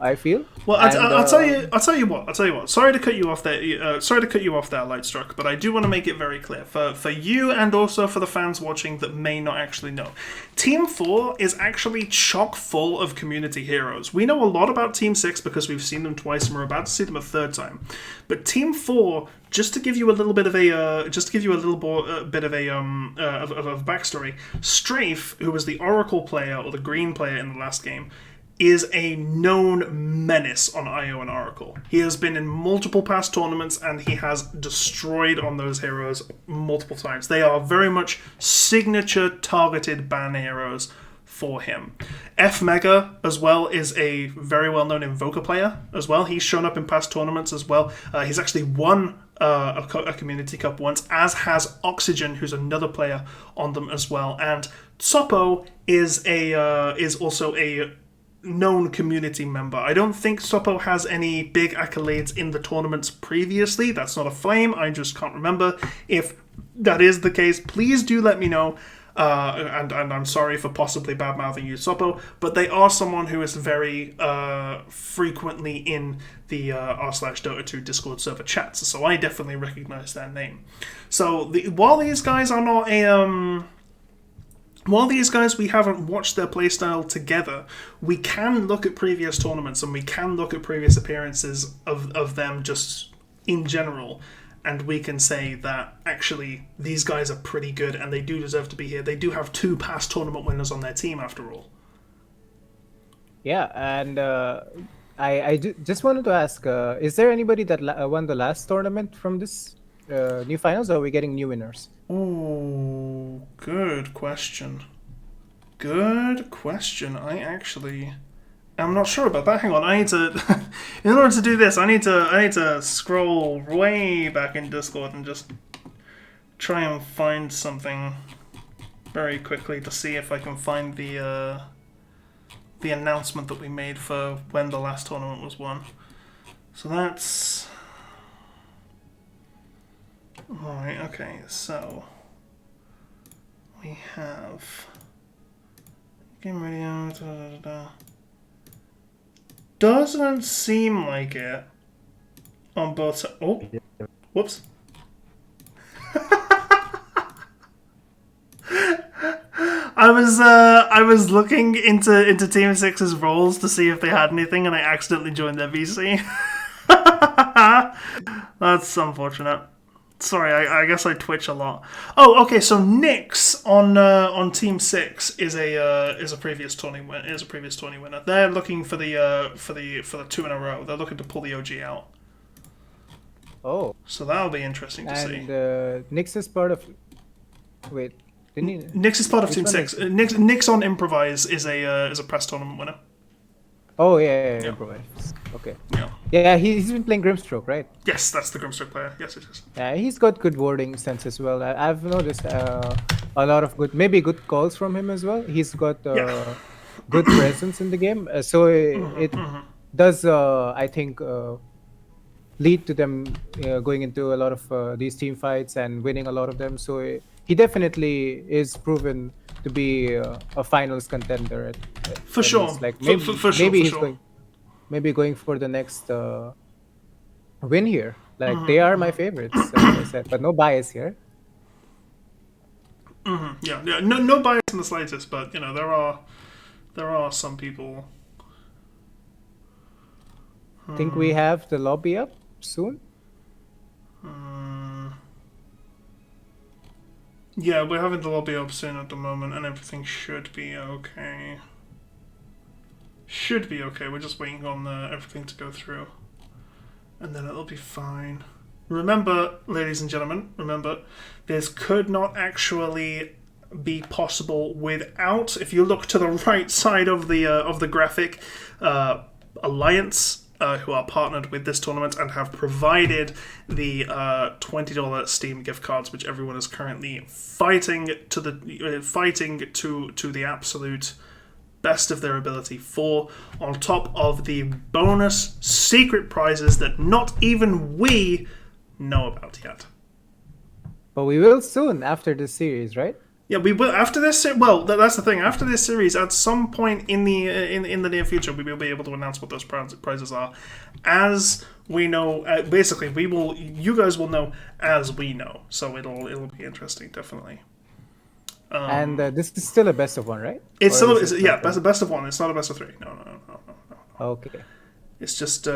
I feel. Well, And, I'll tell you. I'll tell you what. Sorry to cut you off there. Sorry to cut you off there, Lightstruck. But I do want to make it very clear for you and also for the fans watching that may not actually know. Team 4 is actually chock full of community heroes. We know a lot about Team 6 because we've seen them twice and we're about to see them a third time. But Team 4, just to give you a little bit of a, bit of a backstory. Strafe, who was the Oracle player or the Green player in the last game, is a known menace on IO and Oracle. He has been in multiple past tournaments and he has destroyed on those heroes multiple times. They are very much signature targeted ban heroes for him. F Mega as well is a very well known Invoker player as well. He's shown up in past tournaments as well. He's actually won a community cup once, as has Oxygen, who's another player on them as well. And Sopo is also a known community member. I don't think Sopo has any big accolades in the tournaments previously. That's not a flame. I just can't remember. If that is the case, please do let me know. And I'm sorry for possibly bad-mouthing you, Sopo, but they are someone who is very frequently in the r/Dota2 Discord server chats, so I definitely recognize their name. So while these guys are not while these guys, we haven't watched their playstyle together, we can look at previous tournaments and we can look at previous appearances of them just in general, and we can say that actually these guys are pretty good and they do deserve to be here. They do have 2 past tournament winners on their team after all. Yeah, and just wanted to ask, is there anybody that won the last tournament from this new finals, or are we getting new winners? Oh, good question. Good question. I'm not sure about that. Hang on, I need to. In order to do this, I need to scroll way back in Discord and just try and find something very quickly to see if I can find the announcement that we made for when the last tournament was won. So that's. Alright, okay, so we have game radio, doesn't seem like it on both sides. Oh, whoops. I was looking into Team 6's roles to see if they had anything, and I accidentally joined their VC. That's unfortunate. Sorry, I guess I twitch a lot. Oh, okay. So Nyx on Team 6 is a previous tourney winner. They're looking for the 2 in a row. They're looking to pull the OG out. Oh, so that'll be interesting to see. And Nyx is part of. Wait, didn't he? Nyx is part of Team 6. Nyx on Improvise is a press tournament winner. Oh yeah. Improvise. Okay. Yeah, he's been playing Grimstroke, right? Yes, that's the Grimstroke player. Yes, it is. Yeah, he's got good wording sense as well. I've noticed a lot of good calls from him as well. He's got good presence in the game, so it does, I think, lead to them going into a lot of these team fights and winning a lot of them. So he definitely is proven to be a finals contender. For sure. Like maybe going for the next win here. Like they are my favorites, as I said, but no bias here. Yeah. No bias in the slightest, but there are some people. Think we have the lobby up soon? Yeah, we're having the lobby up soon at the moment, and everything should be okay. We're just waiting on everything to go through, and then it'll be fine. Remember, ladies and gentlemen, this could not actually be possible without, if you look to the right side of the graphic, Alliance, who are partnered with this tournament and have provided the $20 Steam gift cards, which everyone is currently fighting to the absolute best of their ability for, on top of the bonus secret prizes that not even we know about yet. But we will soon after this series, right? Yeah, we will after this. Well, that's the thing. After this series, at some point in the in the near future, we will be able to announce what those prizes are. As we know, basically, we will. You guys will know as we know. So it'll be interesting, definitely. And this is still a best of one, right? It's Or still is it yeah, like best of one. It's not a best of three. No. Okay. It's just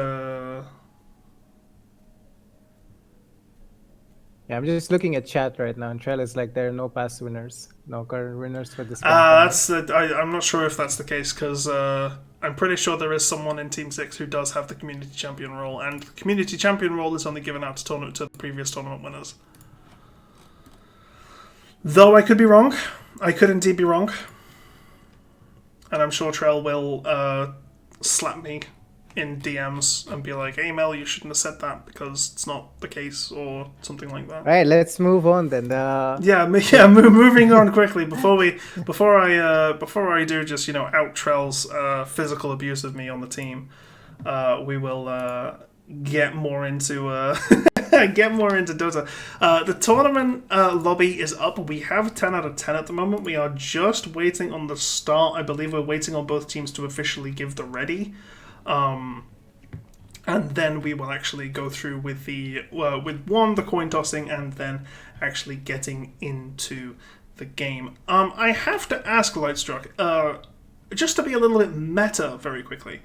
Yeah, I'm just looking at chat right now, and Trell is like, there are no past winners, no current winners for this campaign. I'm not sure if that's the case because I'm pretty sure there is someone in Team 6 who does have the community champion role, and the community champion role is only given out to the previous tournament winners. Though I could be wrong. I could indeed be wrong. And I'm sure Trell will slap me in DMs and be like, hey Mel, you shouldn't have said that because it's not the case, or something like that. Right, let's move on then. Moving on quickly before I do just out Trell's physical abuse of me on the team. We will get more into Dota. The tournament lobby is up. We have 10 out of 10 at the moment. We are just waiting on the start. I believe we're waiting on both teams to officially give the ready. And then we will actually go through with the coin tossing, and then actually getting into the game. I have to ask Lightstruck, just to be a little bit meta very quickly,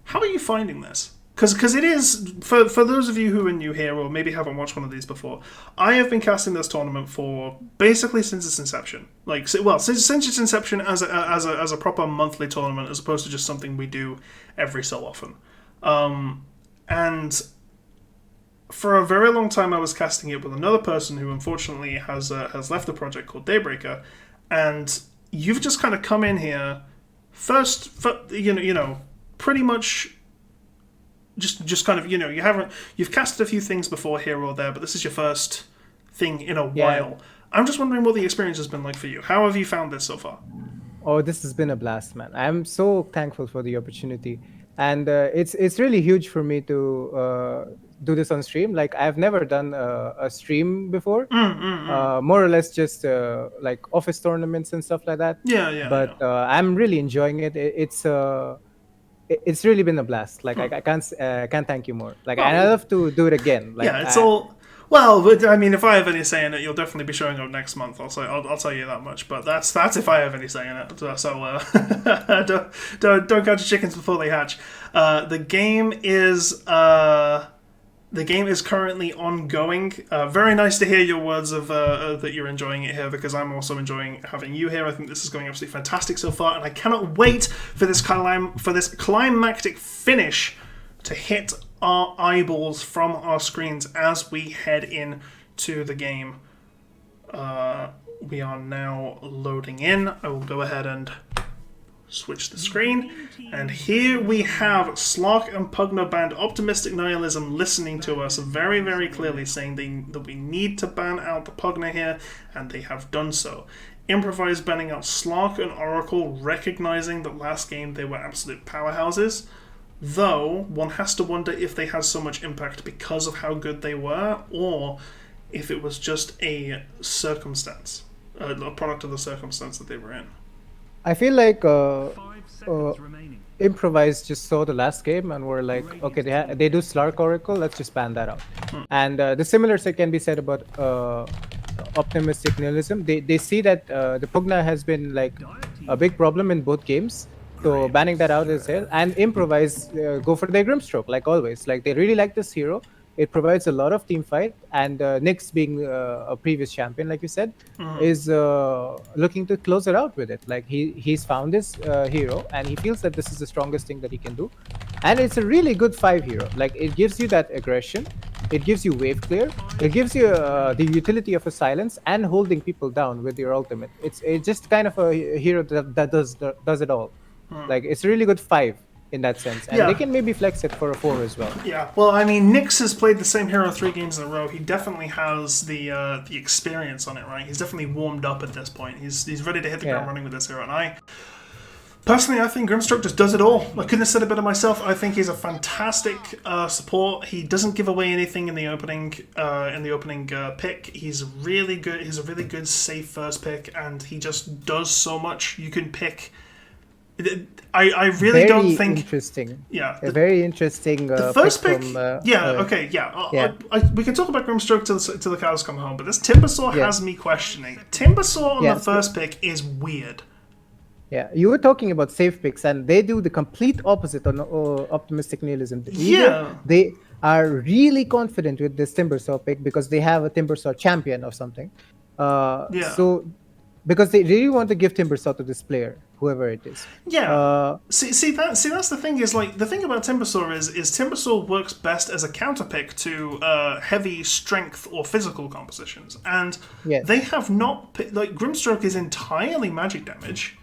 how are you finding this? Because it is, for those of you who are new here or maybe haven't watched one of these before, I have been casting this tournament for basically since its inception. Since its inception as a proper monthly tournament, as opposed to just something we do every so often. And for a very long time, I was casting it with another person who unfortunately has left the project, called Daybreaker, and you've just kind of come in here first, pretty much. Just kind of, you've casted a few things before here or there, but this is your first thing in a while. I'm just wondering what the experience has been like for you. How have you found this so far? Oh, this has been a blast, man. I'm so thankful for the opportunity. And it's really huge for me to do this on stream. Like, I've never done a stream before. More or less just like office tournaments and stuff like that. But I'm really enjoying it. It's really been a blast. Like, I can't thank you more. Like, I love to do it again. Like, but I mean, if I have any say in it, you'll definitely be showing up next month. I'll tell you that much. But that's if I have any say in it. So don't count your chickens before they hatch. The game is currently ongoing. Very nice to hear your words of that you're enjoying it here, because I'm also enjoying having you here. I think this is going absolutely fantastic so far, and I cannot wait for this climactic finish to hit our eyeballs from our screens as we head in to the game. We are now loading in. I will go ahead and switch the screen, and here we have Slark and Pugna banned Optimistic Nihilism listening to us very, very clearly, saying that we need to ban out the Pugna here, and they have done so. Improvise banning out Slark and Oracle, recognizing that last game they were absolute powerhouses, though one has to wonder if they had so much impact because of how good they were, or if it was just a circumstance, a product of the circumstance that they were in. I feel like 5 seconds remaining. Improvise just saw the last game and were like, okay, they do Slark Oracle, let's just ban that out. And the similar can be said about Optimistic Nihilism. They see that the Pugna has been like a big problem in both games, so banning that out is here. And Improvise go for their Grimstroke, like always. Like, they really like this hero. It provides a lot of team fight, and Nyx, being a previous champion, like you said, is looking to close it out with it. Like, he's found his hero, and he feels that this is the strongest thing that he can do. And it's a really good 5 hero. Like, it gives you that aggression, it gives you wave clear, it gives you the utility of a silence and holding people down with your ultimate. It's just kind of a hero that does it all. Like, it's a really good 5. In that sense, and they can maybe flex it for a 4 as well. Yeah, well, I mean, Nyx has played the same hero 3 games in a row. He definitely has the experience on it, right? He's definitely warmed up at this point. He's ready to hit the ground running with this hero, and Personally, I think Grimstroke just does it all. I couldn't have said it better myself. I think he's a fantastic support. He doesn't give away anything in the opening pick. He's really good. He's a really good safe first pick, and he just does so much. You can pick. I really Very don't think. interesting. Yeah, A very interesting. the first pick. from, Okay, yeah. yeah. We can talk about Grimstroke till the cows come home, but this Timbersaw Yeah. has me questioning. Timbersaw on Yeah, the so- first pick is weird. Yeah, you were talking about safe picks, and they do the complete opposite on optimistic nihilism. Yeah. They are really confident with this Timbersaw pick because they have a Timbersaw champion or something. Yeah. So, because they really want to give Timbersaw to this player, whoever it is. Yeah. See that's the thing is like the thing about Timbersaw is Timbersaw works best as a counter pick to heavy strength or physical compositions, and Yes. they have not like Grimstroke is entirely magic damage,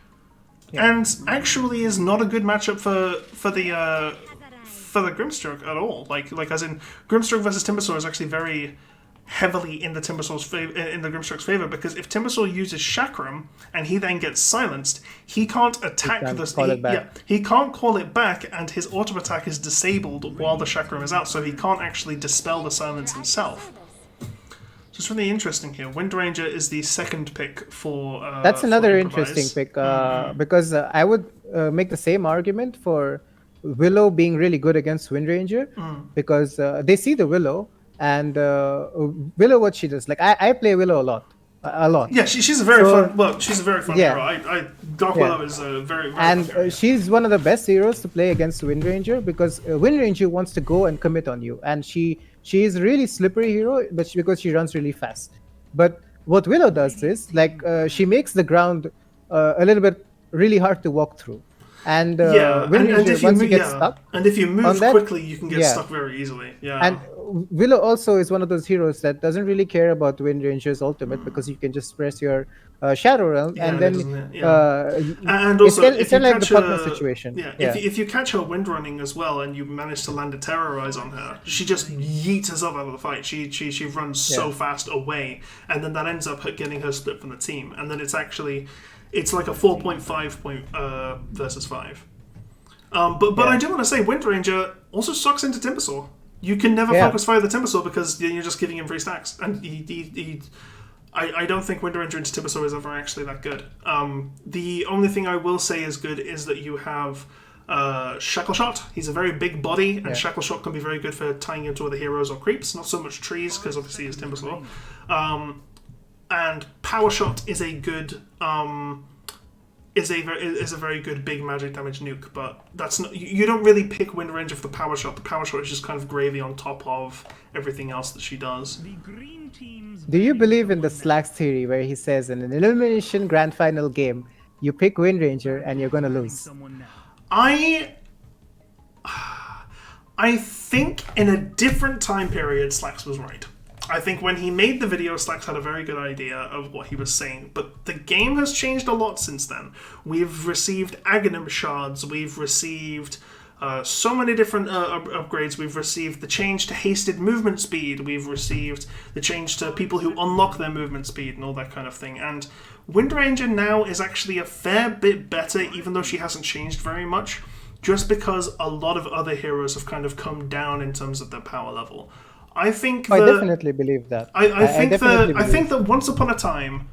and actually is not a good matchup for the Grimstroke at all. Like as in Grimstroke versus Timbersaw is actually very heavily in the Grimstroke's favor, because if Timbersaw uses Chakram and he then gets silenced, he can't attack he can't call it back, and his auto attack is disabled while the Chakram is out, so he can't actually dispel the silence himself. So it's really interesting here. Windranger is the second pick for That's another for interesting Improvise. pick because I would make the same argument for Willow being really good against Windranger because they see the Willow, and Willow, what she does, like I play Willow a lot. Yeah, she's a very fun. Well, she's a very fun Yeah. hero. Dark Yeah. Willow is a very And fun hero. she's one of the best heroes to play against Windranger because Windranger wants to go and commit on you, and she is a really slippery hero, but because she runs really fast. But what Willow does is like she makes the ground a little bit really hard to walk through, and Windranger, if you once move, you get stuck, and if you move on that- quickly, you can get yeah. stuck very easily. Yeah, and Willow also is one of those heroes that doesn't really care about Windranger's ultimate because you can just press your Shadow Realm, Yeah, and then doesn't it? Yeah. And it's also, kind if of you like the catch Pugna her, situation. yeah, if you catch her wind running as well, and you manage to land a terrorize on her, she just yeets us up out of the fight. She runs so Yeah. fast away, and then that ends up getting her split from the team. And then it's like a 4.5 point versus 5. But I do want to say, Windranger also sucks into Timbersaw. You can never focus fire the Timbersaw because you're just giving him free stacks, and I don't think Windranger into Timbersaw is ever actually that good. The only thing I will say is good is that you have Shackle Shot. He's a very big body, and Shackle Shot can be very good for tying into other heroes or creeps. Not so much trees, because obviously he's Timbersaw. And Power Shot is a good is a very good big magic damage nuke, but that's not, you don't really pick Windranger for the Power Shot. The Power Shot is just kind of gravy on top of everything else that she does. The green team's Do you believe in the Slacks theory where he says in an elimination grand final game, you pick Windranger and you're gonna lose? someone now. I think in a different time period, Slacks was right. I think when he made the video, Slacks had a very good idea of what he was saying, but the game has changed a lot since then. We've received Aghanim shards, we've received so many different upgrades. We've received the change to hasted movement speed, we've received the change to people who unlock their movement speed and all that kind of thing. And Windranger now is actually a fair bit better, even though she hasn't changed very much, just because a lot of other heroes have kind of come down in terms of their power level. I think I definitely believe that. I definitely think believe- that once upon a time,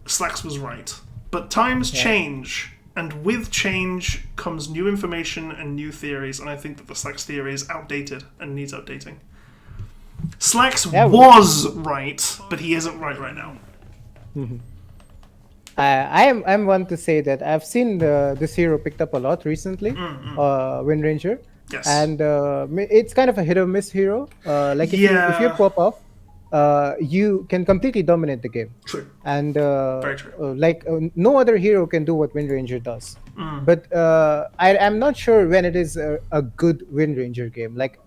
Slacks was right. But times change, and with change comes new information and new theories, and I think that the Slacks theory is outdated and needs updating. Slacks was right, but he isn't right now. I'm one to say that I've seen this hero picked up a lot recently, Windranger. Yes. And it's kind of a hit or miss hero. Like if you pop off, you can completely dominate the game. True. And Very true. No other hero can do what Windranger does. But I'm not sure when it is a good Windranger game. Like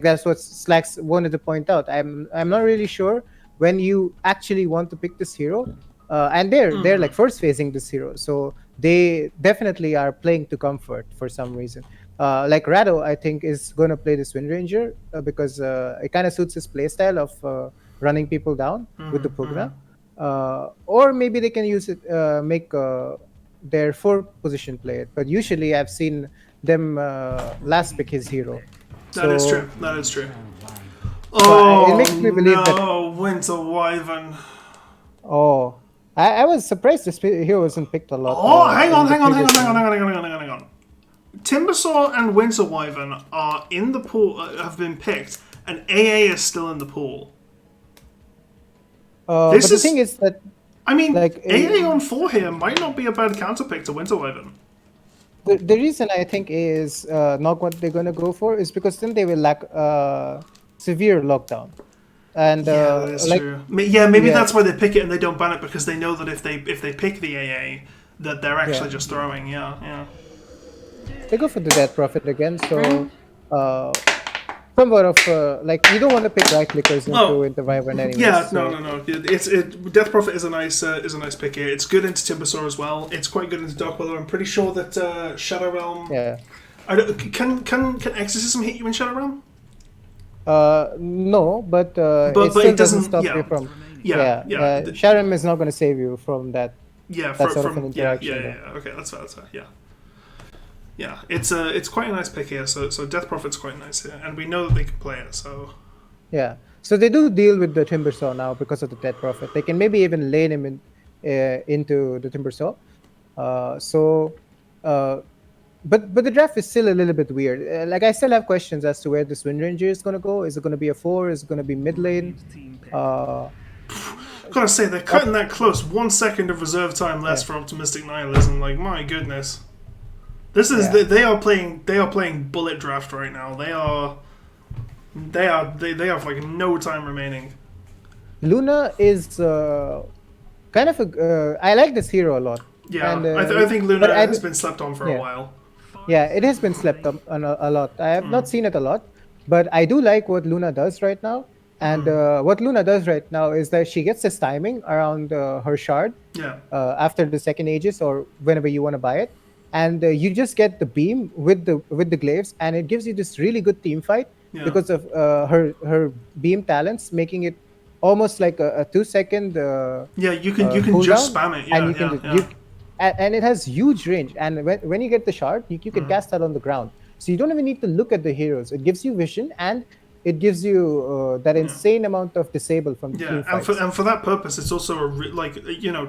that's what Slacks wanted to point out. I'm not really sure when you actually want to pick this hero. And they're like first phasing this hero, so they definitely are playing to comfort for some reason. Like Rado, I think, is going to play this Windranger because it kind of suits his playstyle of running people down with the Pugna. Or maybe they can use it, make their 4 position play. But usually I've seen them last pick his hero. That is So- true. That is true. it Oh makes me believe that- no, Winter Wyvern. Oh, I was surprised this hero wasn't picked a lot. Oh, hang in on, the hang on, hang on, previous hang on, round. hang on. Timbersaw and Winter Wyvern are in the pool, have been picked, and AA is still in the pool. But This the is- thing is that I mean, Like, AA on 4 here might not be a bad counterpick to Winter Wyvern. the reason I think is not what they're going to go for is because then they will lack severe lockdown. And Yeah, that is like, true. Maybe yeah. that's why they pick it and they don't ban it, because they know that if they pick the AA, that they're actually Yeah. just throwing. Yeah. they go for the Death Prophet again. So somewhat of like you don't want to pick right clickers into the Wyvern anyways. Yeah, so, no. Death Prophet is a nice pick here. It's good into Timbersaw as well. It's quite good into Dark Willow. I'm pretty sure that Shadow Realm. Yeah. Can Exorcism hit you in Shadow Realm? No, but, But it still it doesn't- doesn't stop yeah. you from. Yeah. Sharam is not going to save you from that. Yeah, That sort of from an interaction yeah. there. Okay, that's fair. Yeah. It's quite a nice pick here. So Death Prophet's quite nice here, and we know that they can play it. So Yeah. So they do deal with the Timbersaw now because of the Death Prophet. They can maybe even lane him into the Timbersaw. But the draft is still a little bit weird. Like I still have questions as to where this Wind Ranger is going to go. Is it going to be a 4? Is it going to be mid lane? Team pick. gotta say they're cutting that close. 1 second of reserve time less for Optimistic Nihilism. Like, my goodness, this is they are playing bullet draft right now. They have like no time remaining. Luna is kind of a. I like this hero a lot. Yeah, And, I think Luna but I has d- been slept on for a yeah. while. Yeah, it has been slept on a lot. I have not seen it a lot, but I do like what Luna does right now. And what Luna does right now is that she gets this timing around her shard Yeah, after the second Aegis or whenever you want to buy it, and you just get the beam with the glaives, and it gives you this really good team fight Yeah. because of her beam talents, making it almost like a 2-second. yeah. You can cooldown, just spam it. Yeah, and you can yeah. and it has huge range. And when you get the shard, you can cast that on the ground, so you don't even need to look at the heroes. It gives you vision, and it gives you that insane amount of disable from the team Yeah, fights. and for that purpose, it's also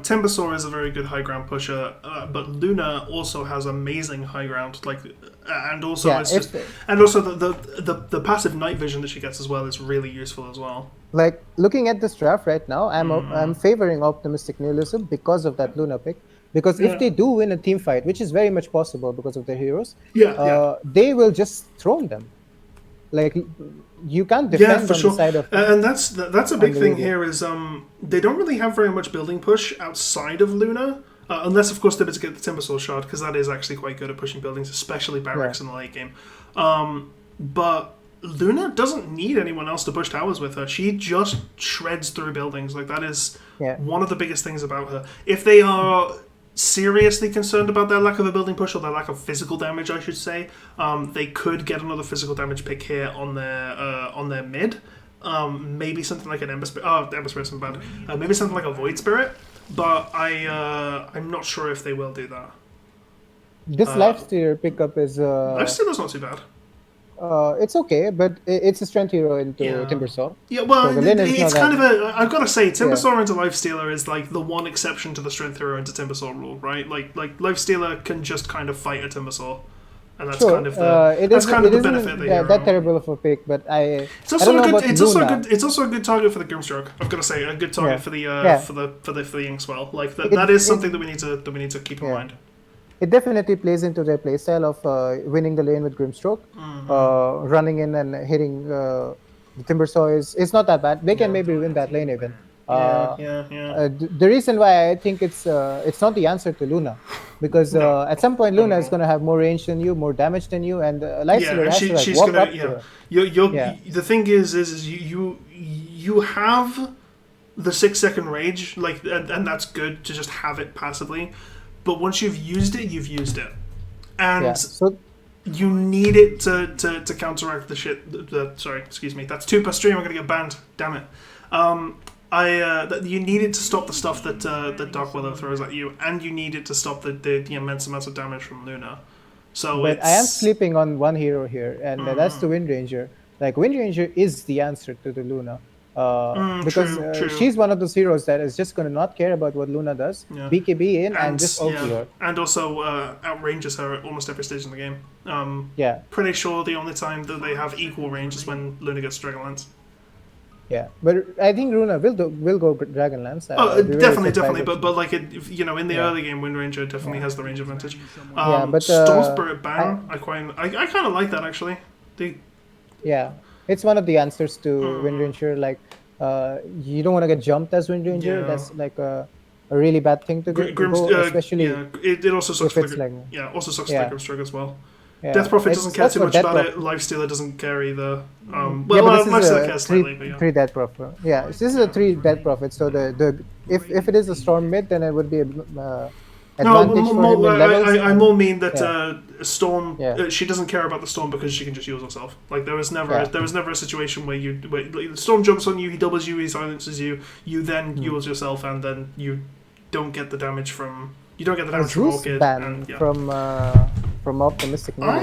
Timbersaw is a very good high ground pusher, but Luna also has amazing high ground, and also Yeah, it's just, if- and also the passive night vision that she gets as well is really useful as well. Like looking at this draft right now, I'm favoring Optimistic Nihilism because of that Luna pick. Because Yeah. if they do win a team fight, which is very much possible because of their heroes, Yeah. they will just throne them. Like you can't defend Yeah, for on sure. the side of. And that's a big thing Unbelievable. here is they don't really have very much building push outside of Luna, unless of course they're to get the Timbersaw shard, because that is actually quite good at pushing buildings, especially barracks in the late game. But Luna doesn't need anyone else to push towers with her. She just shreds through buildings. Like, that is Yeah. one of the biggest things about her. If they are seriously concerned about their lack of a building push, or their lack of physical damage, I should say, they could get another physical damage pick here on their mid. Maybe something like an Ember Spirit. Oh, Ember Spirit's not bad. Maybe something like a Void Spirit. But I'm not sure if they will do that. This Lifestealer pickup is Lifestealer's not too bad. it's okay, but it's a strength hero into Yeah. Timbersaw. Yeah, well, So the lane is it's not kind of that- a. I've got to say, Timbersaw into Lifestealer is like the one exception to the Strength Hero into Timbersaw rule, right? Like Lifestealer can just kind of fight a Timbersaw, and that's Sure, kind of the it that's is, kind of it the isn't benefit that, that terrible of a pick, but I It's I also don't know a good. about It's also a Luna. good. It's also a good target for the Grimstroke. I've got to say, a good target Yeah. for the Yeah. for the Inkswell. Like It- that is it- something that we need to keep in Yeah. mind. It definitely plays into their playstyle of winning the lane with Grimstroke, running in and hitting the Timbersaw is not that bad. They can maybe win that lane even. Yeah. The reason why I think it's not the answer to Luna, because at some point Luna is going to have more range than you, more damage than you, and Lifestealer and has to like she's walk gonna. up to Yeah, her. you're, Yeah. The thing is you have the 6-second rage, like, and that's good to just have it passively. But once you've used it, you've used it, and Yeah. So you need it to counteract the shit. Sorry, excuse me. That's 2 per stream. I'm gonna get banned. Damn it. You need it to stop the stuff that Dark Willow throws at you, and you need it to stop the immense amounts of damage from Luna. So But I am sleeping on one hero here, and that's the Wind Ranger. Like, Wind Ranger is the answer to the Luna. Because true. she's one of those heroes that is just going to not care about what Luna does, Yeah. BKB in, and just ult her. And also outranges her at almost every stage in the game. Yeah. Pretty sure the only time that they have equal range is when Luna gets Dragonlance. Yeah, but I think Luna will go Dragonlance. Definitely. But like in the early game, Wind Ranger definitely has the range advantage. But Storm Spirit ban, I kind of like that actually. Yeah, it's one of the answers to Wind Ranger. Like, you don't want to get jumped as Wind Ranger. Yeah. That's like a really bad thing to go, especially. It also sucks for it's like, also sucks for the Grimstroke as well. Yeah. Death Prophet doesn't care too much about it. Lifestealer doesn't care either. Lifestealer cares slightly, but yeah. 3 Death Prophet. Yeah, this is a 3 Death Prophet. So if it is a Storm mid, then it would be advantage for him in levels. I more mean that Storm. She doesn't care about the Storm because she can just use herself. Like there was never a situation where the Storm jumps on you, he doubles you, he silences you, you then use yourself, and then you don't get the damage from. You don't get the damage from Orchid. From optimistic. I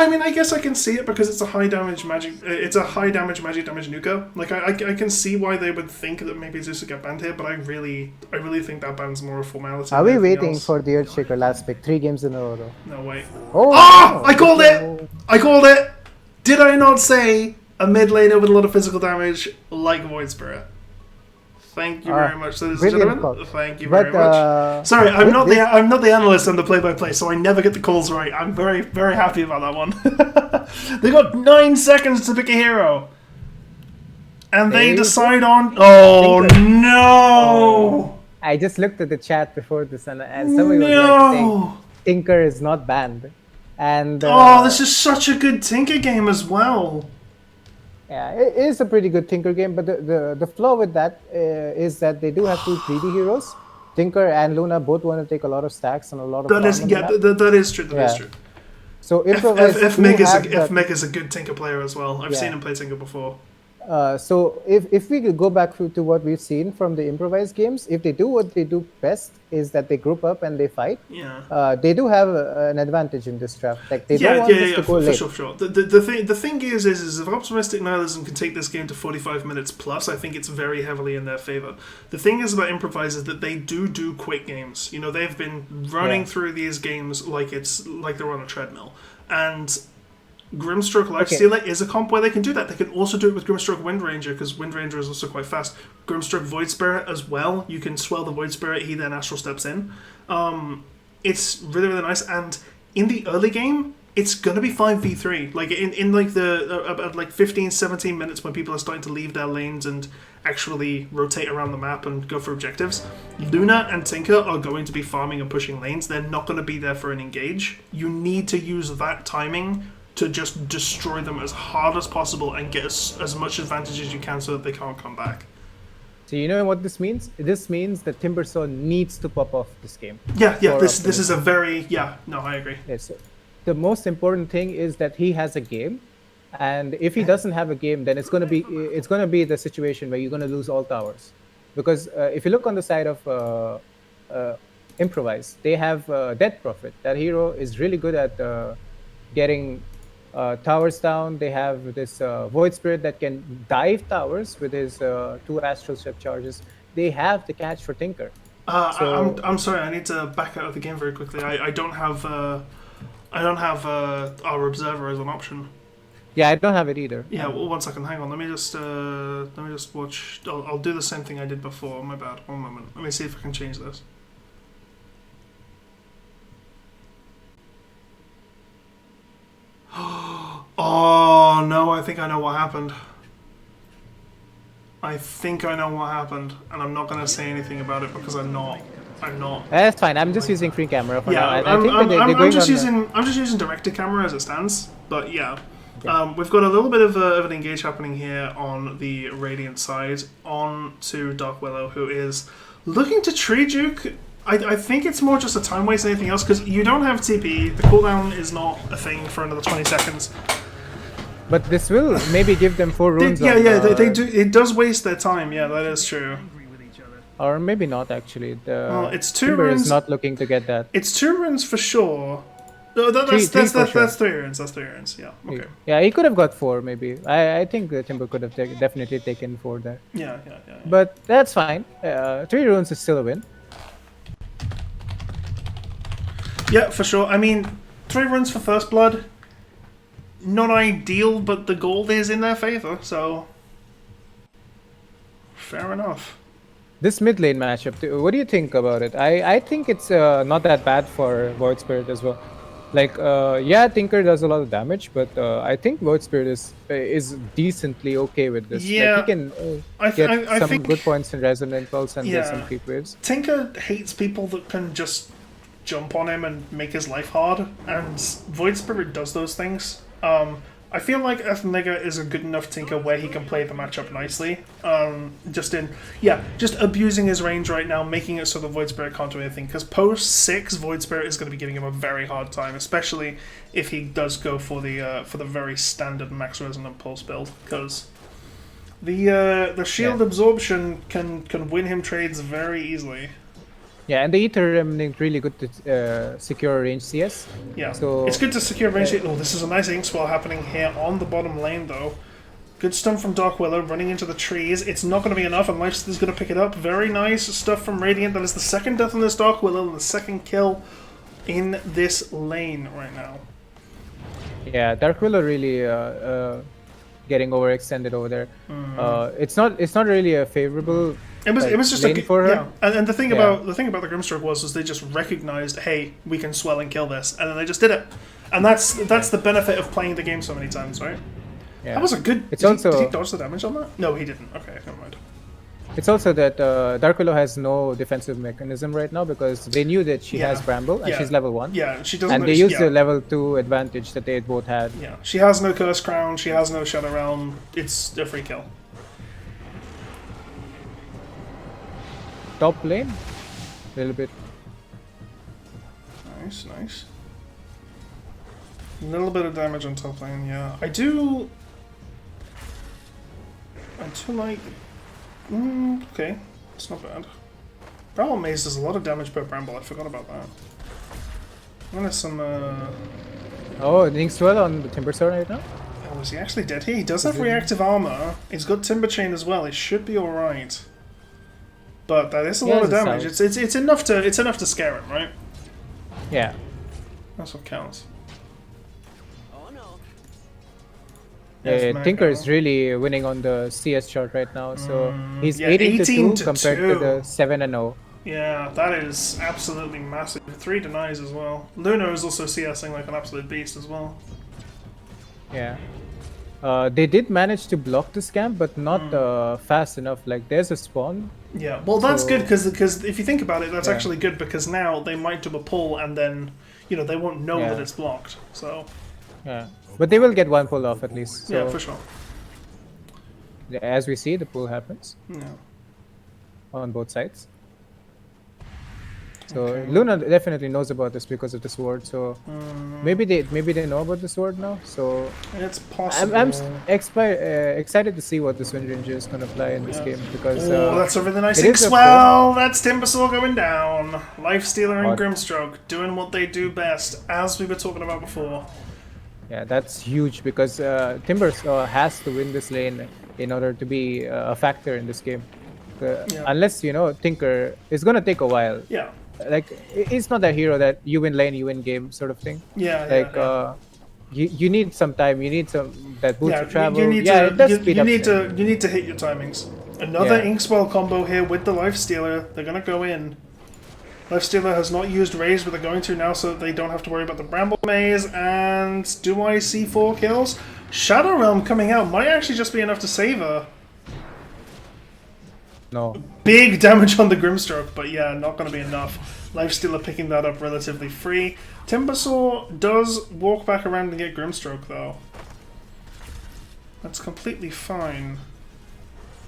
mean, I guess I can see it because it's a high damage magic. It's a high damage magic damage nuka. Like I can see why they would think that maybe Zeus would get banned here, but I really think that ban's more a formality. Are we waiting for the Earthshaker last pick? 3 games in a row, though. No wait. Oh! I called it! I called it! Did I not say a mid laner with a lot of physical damage like Void Spirit? Thank you very much, ladies and gentlemen. Thank you very much. Sorry, I'm not the analyst and the play-by-play, so I never get the calls right. I'm very, very happy about that one. They got 9 seconds to pick a hero, and they decide on. Oh no! I just looked at the chat before this, and somebody was like saying Tinker is not banned, and this is such a good Tinker game as well. Yeah, it is a pretty good Tinker game, but the flaw with that is that they do have 2 greedy heroes. Tinker and Luna both want to take a lot of stacks and a lot of. That is true. That is true. So improvise. F Meg is a good Tinker player as well. I've seen him play Tinker before. So if we could go back to what we've seen from the improvised games, if they do what they do best is that they group up and they fight. Yeah. They do have an advantage in this draft. Like they don't want this to go late. For sure. The thing is if Optimistic Nihilism can take this game to 45 minutes plus, I think it's very heavily in their favor. The thing is about Improvise is that they do quick games. You know, they've been running through these games like they're on a treadmill, and Grimstroke Lifestealer is a comp where they can do that. They can also do it with Grimstroke Wind Ranger, because Wind Ranger is also quite fast. Grimstroke Void Spirit as well. You can swell the Void Spirit, he then Astral Steps in. It's really, really nice, and in the early game, it's gonna be 5v3. Like in like the like 15, 17 minutes when people are starting to leave their lanes and actually rotate around the map and go for objectives, Luna and Tinker are going to be farming and pushing lanes. They're not going to be there for an engage. You need to use that timing to just destroy them as hard as possible and get as much advantage as you can so that they can't come back. So you know what this means? This means that Timbersaw needs to pop off this game. Yeah. This is a very I agree. Yes. The most important thing is that he has a game, and if he doesn't have a game, then it's gonna be the situation where you're gonna lose all towers, because if you look on the side of Improvise, they have Death Prophet. That hero is really good at getting towers down. They have this Void Spirit that can dive towers with his 2 Astral Step charges. They have the catch for Tinker. I'm sorry, I need to back out of the game very quickly. I don't have our Observer as an option. Yeah, I don't have it either. Yeah, well, 1 second, hang on. Let me just watch. I'll do the same thing I did before. My bad. 1 moment. Let me see if I can change this. Oh no, I think I know what happened. And I'm not going to say anything about it because I'm not. That's fine. I'm just using free camera for now. I'm just using directed camera as it stands. But yeah, we've got a little bit of an engage happening here on the Radiant side on to Dark Willow, who is looking to tree juke. I think it's more just a time waste than anything else, because you don't have TP. The cooldown is not a thing for another 20 seconds. But this will maybe give them 4 runes. Yeah, on, yeah, they do. It does waste their time. Yeah, that is true. Angry with each other. Or maybe not actually. Well, it's 2 Timber runes. is not looking to get that. It's 2 runes for sure. No, Three for sure. that's 3 runes. That's 3 runes. Yeah. Okay. Yeah, he could have got 4 maybe. I think the Timber could have definitely taken 4 there. Yeah. But that's fine. 3 runes is still a win. Yeah, for sure. I mean, 3 runes for First Blood. Not ideal, but the gold is in their favor, so fair enough. This mid lane matchup, what do you think about it? I think it's not that bad for Void Spirit as well. Like, yeah, Tinker does a lot of damage, but I think Void Spirit is decently okay with this. Yeah, like, he can I some think good points in Resonant Pulse and get some creep waves. Tinker hates people that can just jump on him and make his life hard, and Void Spirit does those things. I feel like Ethniga is a good enough Tinker where he can play the matchup nicely. Just abusing his range right now, making it so the Void Spirit can't do anything. Because post 6, Void Spirit is going to be giving him a very hard time, especially if he does go for the very standard Max Resonant Pulse build. Because the shield absorption can win him trades very easily. Yeah, and the Ether Remnant really good to secure range CS. Yeah, so it's good to secure range. Oh, this is a nice ink swell happening here on the bottom lane, though. Good stun from Dark Willow, running into the trees. It's not going to be enough, and Lifesteal's going to pick it up. Very nice stuff from Radiant. That is the second death on this Dark Willow, and the second kill in this lane right now. Yeah, Dark Willow really getting overextended over there. It's not really a favorable. It was just a good, for her. Yeah. And the thing about the Grimstroke was they just recognized, hey, we can swell and kill this, and then they just did it. And that's the benefit of playing the game so many times, right? Yeah. That was a good. It's did also he dodge the damage on that? No, he didn't. Okay, never mind. It's also that Dark Willow has no defensive mechanism right now because they knew that she has Bramble and she's level 1. Yeah, she doesn't. And they used the level 2 advantage that they both had. Yeah, she has no Curse Crown. She has no Shadow Realm. It's a free kill. Top lane, a little bit. Nice. A little bit of damage on top lane. Yeah, I do like. Okay, it's not bad. Bramble Maze does a lot of damage per Bramble. I forgot about that. I'm gonna some. Oh, Inkswell on the Timber Sword right now. Oh, is he actually dead here? He does have reactive armor. He's got Timber Chain as well. He should be all right. But that is a lot of damage. It's enough to scare him, right? Yeah. That's what counts. Tinker is really winning on the CS chart right now, so he's 18 to 2 compared to the 7-0. Yeah, that is absolutely massive. 3 denies as well. Luna is also CSing like an absolute beast as well. Yeah. They did manage to block the scam, but not fast enough. Like, there's a spawn. Yeah, well, that's good because if you think about it, that's actually good because now they might do a pull and then they won't know that it's blocked. So. Yeah, but they will get one pull off at least. So, yeah, for sure. As we see, the pull happens. Yeah. On both sides. So Luna definitely knows about this because of the sword. So maybe they know about the sword now. So it's possible. I'm excited to see what this Wind Ranger is gonna play in this game because that's a really nice ink swell. That's Timbersaw going down. Lifestealer and Grimstroke doing what they do best, as we were talking about before. Yeah, that's huge because Timbersaw has to win this lane in order to be a factor in this game. Unless Tinker, it's gonna take a while. Yeah. Like, it's not that hero that you win lane, you win game sort of thing. Yeah. Like, you need some time. You need that boost to travel. You need to hit your timings. Another Inkswell combo here with the Lifestealer. They're gonna go in. Lifestealer has not used Raise, but they're going to now so that they don't have to worry about the Bramble Maze. And do I see 4 kills? Shadow Realm coming out might actually just be enough to save her. No. Big damage on the Grimstroke, but yeah, not going to be enough. Lifestealer picking that up relatively free. Timbersaw does walk back around and get Grimstroke, though. That's completely fine.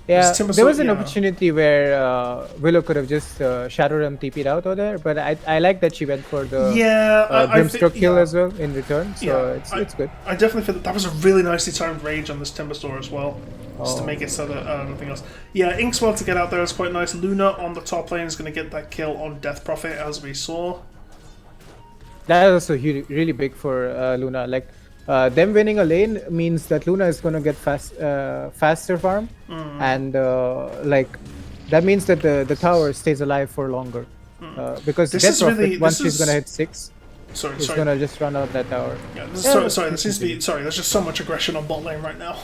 Yeah, Timber there was Sword- an yeah. opportunity where Willow could have just Shadow Realm TP'd out over there, but I like that she went for the Yeah, I Brimstroke thi- kill yeah. as well in return, so it's good. I definitely feel that was a really nicely timed rage on this Timber Store as well, just to Oh. make it so that nothing else. Yeah, Inkswell to get out there is quite nice. Luna on the top lane is going to get that kill on Death Prophet, as we saw. That is also really big for Luna. Like them winning a lane means that Luna is gonna get faster farm, and like that means that the tower stays alive for longer. Because This Death is Prophet, really- once this she's gonna is- hit 6, Sorry, is sorry. gonna just run out that tower. Yeah, Yeah, sorry, there seems to be. continue. Sorry, there's just so much aggression on bot lane right now.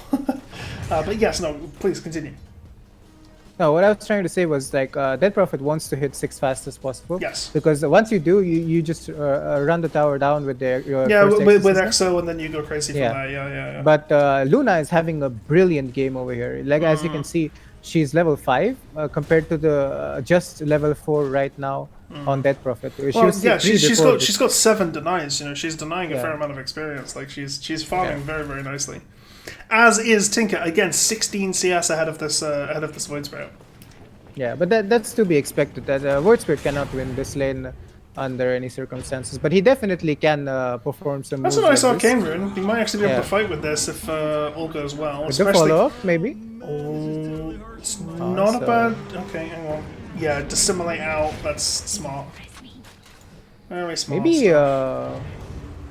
But yes, no, please continue. No, what I was trying to say was like Dead Prophet wants to hit 6 fast as possible. Yes. Because once you do, you just run the tower down with your Yeah, first with exorcism. EXO, and then you go crazy from Yeah. there. Yeah. But Luna is having a brilliant game over here. Like as you can see, she's level 5 compared to the just level 4 right now on Dead Prophet. She Well, was yeah, 3 she's before got this. she's got 7 denies. You know, she's denying a Yeah. fair amount of experience. Like she's farming Yeah. very, very nicely. As is Tinker, again 16 CS ahead of this Void Spirit. Yeah, but that's to be expected. That Void Spirit cannot win this lane under any circumstances, but he definitely can perform some That's a moves nice like this. arcane rune. You might actually be able Yeah. to fight with this if all goes well. With the follow-up, maybe? Oh, it's not so- a bad. Okay, hang on. Yeah, dissimulate out. That's smart. Very smart. Maybe, stuff.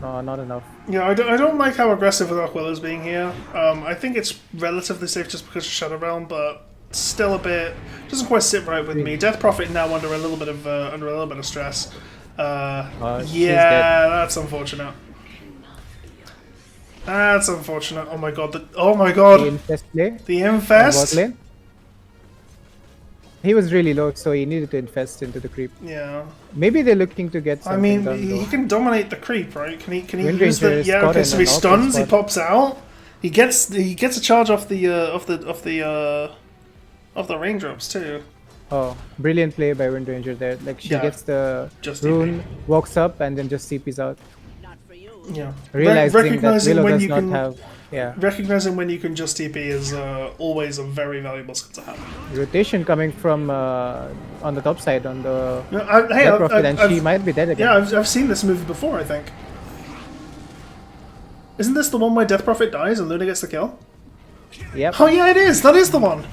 no, not enough. Yeah, I don't like how aggressive Willow's being here. I think it's relatively safe just because of Shadow Realm, but still a bit doesn't quite sit right with me. Death Prophet now under a little bit of stress. She's Yeah, dead. that's unfortunate. That's unfortunate. Oh my god! Oh my god! The infest play. The on infest. bot lane. He was really low, so he needed to infest into the creep. Yeah. Maybe they're looking to get I something mean, done, he though. can dominate the creep, right? Can he Wind use the? Ranger is Yeah. caught Okay. in So he an awkward stuns. He spot. pops out. He gets a charge off the raindrops too. Oh, brilliant play by Wind Ranger there. Like she Yeah. gets the Just rune, walks up, and then just CPs out. Yeah. Realizing that recognizing Willow when does you not can have, recognizing when you can just TP is always a very valuable skill to have. rotation coming from on the top side on the No, Dead Prophet, and she might be dead again. Yeah, I've seen this movie before. I think. Isn't this the one where Death Prophet dies and Luna gets the kill? Yep. Oh yeah, it is. That is the one.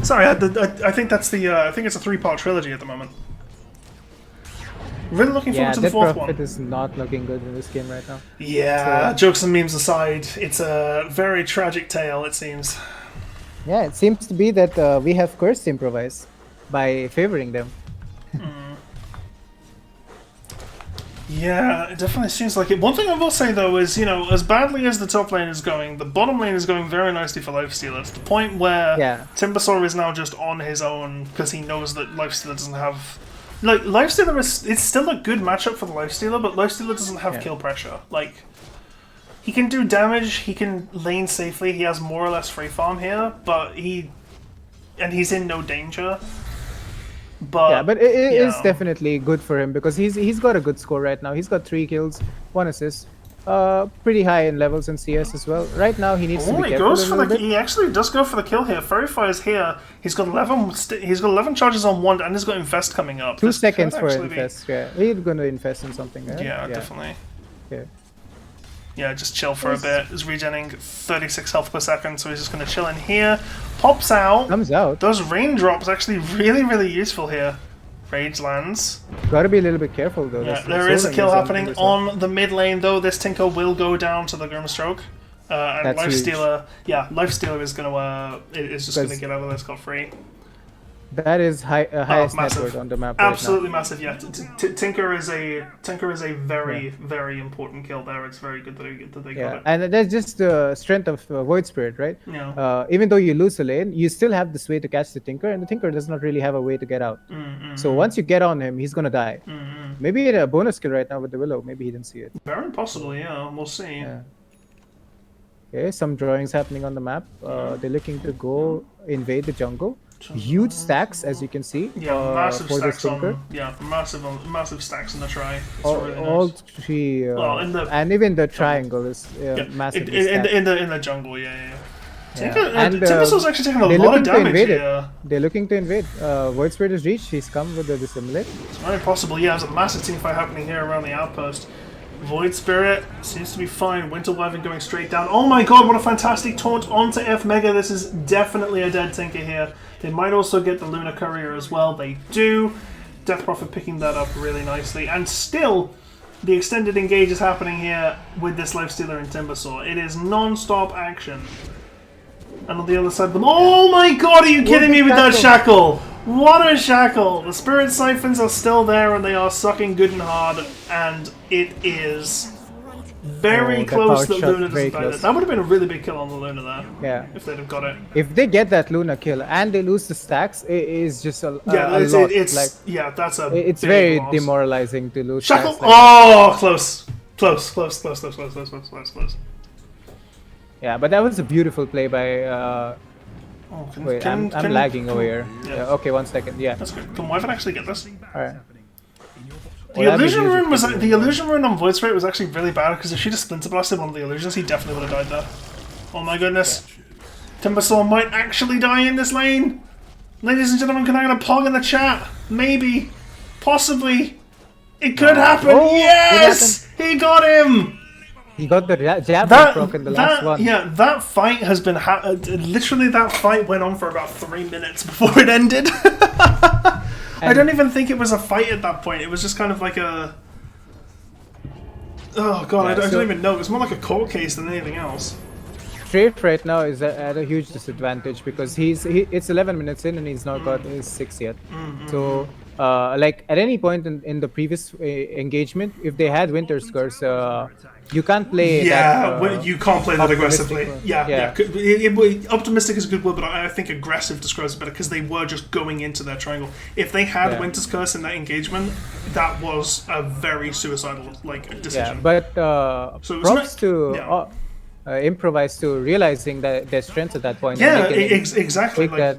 Sorry, I think that's the. I think it's a 3-part trilogy at the moment. Really looking Yeah, forward to the Dead 4th Prophet one. is not looking good in this game right now. Yeah, So- jokes and memes aside, it's a very tragic tale. It seems. Yeah, it seems to be that we have cursed improvise by favoring them. Yeah, it definitely seems like it. One thing I will say though is, you know, as badly as the top lane is going, the bottom lane is going very nicely for Lifestealer. To the point where Yeah. Timbersaw is now just on his own because he knows that Lifestealer doesn't have. Like, Lifestealer is. It's still a good matchup for the Lifestealer, but Lifestealer doesn't have Yeah. kill pressure. Like, he can do damage, he can lane safely, he has more or less free farm here, but he's in no danger. But Yeah, but it you is know. definitely good for him because he's got a good score right now. He's got 3 kills, 1 assist. Pretty high in levels in CS as well. Right now he needs to Oh, be he careful a goes for little the. bit. He actually does go for the kill here. Verify is here. He's got 11. He's got 11 charges on one, and he's got infest coming up. 2 This seconds could for actually be- infest. Yeah, he's gonna infest in something. Right? Yeah, definitely. Okay. Yeah, just chill for a bit. He's regenerating 36 health per second, so he's just going to chill in here. Pops out. Comes out. Those raindrops actually really, really useful here. Rage lands. Gotta be a little bit careful though. Yeah, This there is a Soul kill Ring happening this one. on the mid lane, though. This Tinker will go down to the Grimstroke. And That's huge. Lifestealer is going to is just going to Because- get out of this scot free. That is highest net massive. worth on the map Absolutely right massive. Yeah, Tinker is a very very important kill there. It's very good that they now. Yeah, got it. and that's just the strength of Void Spirit, right? Yeah. Even though you lose a lane, you still have this way to catch the Tinker, and the Tinker does not really have a way to get out. So once you get on him, he's gonna die. Maybe a bonus kill right now with the Willow. Maybe he didn't see it. Very possibly. Yeah, we'll see. Yeah. Okay, some drawings happening on the map. They're looking to go invade the jungle. Huge stacks, as you can see. Yeah, massive for this stacks Tinker. on. Yeah, massive stacks in the try. It's All, really nice. all three, Well, in the- and even the triangle is Yeah, massive. in the jungle. Yeah. Timbersaul's actually taking a they're lot of looking to damage invade it. here. They're looking to invade. Void Spirit is reached. He's come with the dissimulate. It's very possible. Yeah, there's a massive team fight happening here around the outpost. Void Spirit seems to be fine. Winter Wyvern going straight down. Oh my god, what a fantastic taunt onto F Mega. This is definitely a dead Tinker here. They might also get the Lunar Courier as well. They do. Death Prophet picking that up really nicely. And still, the extended engage is happening here with this Lifestealer and Timbersaw. It is non-stop action. And on the other side of them... Oh my god, are you kidding me with that shackle? What a shackle! The Spirit Siphons are still there and they are sucking good and hard. And it is very close that Luna doesn't die. That would have been a really big kill on the Luna there. Yeah. If they'd have got it. If they get that Luna kill and they lose the stacks, it is just a lot. Yeah, that's a It's big very loss. demoralizing to lose Shackle! stacks. Like Oh, close. Close. Yeah, but that was a beautiful play by... Oh, wait, I'm lagging over here. Yeah. Okay, 1 second. Yeah. That's good. Can Wyvern actually get this? Alright. The illusion rune on Void Spirit was actually really bad because if she'd have splinter blasted one of the illusions, he definitely would have died there. Oh my goodness. Timbersaw might actually die in this lane. Ladies and gentlemen, can I get a pog in the chat? Maybe. Possibly. It could happen. Oh, Yes! He got him! He got the jab proc in the last one. Yeah, that fight has been... literally, that fight went on for about 3 minutes before it ended. I don't even think it was a fight at that point. It was just kind of like a... Oh god, I don't even know. It was more like a court case than anything else. Strafe right now is at a huge disadvantage because it's 11 minutes in and he's not got his 6 yet. So, like at any point in the previous engagement, if they had Winter's Curse, you can't play that. You can't play that aggressively. Yeah. Optimistic is a good word, but I think aggressive describes it better because they were just going into their triangle. If they had Winter's Curse in that engagement, that was a very suicidal decision. Yeah, but props to improvise to realizing that their strengths at that point. Yeah, exactly. That.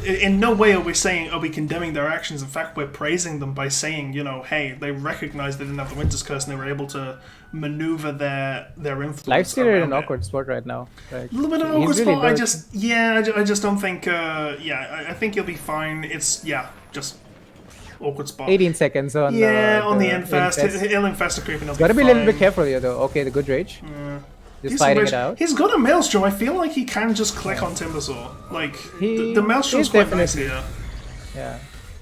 In no way are we condemning their actions. In fact, we're praising them by saying, hey, they recognized they didn't have the Winter's Curse and they were able to maneuver their influence. Lifestealer in an awkward spot right now. A little bit of an awkward spot. I just don't think. I think you'll be fine. It's just awkward spot. 18 seconds on. On the infest. He'll infest a creeping. Gotta be a little bit careful here, though. Okay, the good rage. Just fighting it out. He's got a Maelstrom. I feel like he can just click on Timbersaw. Like, the Maelstrom's quite nice here. Yeah.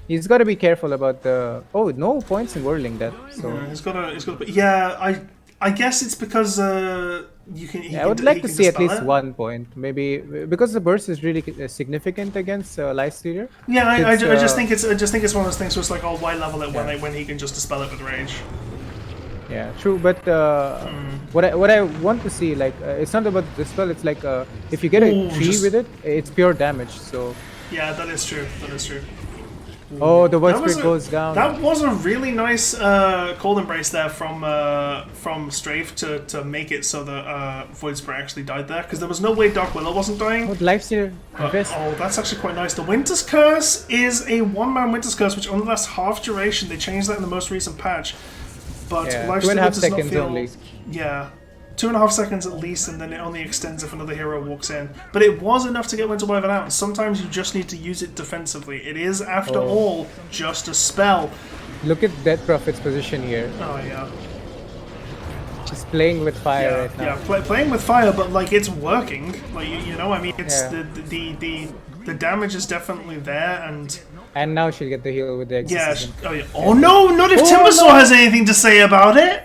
He's got to be careful about the... Oh, no points in whirling that. So. Yeah, he's got to... Yeah, I guess it's because you can... I would like to see at least 1 point. Maybe... Because the burst is really significant against Lifestealer. Yeah, I just think it's one of those things where it's like, oh, why level it when he can just dispel it with rage? Yeah, true. But what I want to see, it's not about the dispel. It's like if you get a tree with it, it's pure damage. So. Yeah, that is true. Oh, the Void Spirit goes down. That was a really nice cold embrace there from Strafe to make it so that Void Spirit actually died there because there was no way Dark Willow wasn't dying. Oh, Lifestealer. That's actually quite nice. The Winter's Curse is a 1-man Winter's Curse which only lasts half duration. They changed that in the most recent patch. But Lifestealer 2.5 seconds only. Yeah. 2.5 seconds at least, and then it only extends if another hero walks in. But it was enough to get Winter Wyvern out. Sometimes you just need to use it defensively. It is, after all, just a spell. Look at Death Prophet's position here. Oh, yeah. He's playing with fire right now. Yeah, playing with fire, but, it's working. It's the damage is definitely there, and... And now she'll get the heal with the exorcism. Oh no, not if Timbersaw has anything to say about it!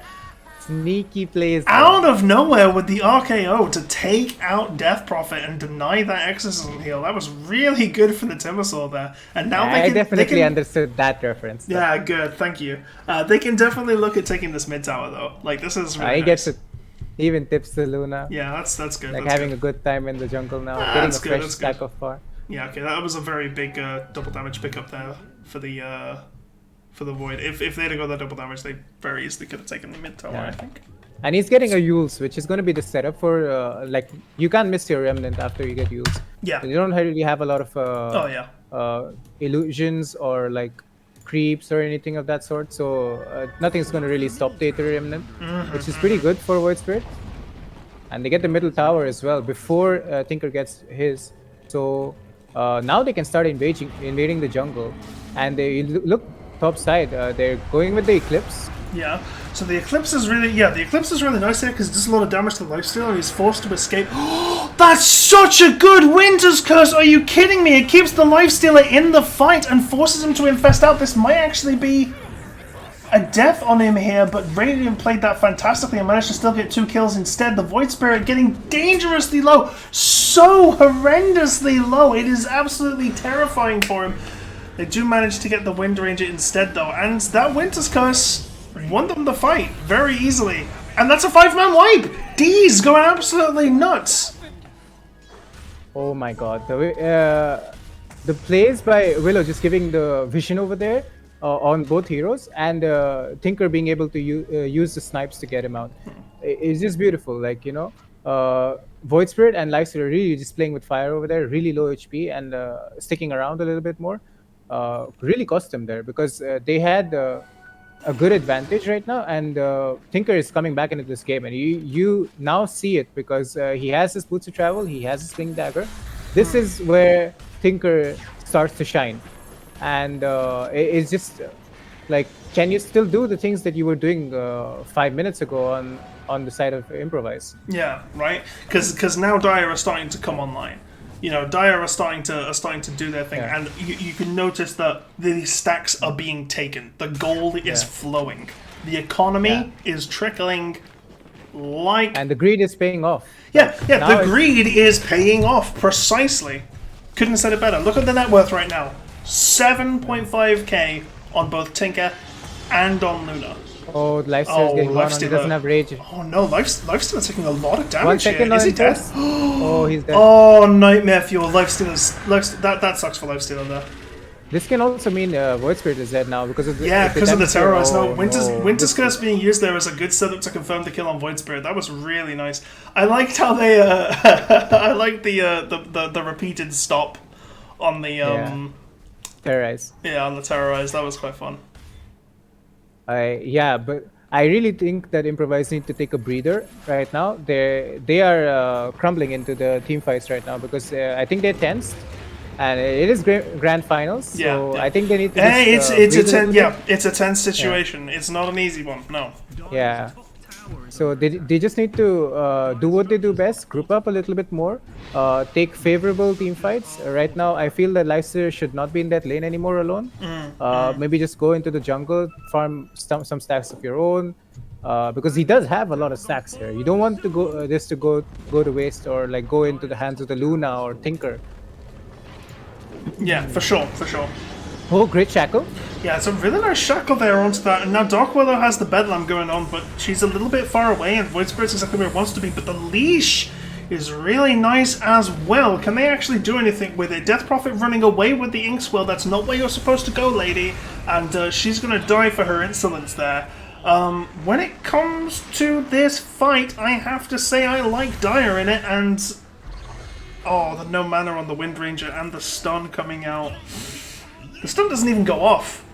Sneaky plays out of nowhere with the RKO to take out Death Prophet and deny that exorcism heal. That was really good for the Timbersaw there. And now I definitely understood that reference. Though. Yeah, good, thank you. They can definitely look at taking this mid tower though. This is really he nice. Gets it. He even tips the Luna. Yeah, that's good. That's having a good time in the jungle now. Getting a fresh stack of far. Yeah, okay, that was a very big double damage pickup there for the Void. If they'd have got that double damage, they very easily could have taken the mid tower, I think. And he's getting a Yules, which is going to be the setup for, you can't miss your Remnant after you get Yules. Yeah. You don't really have a lot of illusions or, creeps or anything of that sort, so nothing's going to really stop the Aether Remnant, which is pretty good for Void Spirit. and they get the middle tower as well before Tinker gets his. So now they can start invading the jungle, and they look top side. They're going with the Eclipse. Yeah. So the Eclipse is really nice there because it does a lot of damage to the Lifestealer. He's forced to escape. That's such a good Winter's Curse! Are you kidding me? It keeps the Lifestealer in the fight and forces him to infest out. This might actually be a death on him here, but Radiant played that fantastically and managed to still get 2 kills instead. The Void Spirit getting dangerously low. So horrendously low. It is absolutely terrifying for him. They do manage to get the Wind Ranger instead though, and that Winter's Curse won them the fight very easily. And that's a 5-man wipe! D's going absolutely nuts! Oh my god. The plays by Willow just giving the vision over there on both heroes, and Tinker being able to use the snipes to get him out. It's just beautiful. Like, you know, Void Spirit and Lifestealer really just playing with fire over there, really low HP, and sticking around a little bit more. Really cost them there because they had a good advantage right now, and Tinker is coming back into this game, and you now see it because he has his boots of travel, he has his sling dagger. This is where Tinker starts to shine, and it's just like, can you still do the things that you were doing 5 minutes ago on the side of Improvise? Yeah, right. Because now Dire are starting to come online. You know, Dire are starting to do their thing, and you can notice that the stacks are being taken. The gold is flowing. The economy is trickling like... And the greed is paying off. Yeah, the greed is paying off, precisely. Couldn't have said it better. Look at the net worth right now. 7.5k on both Tinker and on Luna. Oh, Lifestealer's getting one on. He doesn't have rage. Oh no, Lifestealer's taking a lot of damage 1 second here. Is he dead? Oh, he's dead. Oh, Nightmare Fuel. That sucks for Lifestealer there. This can also mean Void Spirit is dead now because of the because of the terrorize. Oh, no, Winter's Curse being used there as a good setup to confirm the kill on Void Spirit. That was really nice. I liked how they I liked the repeated stop on the terrorize. Yeah, on the terrorize. That was quite fun. But I really think that Improvise need to take a breather right now. They are crumbling into the team fights right now because I think they're tensed, and it is grand finals. So I think they need to. It's a tense situation. Yeah. It's not an easy one. No. Yeah. So they just need to do what they do best, group up a little bit more, take favorable team fights. Right now, I feel that Lifestealer should not be in that lane anymore alone. Maybe just go into the jungle, farm some stacks of your own, because he does have a lot of stacks here. You don't want to go to waste or like go into the hands of the Luna or Tinker. Yeah, for sure. Oh, great shackle. Yeah, it's a really nice shackle there onto that. And now Dark Willow has the Bedlam going on, but she's a little bit far away, and Void Spirit's exactly where it wants to be. But the leash is really nice as well. Can they actually do anything with it? Death Prophet running away with the Inkswell. That's not where you're supposed to go, lady. And she's going to die for her insolence there. When it comes to this fight, I have to say I like Dire in it, and... Oh, the no mana on the Wind Ranger and the stun coming out. The stun doesn't even go off.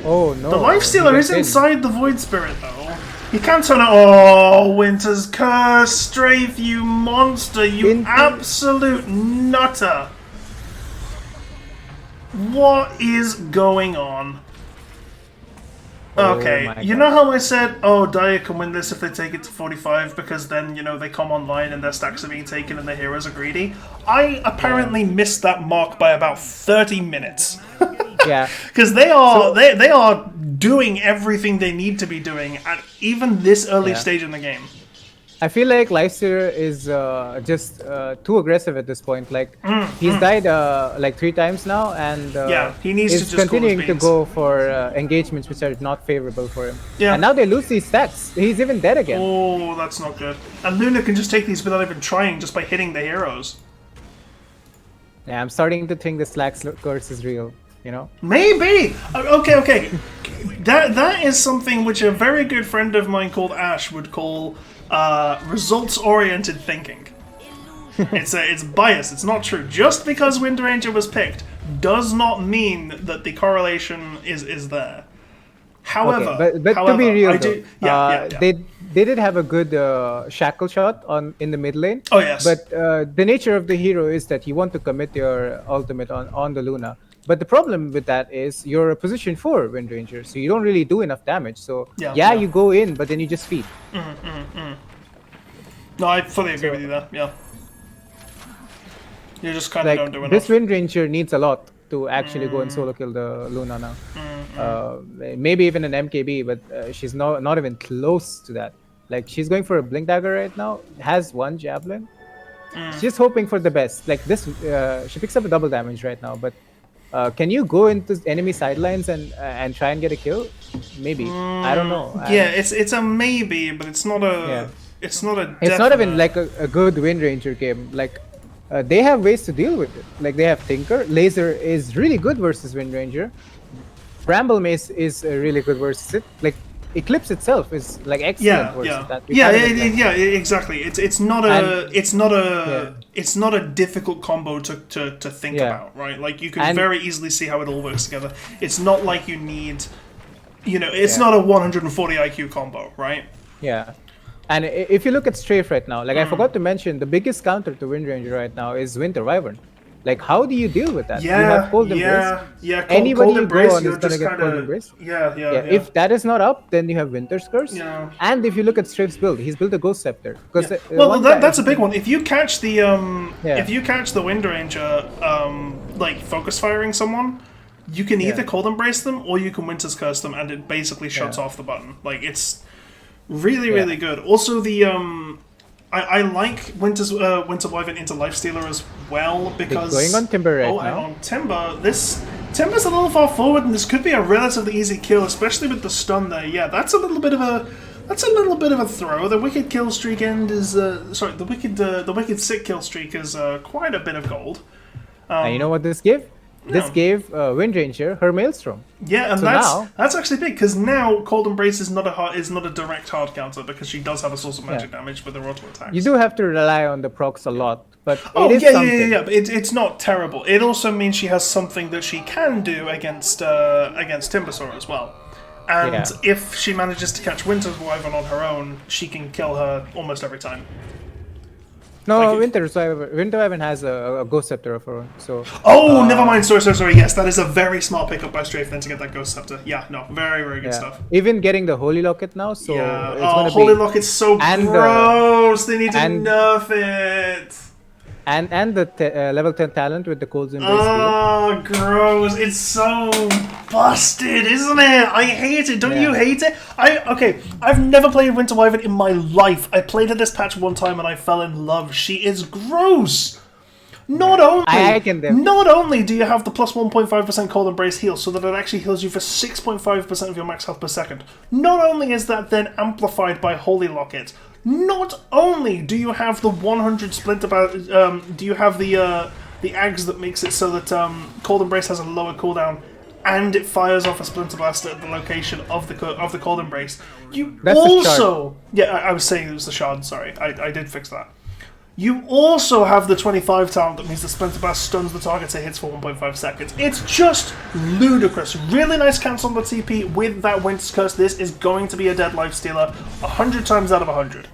Oh no. The Lifestealer is inside the Void Spirit though. You can't turn it. Oh, Winter's Curse! Strafe, you monster! You absolute nutter! What is going on? Okay, you know how I said, oh, Dire can win this if they take it to 45 because then, you know, they come online and their stacks are being taken and the heroes are greedy? I apparently missed that mark by about 30 minutes. Yeah. Because they are doing everything they need to be doing at even this early stage in the game. I feel like Lifestealer is just too aggressive at this point. Like he's died like 3 times now, and he needs to just continuing to go for engagements which are not favorable for him. Yeah. And now they lose these stacks. He's even dead again. Oh, that's not good. And Luna can just take these without even trying, just by hitting the heroes. Yeah, I'm starting to think the Slack curse is real. You know? Maybe. Okay. That is something which a very good friend of mine called Ash would call results-oriented thinking. It's bias. It's not true. Just because Wind Ranger was picked does not mean that the correlation is there. However, but to be real, they did have a good shackle shot in the mid lane. Oh, yes. But the nature of the hero is that you want to commit your ultimate on the Luna. But the problem with that is you're a position 4 Wind Ranger, so you don't really do enough damage. So Yeah. you go in, but then you just feed. No, I fully agree with you there. Yeah. You just kind of don't do enough. This Wind Ranger needs a lot to actually go and solo kill the Luna now. Maybe even an MKB, but she's not even close to that. Like, she's going for a Blink Dagger right now, has 1 Javelin. She's just hoping for the best. Like this, she picks up a double damage right now, but can you go into enemy sidelines and try and get a kill? Maybe. I don't know. Yeah, it's a maybe, but it's not a. It's not a. It's not even like a good Wind Ranger game. Like, they have ways to deal with it. Like, they have Tinker. Laser is really good versus Wind Ranger. Bramble Mace is really good versus it. Like, Eclipse itself is like excellent versus that. Exactly. It's not a difficult combo to think about, right? Like, you can very easily see how it all works together. It's not like you need, it's not a 140 IQ combo, right? Yeah. And if you look at Strafe right now, like I forgot to mention, the biggest counter to Wind Ranger right now is Winter Wyvern. Like, how do you deal with that? Yeah, you have Cold Embrace. Anybody you go on is going to get Cold Embrace. Yeah. If that is not up, then you have Winter's Curse. Yeah. And if you look at Strafe's build, he's built a Ghost Scepter. That's a big one. If you catch the Wind Ranger like focus firing someone, you can either Cold Embrace them or you can Winter's Curse them, and it basically shuts off the button. Like, it's really good. Also, the I like Winter Wyvern into Lifestealer as well, because going on Timber right now. And on Timber, Timber's a little far forward, and this could be a relatively easy kill, especially with the stun there. Yeah, that's a little bit of a throw. The wicked kill streak end is the wicked sick kill streak is quite a bit of gold. And you know what this gave? This gave Wind Ranger her Maelstrom. Yeah, and so that's actually big, because now Cold Embrace is not a direct hard counter, because she does have a source of magic damage with her auto attacks. You do have to rely on the procs a lot, but but it's not terrible. It also means she has something that she can do against Timbersaur as well. And if she manages to catch Winter Wyvern on her own, she can kill her almost every time. No, Winter Wyvern has a Ghost Scepter of her own, so... Oh, never mind, sorry, yes, that is a very smart pickup by Strafe then to get that Ghost Scepter. Yeah, no, very good stuff. Even getting the Holy Locket now, so... Yeah. It's gonna Holy Locket's so gross! They need to nerf it! And the level 10 talent with the Cold Embrace. Oh, gross. It's so busted, isn't it? I hate it. Don't you hate it? I've never played Winter Wyvern in my life. I played her this patch one time and I fell in love. She is gross. Not only do you have the plus 1.5% Cold Embrace heal, so that it actually heals you for 6.5% of your max health per second. Not only is that then amplified by Holy Locket, not only do you have the 100 Splinter do you have the Ags that makes it so that Cold Embrace has a lower cooldown, and it fires off a Splinter Blast at the location of the Cold Embrace. That's also... Yeah, I was saying it was the Shard, sorry. I did fix that. You also have the 25 talent that means the Splinter Blast stuns the target and hits for 1.5 seconds. It's just ludicrous. Really nice cancel on the TP with that Winter's Curse. This is going to be a dead life stealer 100 times out of 100.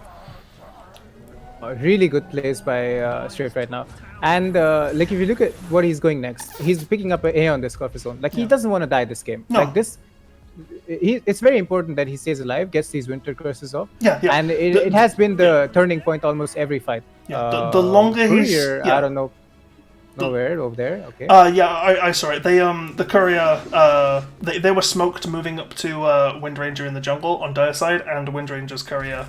Really good plays by Strafe right now. And like, if you look at what he's going next, he's picking up an A on this Corpus Zone. Like, he doesn't want to die this game. No. Like, this... it's very important that he stays alive, gets these Winter Curses off. Yeah. And it has been the turning point almost every fight. Yeah, the longer he's... I don't know. Nowhere over there. Okay. I sorry. They the courier they were smoked moving up to Wind Ranger in the jungle on Dire side, and Wind Ranger's courier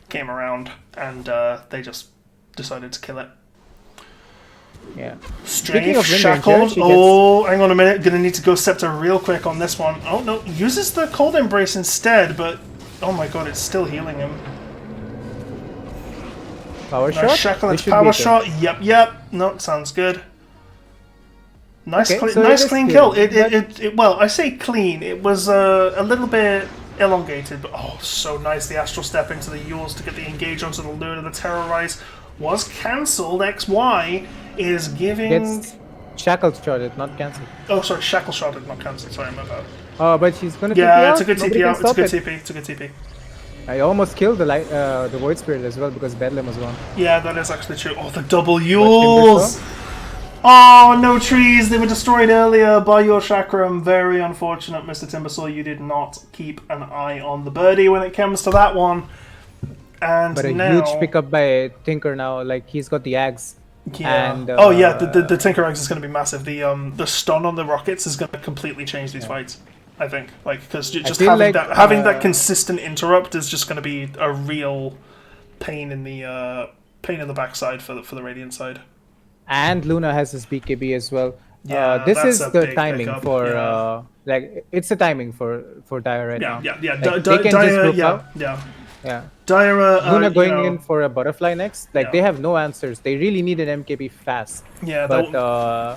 came around and they just decided to kill it. Yeah. Strafe shackled. Hang on a minute. Gonna need to go Scepter real quick on this one. Oh no, uses the Cold Embrace instead, but oh my god, it's still healing him. Power nice shot. Shackle, it's power shot. Yep. No, sounds good. Nice, clean kill. Well, I say clean. It was a little bit elongated, but oh, so nice. The Astral Step into the Yules to get the engage onto the Luna. The Terrorize was cancelled. XY is giving... Gets shackle shotted, not cancelled. Oh, sorry, shackle shotted, not cancelled. Sorry, my bad. Oh, but she's gonna TP Yeah, out. it's a good TP out. It's a good TP. I almost killed the Void Spirit as well because Bedlam was gone. Yeah, that is actually true. Oh, the double But Yules! Oh, no trees! They were destroyed earlier by your Chakram. Very unfortunate, Mr. Timbersaw. You did not keep an eye on the birdie when it comes to that one. And But a now, huge pickup by Tinker now. Like he's got the Ags. yeah. And, Oh yeah, the Tinker Eggs is going to be massive. The stun on the rockets is going to completely change these fights. I think, like, because just feel having like, that consistent interrupt is just going to be a real pain in the backside for the Radiant side. And Luna has his BKB as well. Yeah, This that's is a the big timing pickup, for yeah. like it's the timing for Dire right now. Yeah. Like, they can just group yeah, out. yeah. Yeah. Dire, Luna you going know, in for a butterfly next. Like Yeah. they have no answers. They really need an MKB fast. Yeah, But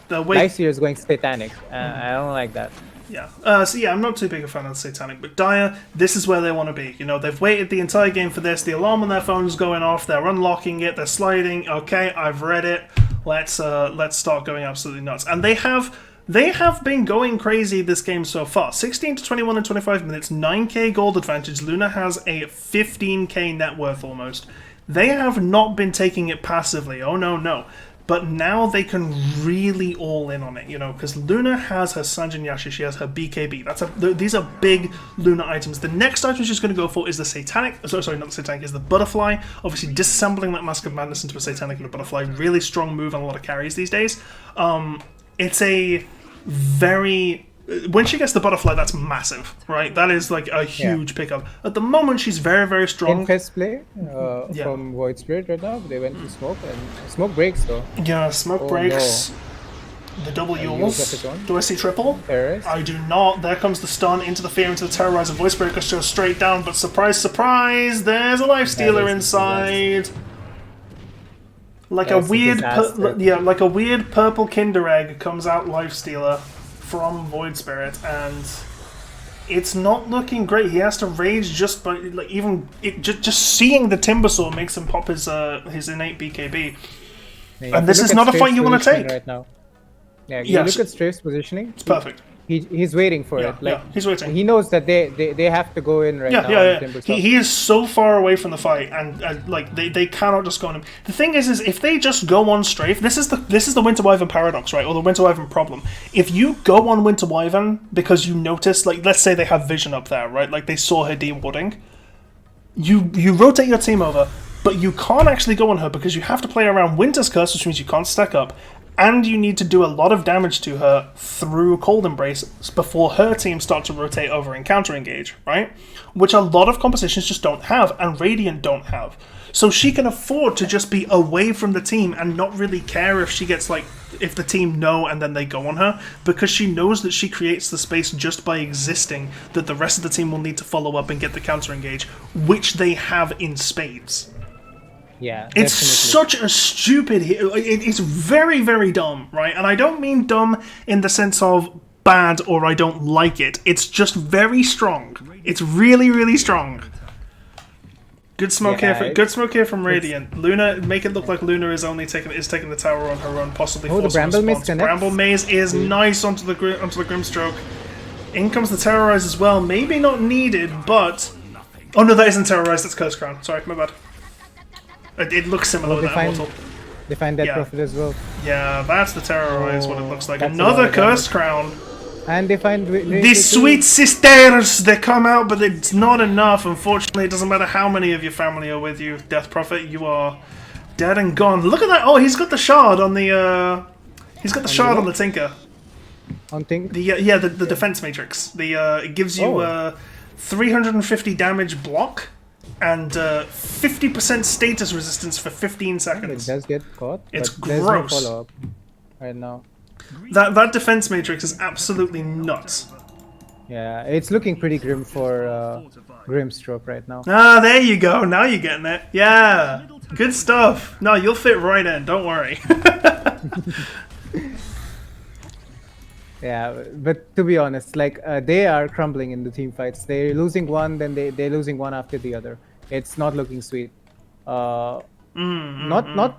the way- Lycia is going satanic. I don't like that. Yeah. So yeah, I'm not too big a fan of Satanic, but Dire, this is where they want to be. You know, they've waited the entire game for this. The alarm on their phone's going off. They're unlocking it. They're sliding. Okay, I've read it. Let's start going absolutely nuts. And they have been going crazy this game so far. 16 to 21 in 25 minutes, 9k gold advantage. Luna has a 15k net worth almost. They have not been taking it passively. Oh no. But now they can really all in on it, you know, because Luna has her Sanjin Yashi, she has her BKB. These are big Luna items. The next item she's going to go for is the Satanic. Sorry, not the Satanic, is the Butterfly. Obviously, disassembling that Mask of Madness into a Satanic and a Butterfly. Really strong move on a lot of carries these days. It's a very... When she gets the Butterfly, that's massive, right? That is like a huge pickup. At the moment, she's very, very strong. Infest play Yeah. from Void Spirit right now. They went to smoke and smoke breaks though. Yeah, smoke Oh, breaks. The double Yules got Yules. his own. Do I see triple? Terrorist. I do not. There comes the stun into the fear, into the terrorizer. Voice Breaker goes straight down, but surprise, surprise, there's a life stealer is inside. Like That's a weird, a disaster. like a weird purple Kinder Egg comes out life stealer from Void Spirit, and it's not looking great. He has to rage just by like just seeing the Timbersaw makes him pop his innate BKB. Yeah, And this if is you look not at a fight you Strafe's want to positioning take. right now. Yeah, you Yes. look at Strafe's positioning. It's perfect. He's waiting for Yeah, it. Like he's waiting. He knows that they have to go in right now. Yeah. on Timbersaw. He is so far away from the fight, and like they cannot just go on him. The thing is if they just go on Strafe, this is the Winter Wyvern paradox, right, or the Winter Wyvern problem. If you go on Winter Wyvern because you notice, like, let's say they have vision up there, right, like they saw her dewarding, you rotate your team over, but you can't actually go on her because you have to play around Winter's Curse, which means you can't stack up. And you need to do a lot of damage to her through Cold Embrace before her team start to rotate over and counter engage, right? Which a lot of compositions just don't have, and Radiant don't have. So she can afford to just be away from the team and not really care if she gets, like, if the team know and then they go on her, because she knows that she creates the space just by existing, that the rest of the team will need to follow up and get the counter engage, which they have in spades. Yeah, It's definitely. such a stupid... It's very, very dumb, right? And I don't mean dumb in the sense of bad or I don't like it. It's just very strong. It's really, really strong. Good smoke Yeah, good smoke here from Radiant. Luna, make it look like Luna is taking the tower on her own, possibly Oh, the forcing a Bramble Maze response. connects. Bramble Maze is nice onto the Grimstroke. In comes the Terrorize as well. Maybe not needed, but... Oh no, that isn't Terrorize, that's Curse Crown. Sorry, my bad. It looks similar with they that find Immortal. they find that Yeah. profit as well, Yeah, that's the Terrorize, what it looks like. That's a Another lot of damage. Cursed Crown. and they find These sweet sisters, they come out, but it's not enough. Unfortunately, it doesn't matter how many of your family are with you, Death Prophet. You are dead and gone. Look at that! Oh, he's got the shard on the. He's got the shard on the Tinker. on thing. The defense matrix. It gives you 350 damage block and 50% status resistance for 15 It seconds. does get caught. It's but there's gross. no follow up right now. That defense matrix is absolutely nuts. Yeah, it's looking pretty grim for Grimstroke right now. Ah, there you go. Now you're getting it. Yeah. Good stuff. No, you'll fit right in. Don't worry. Yeah, but to be honest, like they are crumbling in the team fights. They're losing one, then they're losing one after the other. It's not looking sweet. Not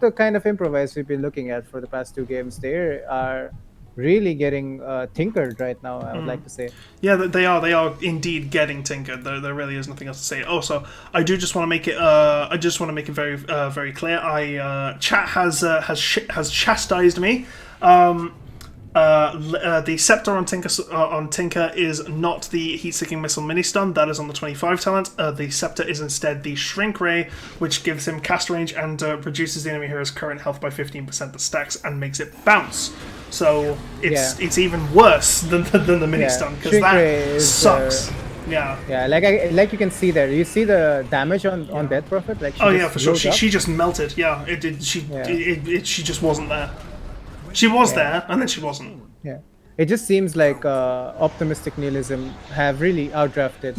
the kind of improvise we've been looking at for the past two games. They are really getting tinkered right now, I would like to say. Yeah, they are indeed getting tinkered. There really is nothing else to say. Also, I do just want to make it very very clear. Chat has chastised me. The Scepter on Tinker is not the Heat-Seeking Missile mini-stun, that is on the 25 talent. The Scepter is instead the Shrink Ray, which gives him cast range and reduces the enemy hero's current health by 15% that stacks and makes it bounce. So it's even worse than the mini-stun, because Shrink Ray that is, sucks. Yeah. Yeah, like you can see there. You see the damage on Death Prophet? Like Oh yeah, for sure. blows up. She just melted. Yeah, it did. She just wasn't there. She was there, and then she wasn't. Yeah. It just seems like optimistic nihilism have really outdrafted.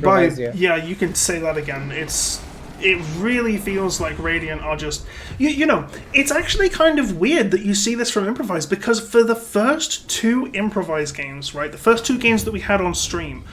By yeah. yeah, you can say that again. It really feels like Radiant are just you know. It's actually kind of weird that you see this from Improvise, because for the first two Improvise games, right, the first two games that we had on stream,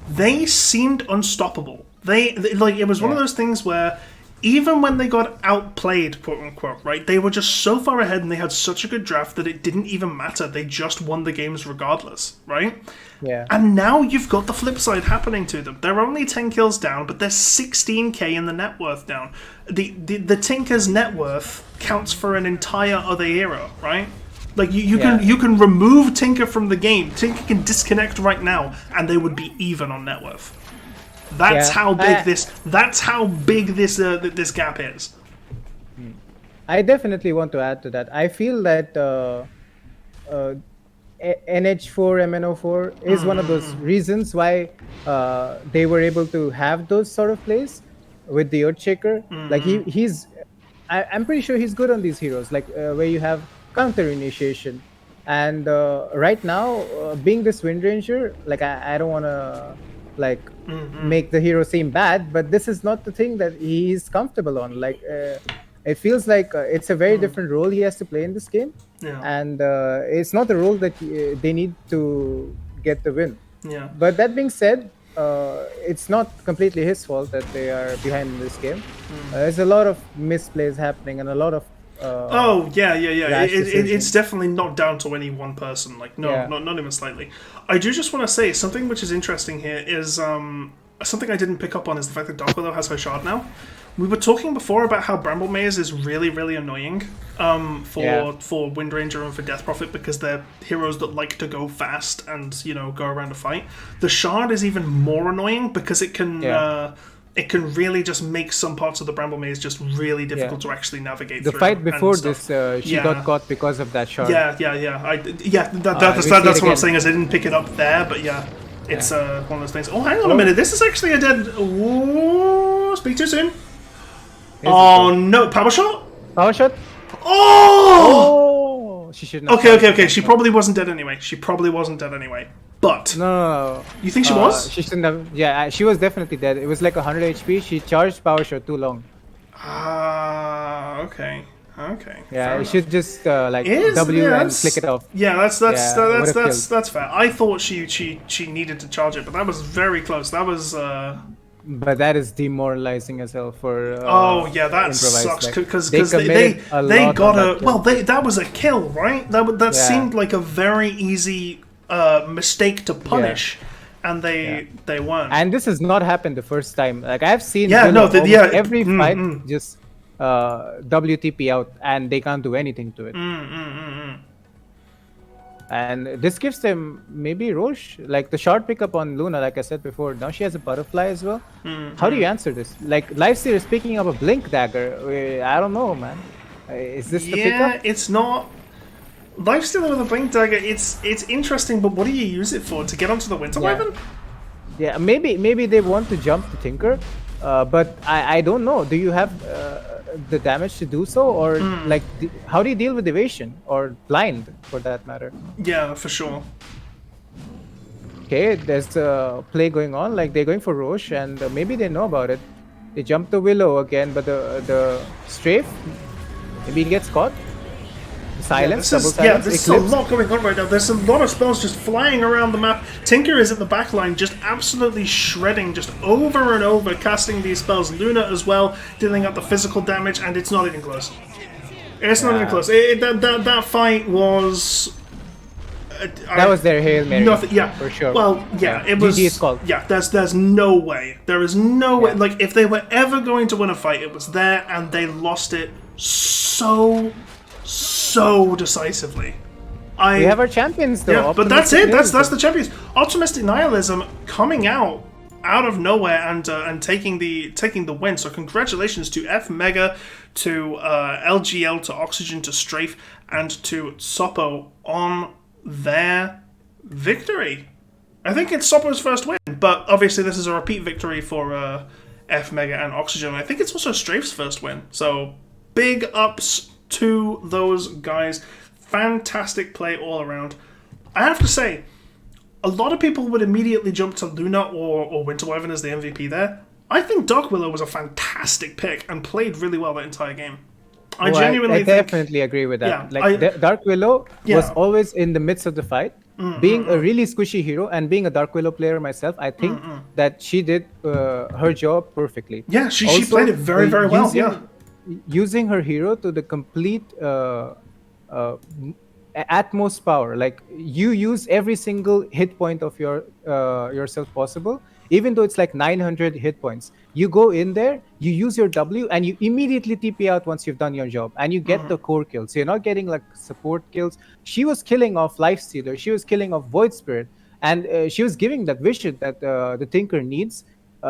they seemed unstoppable. They like, it was one of those things where even when they got outplayed, quote unquote, right, they were just so far ahead and they had such a good draft that it didn't even matter. They just won the games regardless, right? Yeah. And now you've got the flip side happening to them. They're only 10 kills down, but they're 16k in the net worth down. The Tinker's net worth counts for an entire other hero, right? Like you can remove Tinker from the game. Tinker can disconnect right now, and they would be even on net worth. That's how big this gap is. I definitely want to add to that. I feel that NH4, MNO4 is one of those reasons why they were able to have those sort of plays with the Earthshaker. Like I'm pretty sure he's good on these heroes, like where you have counter initiation. And right now, being this Wind Ranger, like I don't want to make the hero seem bad, but this is not the thing that he's comfortable on. Like it feels like it's a very different role he has to play in this game, and it's not the role that they need to get the win. Yeah. But that being said, it's not completely his fault that they are behind in this game. There's a lot of misplays happening and a lot of It's definitely not down to any one person. Like not even slightly. I do just want to say something which is interesting here is something I didn't pick up on is the fact that Dark Willow has her shard now. We were talking before about how Bramble Maze is really, really annoying for Wind Ranger and for Death Prophet, because they're heroes that like to go fast and, you know, go around a fight. The shard is even more annoying because it can really just make some parts of the Bramble Maze just really difficult to actually navigate through. The fight before this, she got caught because of that shard. That's what I'm saying, is I didn't pick it up there, but it's one of those things. Oh, hang on a minute, this is actually a dead... Ooh, speak too soon. No, power shot? Power shot? Oh! She should not. Okay. She probably wasn't dead anyway. But no. You think she was? She shouldn't have. Yeah, she was definitely dead. It was like 100 HP. She charged power shot too long. Okay. Yeah, you should just W and flick it off. Yeah, that's fair. I thought she needed to charge it, but that was very close. That was. But that is demoralizing as hell for. That sucks because they got a. Well, that was a kill, right? That seemed like a very easy mistake to punish, and they weren't. And this has not happened the first time. Like I've seen every fight just WTP out, and they can't do anything to it. And this gives them maybe Roche, like the short pickup on Luna, like I said before. Now she has a butterfly as well. How do you answer this? Like Lifesteal is picking up a Blink Dagger. I don't know, man. Is this the pickup? Yeah, it's not. Lifesteal with a Blink Dagger, it's interesting, but what do you use it for? To get onto the Winter Wyvern? Yeah, maybe they want to jump to Tinker, but I don't know. Do you have the damage to do so, or how do you deal with evasion or blind for that matter? Yeah, for sure. Okay, there's a play going on. Like they're going for Roche, and maybe they know about it. They jump the Willow again, but the strafe, maybe he gets caught. Silence, double silence. There's a lot going on right now. There's a lot of spells just flying around the map. Tinker is at the back line, just absolutely shredding, just over and over, casting these spells. Luna as well, dealing out the physical damage, and it's not even close. It's not even close. That fight was That was their Hail Mary. Nothing. Yeah. For sure. Well, yeah, it was. GG's called. Yeah, there's no way. There is no way. Yeah. Like, if they were ever going to win a fight, it was there, and they lost it so decisively. We have our champions, though. Yeah, but that's Optimistic it. That's Nihilism. the champions. Optimistic Nihilism coming out of nowhere and taking the win. So congratulations to F Mega, to LGL, to Oxygen, to Strafe, and to Sopo on their victory. I think it's Sopo's first win, but obviously this is a repeat victory for F Mega and Oxygen. I think it's also Strafe's first win. So big ups to those guys. Fantastic play all around. I have to say, a lot of people would immediately jump to Luna or Winter Wyvern as the MVP there. I think Dark Willow was a fantastic pick and played really well that entire game. I genuinely I think... definitely agree with that. Yeah, Dark Willow Yeah. was always in the midst of the fight. Being a really squishy hero and being a Dark Willow player myself, I think that she did her job perfectly. Yeah, she Also, played it very, very well. Using her hero to the complete atmos power. Like, you use every single hit point of yourself possible, even though it's like 900 hit points. You go in there, you use your W, and you immediately TP out once you've done your job, and you get the core kills. So you're not getting like support kills. She was killing off Lifestealer, she was killing off Void Spirit, and she was giving that vision that the Tinker needs.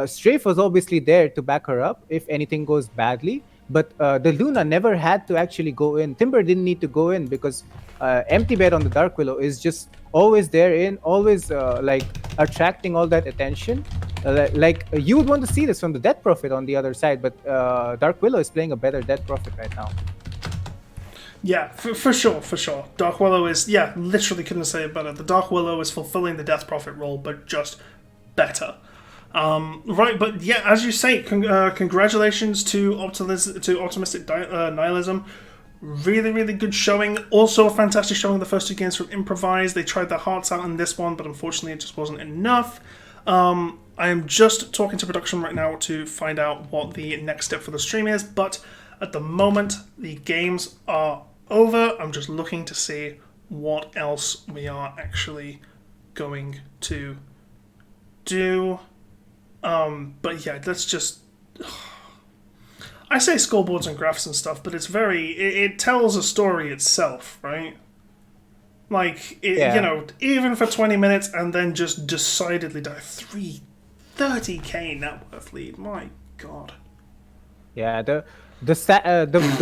Strafe was obviously there to back her up if anything goes badly, but the Luna never had to actually go in. Timber didn't need to go in because Empty Bed on the Dark Willow is just always always like attracting all that attention. Like you would want to see this from the Death Prophet on the other side, but Dark Willow is playing a better Death Prophet right now. Yeah, for sure. Dark Willow is, literally couldn't say it better. The Dark Willow is fulfilling the Death Prophet role, but just better. Right, but yeah, as you say, congratulations to Optimistic Nihilism. Really, really good showing. Also a fantastic showing the first two games from Improvise. They tried their hearts out in this one, but unfortunately it just wasn't enough. I am just talking to production right now to find out what the next step for the stream is, but at the moment the games are over. I'm just looking to see what else we are actually going to do. But yeah, let's just... I say scoreboards and graphs and stuff, but it's very... It tells a story itself, right? Like, even for 20 minutes and then just decidedly die. 30k net worth lead, my god. Yeah, the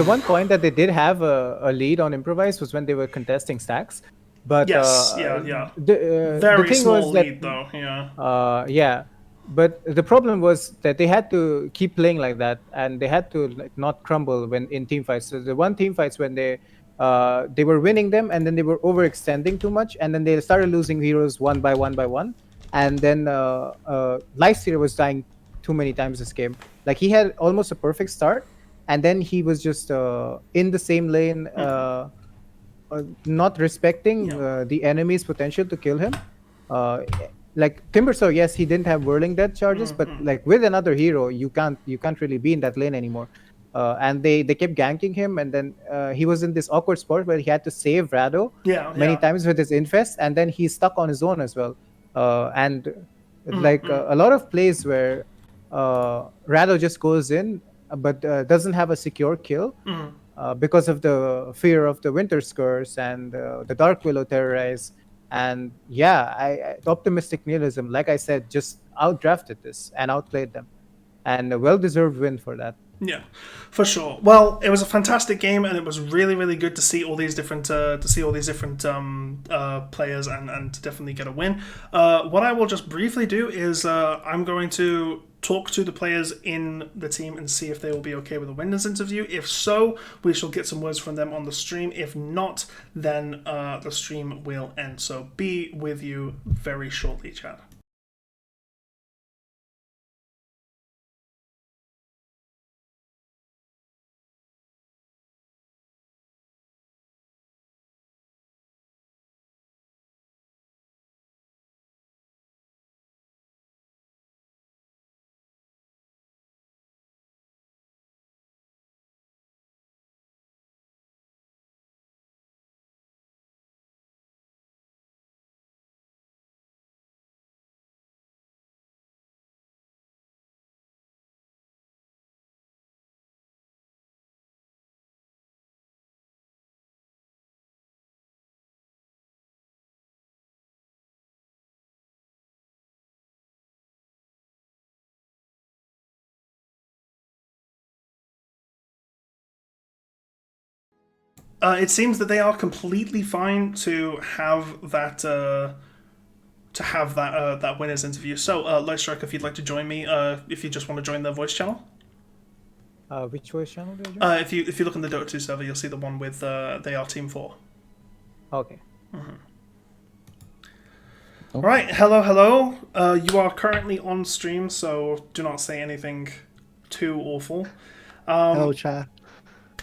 one point that they did have a lead on Improvise was when they were contesting stacks. But Yes, the Very thing small was that, lead, though, yeah. yeah, but the problem was that they had to keep playing like that, and they had to like not crumble when in team fights. So the one team fights when they were winning them, and then they were overextending too much, and then they started losing heroes one by one, and then Lifestealer was dying too many times this game. Like, he had almost a perfect start, and then he was just in the same lane, not respecting the enemy's potential to kill him. Like Timbersaw, yes, he didn't have whirling death charges, but like with another hero, you can't really be in that lane anymore. And they kept ganking him, and then he was in this awkward spot where he had to save Rado many times with his infest, and then he's stuck on his own as well. And a lot of plays where Rado just goes in, but doesn't have a secure kill because of the fear of the Winter's Curse and the Dark Willow terrorize. And yeah, Optimistic Nihilism, like I said, just outdrafted this and outplayed them, and a well-deserved win for that. Yeah, for sure. Well, it was a fantastic game, and it was really, really good to see all these different players and to definitely get a win. What I will just briefly do is I'm going to talk to the players in the team and see if they will be okay with a winners interview. If so, we shall get some words from them on the stream. If not, then the stream will end. So be with you very shortly, chat. It seems that they are completely fine to have that that winners interview. So, Lightstrike, if you'd like to join me, if you just want to join the voice channel, Which voice channel do you join? if you look in the Dota 2 server, you'll see the one with they are Team 4. Okay. Right, hello. You are currently on stream, so do not say anything too awful. Hello, chat.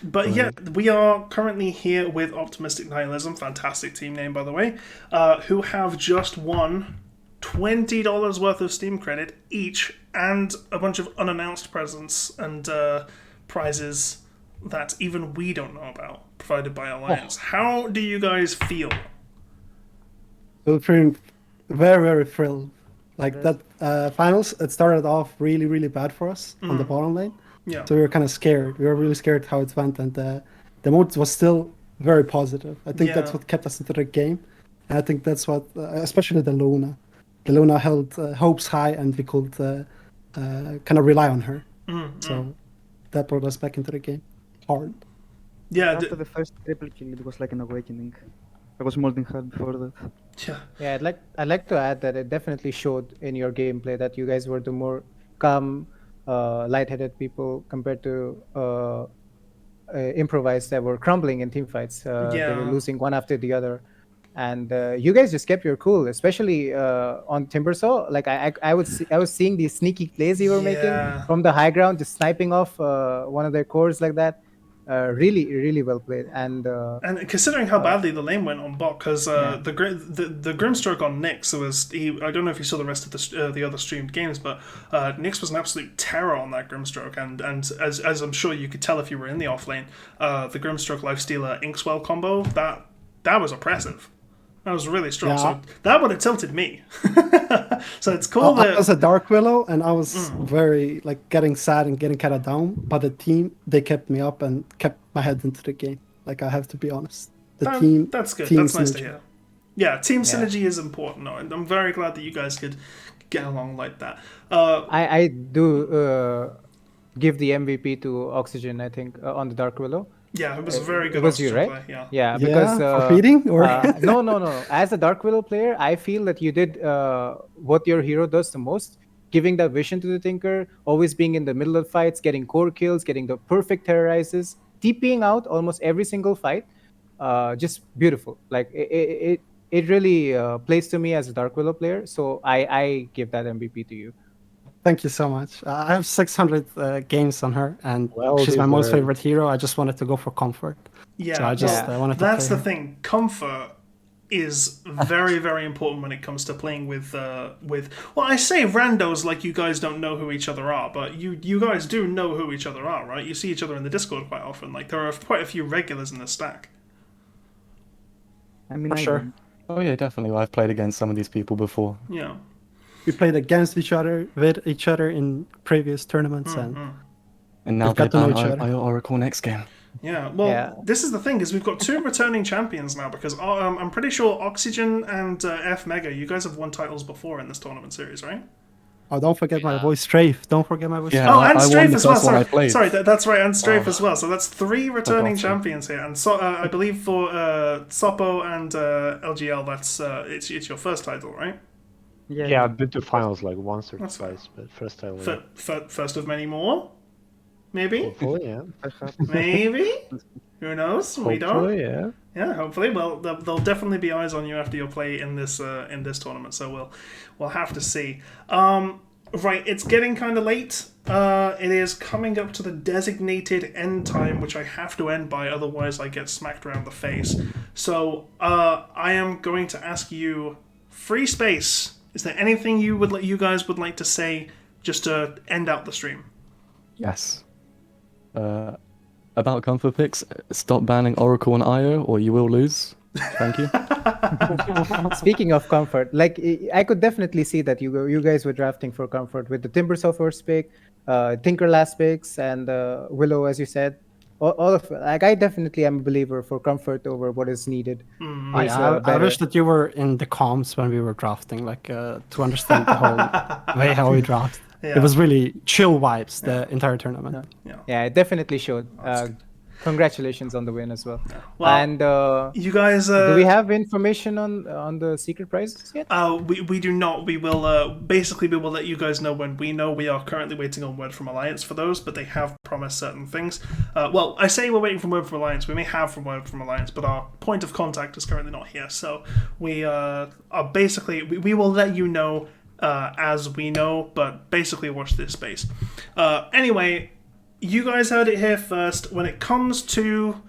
But yeah, we are currently here with Optimistic Nihilism, fantastic team name by the way, who have just won $20 worth of Steam credit each and a bunch of unannounced presents and prizes that even we don't know about, provided by Alliance. How do you guys feel? We're feeling very thrilled. Like that finals, it started off really bad for us on the bottom lane. Yeah. So we were kind of scared. We were really scared how it went, and the mood was still very positive. I think that's Yeah. what kept us into the game. And I think that's what, especially the Luna. The Luna held hopes high, and we could kind of rely on her. So that brought us back into the game hard. Yeah, After the first triple kill, it was like an awakening. I was molding hard before that. yeah. Yeah, I'd like to add that it definitely showed in your gameplay that you guys were the more calm, lightheaded people compared to improvised that were crumbling in team fights. They Yeah. were losing one after the other, and you guys just kept your cool, especially on Timbersaw. Like I was seeing these sneaky plays you were Yeah. making from the high ground, just sniping off one of their cores like that. Really well played, and And considering how badly the lane went on bot, because the Grimstroke on Nyx was I don't know if you saw the rest of the other streamed games, but Nyx was an absolute terror on that Grimstroke, and as I'm sure you could tell if you were in the off lane, the Grimstroke Lifestealer Inkswell combo that was oppressive. That was really strong. Yeah. So that would have tilted me. So it's cool I that was a Dark Willow, and I was very like getting sad and getting kind of down. But the team, they kept me up and kept my head into the game. Like I have to be honest. The team. that's good. team That's nice to synergy. hear. Yeah, team synergy is important, and I'm very glad that you guys could get along like that. I do give the MVP to Oxygen. I think on the Dark Willow. Yeah, it was a very good. It was you, Oxygen right? play, yeah. Yeah, because for feeding or no. As a Dark Willow player, I feel that you did what your hero does the most, giving that vision to the Tinker, always being in the middle of fights, getting core kills, getting the perfect terrorizes, TPing out almost every single fight. Just beautiful. Like it really plays to me as a Dark Willow player. So I give that MVP to you. Thank you so much. I have 600 games on her, and Well she's my most deserved. favorite hero. I just wanted to go for comfort. Yeah, So I just well, wanted to that's play the her. thing. Comfort is very important when it comes to playing with. Well, I say randos like you guys don't know who each other are, but you guys do know who each other are, right? You see each other in the Discord quite often. Like there are quite a few regulars in the stack. I mean, For I sure. don't. Oh yeah, definitely. I've played against some of these people before. Yeah. We played against each other, with each other in previous tournaments, and And now We've they got to know ban each other. Oracle next game. Yeah, well, Yeah. this is the thing, is we've got two returning champions now, because I'm pretty sure Oxygen and F Mega, you guys have won titles before in this tournament series, right? oh, don't forget my voice, Strafe. Don't forget my voice. Yeah. Oh, I- and I won Strafe the as well. first one I Sorry, played. sorry, that's right, and Strafe Oh. as well. So that's three returning awesome. champions here, and so I believe for Sopo and LGL, that's it's your first title, right? Yeah, I've been to finals like once or That's twice, but first time. First of many more, maybe, Hopefully, yeah. maybe. Who knows? We don't. Hopefully, yeah. Yeah, hopefully. Well, there'll definitely be eyes on you after your play in this tournament. So we'll have to see. Right, it's getting kind of late. It is coming up to the designated end time, which I have to end by, otherwise I get smacked around the face. So I am going to ask you, free space. Is there anything you guys would like to say just to end out the stream? Yes. About comfort picks, stop banning Oracle and IO, or you will lose. Thank you. Speaking of comfort, like I could definitely see that you guys were drafting for comfort with the Timbersaw first pick, Tinker last picks, and Willow, as you said. All of like I definitely am a believer for comfort over what is needed. I, Is, I better. wish that you were in the comms when we were drafting, like to understand the whole way how we draft. Yeah. It was really chill vibes the entire tournament. Yeah, it definitely showed. Congratulations on the win as well. Well, And you guys, do we have information on the secret prizes yet? we do not. We will basically we will let you guys know when we know. We are currently waiting on word from Alliance for those, but they have promised certain things. Well, I say we're waiting for word from Alliance. We may have from word from Alliance, but our point of contact is currently not here. So we are basically we will let you know as we know, but basically watch this space. Anyway, you guys heard it here first. When it comes to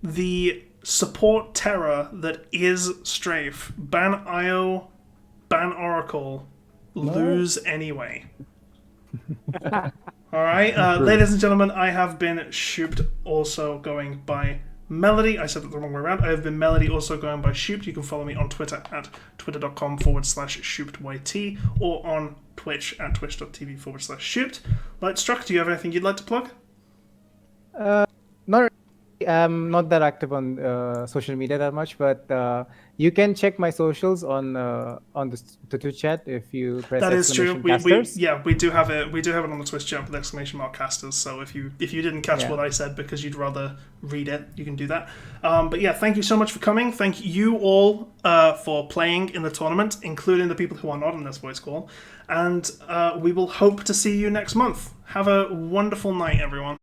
the support terror that is Strafe, ban IO, ban Oracle, lose anyway. Alright, ladies and gentlemen, I have been Shooped, also going by Melody. I said it the wrong way around. I have been Melody, also going by Shooped. You can follow me on Twitter at twitter.com/ShoopedYT or on Twitch at twitch.tv/Shooped. Lightstruck, do you have anything you'd like to plug? Not really. I'm not that active on social media that much, but you can check my socials on the Twitch chat if you press That is true. casters. We do have it. We do have it on the Twitch chat with ! Casters. So if you didn't catch what I said because you'd rather read it, you can do that. But yeah, thank you so much for coming. Thank you all for playing in the tournament, including the people who are not in this voice call. And we will hope to see you next month. Have a wonderful night, everyone.